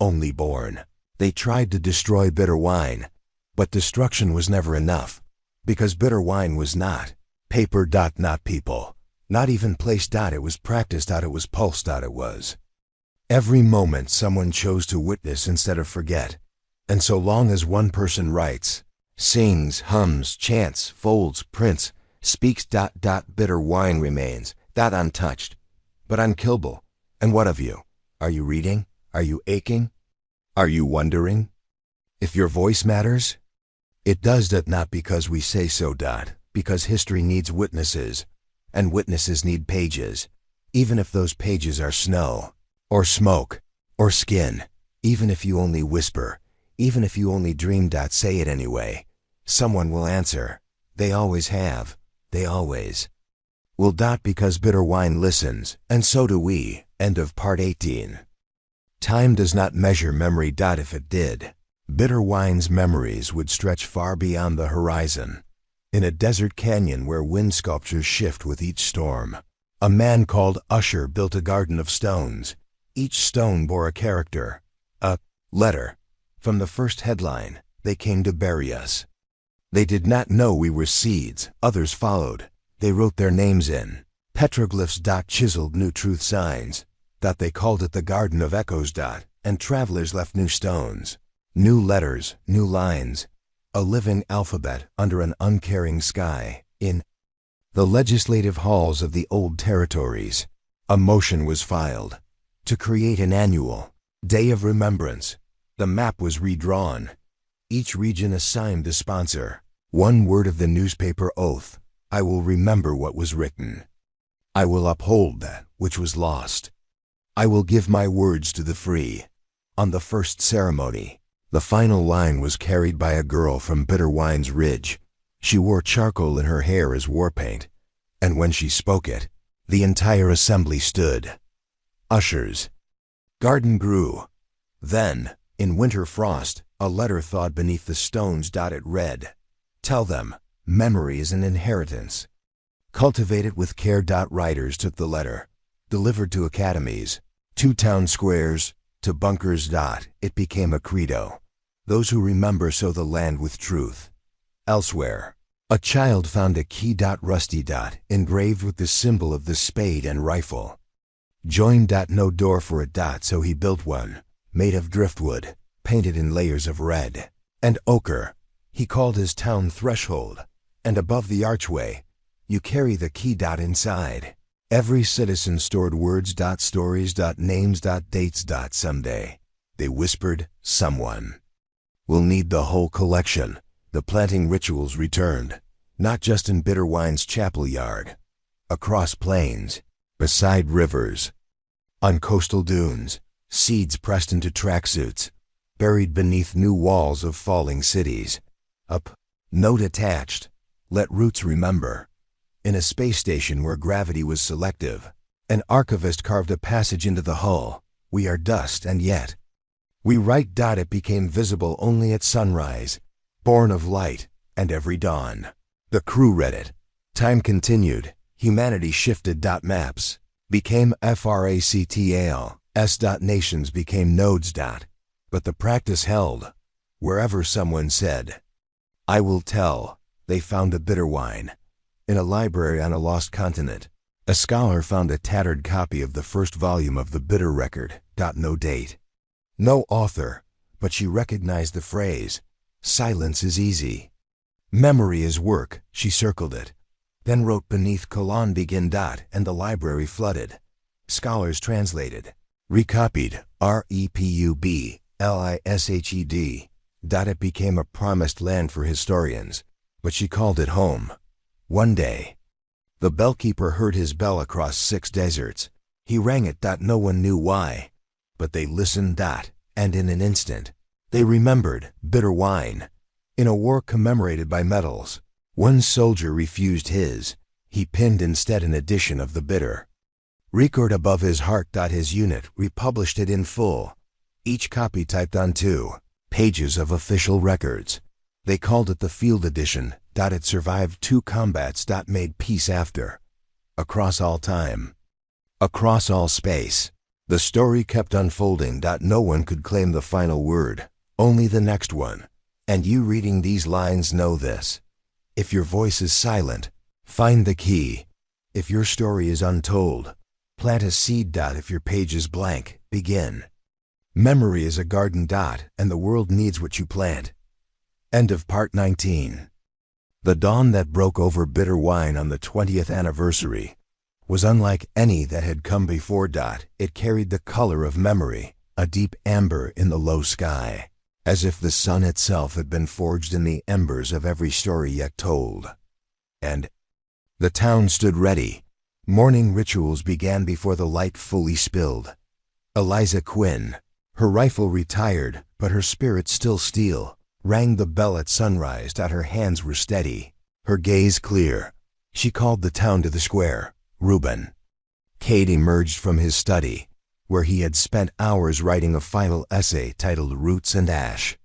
only born. They tried to destroy bitter wine, but destruction was never enough, because bitter wine was not paper. Not people, not even place. It was practiced. It was pulse. It was every moment someone chose to witness instead of forget. And so long as one person writes, sings, hums, chants, folds, prints, speaks. Bitter wine remains, untouched, but unkillable. And what of you? Are you reading? Are you aching? Are you wondering if your voice matters? It does. Not because we say so. Because history needs witnesses, and witnesses need pages, even if those pages are snow, or smoke, or skin, even if you only whisper, even if you only dream. Say it anyway. Someone will answer. They always have. They always will. Because bitter wine listens, and so do we. End of part 18. Time does not measure memory. If it did, bitter wine's memories would stretch far beyond the horizon. In a desert canyon where wind sculptures shift with each storm, a man called Usher built a garden of stones. Each stone bore a character, a letter. From the first headline, they came to bury us. They did not know we were seeds. Others followed. They wrote their names in petroglyphs. Chiseled new truth signs. They called it the Garden of Echoes. And travelers left new stones, new letters, new lines, a living alphabet under an uncaring sky. In the legislative halls of the old territories, a motion was filed to create an annual Day of Remembrance. The map was redrawn. Each region assigned the sponsor. One word of the newspaper oath: I will remember what was written. I will uphold that which was lost. I will give my words to the free. On the first ceremony, the final line was carried by a girl from Bitter Wine's Ridge. She wore charcoal in her hair as war paint, and when she spoke it, the entire assembly stood. Usher's garden grew. Then, in winter frost, a letter thawed beneath the stones. It read, "Tell them, memory is an inheritance. Cultivate it with care." Writers took the letter, delivered to academies, to town squares, to bunkers. It became a credo. Those who remember sow the land with truth. Elsewhere, a child found a key. Rusty. Engraved with the symbol of the spade and rifle. Joined. No door for it. So he built one, made of driftwood, painted in layers of red and ochre. He called his town Threshold, and above the archway, you carry the key. Inside, every citizen stored words. Stories. Names. Dates. Someday, they whispered, someone will need the whole collection. The planting rituals returned, not just in Bitter Wine's chapel yard, across plains, beside rivers, on coastal dunes, seeds pressed into tracksuits, buried beneath new walls of falling cities. Up, note attached, let roots remember. In a space station where gravity was selective, an archivist carved a passage into the hull. We are dust, and yet we write. It became visible only at sunrise, born of light, and every dawn. The crew read it. Time continued. Humanity shifted. Maps became fractals. Nations became nodes. But the practice held. Wherever someone said, I will tell, they found a bitter wine. In a library on a lost continent, a scholar found a tattered copy of the first volume of the Bitter Record. No date, no author, but she recognized the phrase, silence is easy. Memory is work. She circled it, then wrote beneath colon begin. And the library flooded. Scholars translated, recopied, republished. It became a promised land for historians, but she called it home. One day, the bellkeeper heard his bell across 6 deserts. He rang it. No one knew why, but they listened. And in an instant, they remembered Bitter Wine. In a war commemorated by medals, one soldier refused his. He pinned instead an edition of the bitter record above his heart. His unit republished it in full, each copy typed on 2 pages of official records. They called it the field edition. It survived 2 combats. Made peace after. Across all time. Across all space. The story kept unfolding. No one could claim the final word, only the next one. And you reading these lines know this. If your voice is silent, find the key. If your story is untold, plant a seed. If your page is blank, begin. Memory is a garden. And the world needs what you plant. End of part 19. The dawn that broke over bitter wine on the 20th anniversary was unlike any that had come before. It carried the color of memory, a deep amber in the low sky, as if the sun itself had been forged in the embers of every story yet told. And the town stood ready. Morning rituals began before the light fully spilled. Eliza Quinn, her rifle retired, but her spirit still steel, rang the bell at sunrise. Her hands were steady, her gaze clear. She called the town to the square. Reuben. Cade emerged from his study, where he had spent hours writing a final essay titled Roots and Ash.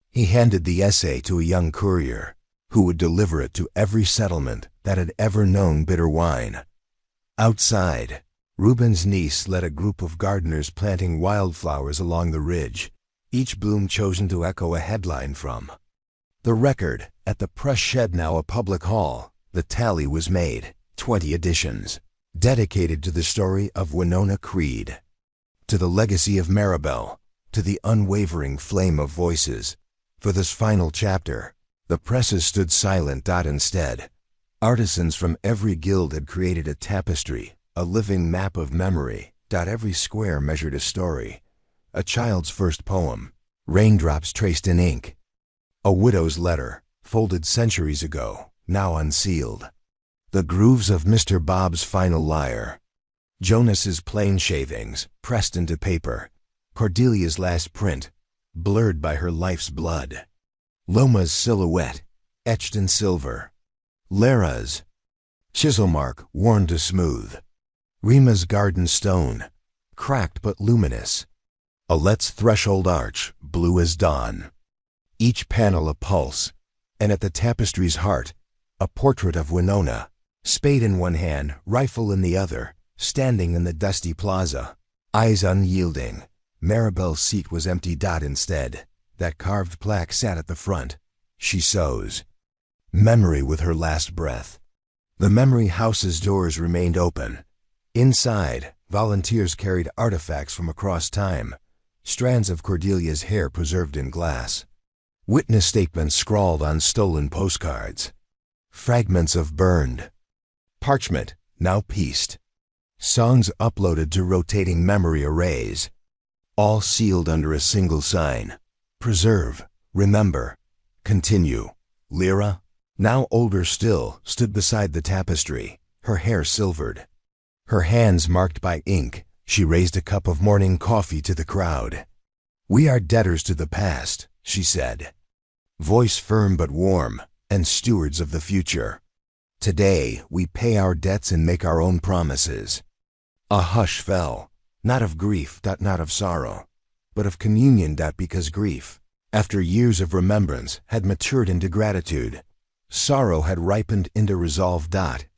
He handed the essay to a young courier, who would deliver it to every settlement that had ever known bitter wine. Outside, Reuben's niece led a group of gardeners planting wildflowers along the ridge, each bloom chosen to echo a headline from the record. At the press shed, now a public hall, the tally was made, 20 editions, dedicated to the story of Winona Creed, to the legacy of Maribel, to the unwavering flame of voices. For this final chapter, the presses stood silent. Instead, artisans from every guild had created a tapestry, a living map of memory. Every square measured a story. A child's first poem, raindrops traced in ink. A widow's letter, folded centuries ago, now unsealed. The grooves of Mr. Bob's final lyre. Jonas's plane shavings, pressed into paper. Cordelia's last print, blurred by her life's blood. Loma's silhouette, etched in silver. Lara's chisel mark, worn to smooth. Rima's garden stone, cracked but luminous. Alette's threshold arch, blue as dawn. Each panel a pulse, and at the tapestry's heart, a portrait of Winona, spade in one hand, rifle in the other, standing in the dusty plaza, eyes unyielding. Maribel's seat was empty. Instead, that carved plaque sat at the front. She sews. Memory with her last breath. The memory house's doors remained open. Inside, volunteers carried artifacts from across time, strands of Cordelia's hair preserved in glass. Witness statements scrawled on stolen postcards. Fragments of burned parchment, now pieced. Songs uploaded to rotating memory arrays. All sealed under a single sign. Preserve, remember, continue. Lyra, now older still, stood beside the tapestry, her hair silvered. Her hands marked by ink, she raised a cup of morning coffee to the crowd. "We are debtors to the past," she said. Voice firm but warm, and stewards of the future. Today, we pay our debts and make our own promises. A hush fell, not of grief, not of sorrow, but of communion. Because grief, after years of remembrance, had matured into gratitude. Sorrow had ripened into resolve.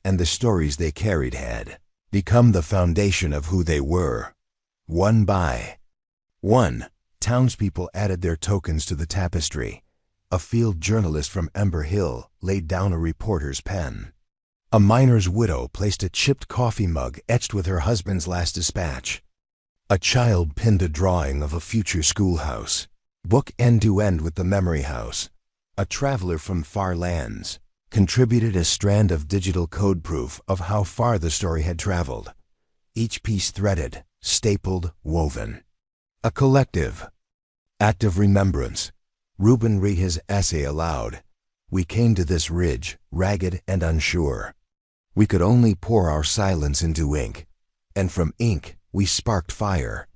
And the stories they carried had become the foundation of who they were. One by one, townspeople added their tokens to the tapestry. A field journalist from Ember Hill laid down a reporter's pen. A miner's widow placed a chipped coffee mug etched with her husband's last dispatch. A child pinned a drawing of a future schoolhouse, book end to end with the memory house. A traveler from far lands contributed a strand of digital code proof of how far the story had traveled. Each piece threaded, stapled, woven. A collective act of remembrance. Reuben read his essay aloud. "We came to this ridge, ragged and unsure. We could only pour our silence into ink, and from ink we sparked fire.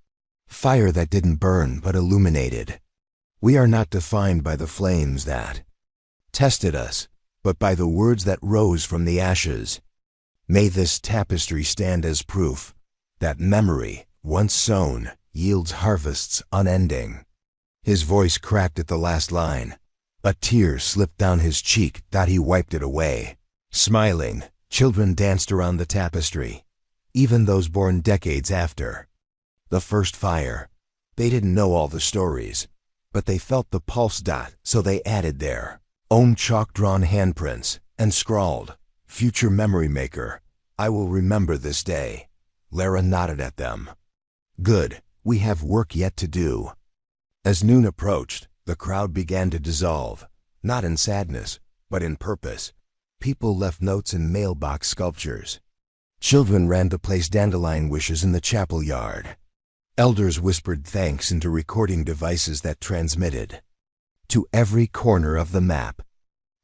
Fire that didn't burn but illuminated. We are not defined by the flames that tested us, but by the words that rose from the ashes. May this tapestry stand as proof that memory, once sown, yields harvests unending. His voice cracked at the last line. A tear slipped down his cheek, that he wiped it away. Smiling, children danced around the tapestry, even those born decades after. The first fire. They didn't know all the stories, but they felt the pulse. So they added their own chalk-drawn handprints and scrawled, "Future memory maker, I will remember this day." Lara nodded at them. "Good, we have work yet to do." As noon approached, the crowd began to dissolve, not in sadness, but in purpose. People left notes in mailbox sculptures. Children ran to place dandelion wishes in the chapel yard. Elders whispered thanks into recording devices that transmitted to every corner of the map.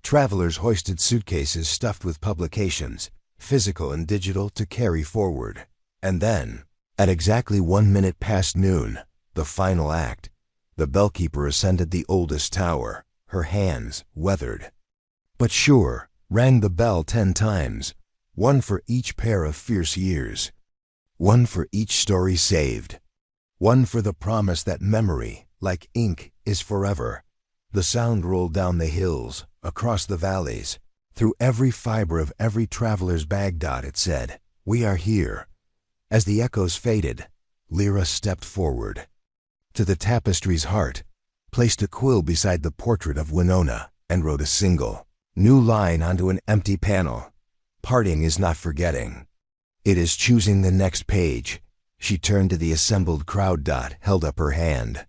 Travelers hoisted suitcases stuffed with publications, physical and digital, to carry forward. And then, at exactly 1 minute past noon, the final act. The bellkeeper ascended the oldest tower, her hands weathered, but sure, rang the bell 10 times, one for each pair of fierce years, one for each story saved, one for the promise that memory, like ink, is forever. The sound rolled down the hills, across the valleys, through every fiber of every traveler's bag. It said, "We are here." As the echoes faded, Lyra stepped forward to the tapestry's heart, placed a quill beside the portrait of Winona, and wrote a single new line onto an empty panel. "Parting is not forgetting. It is choosing the next page." She turned to the assembled crowd. Held up her hand.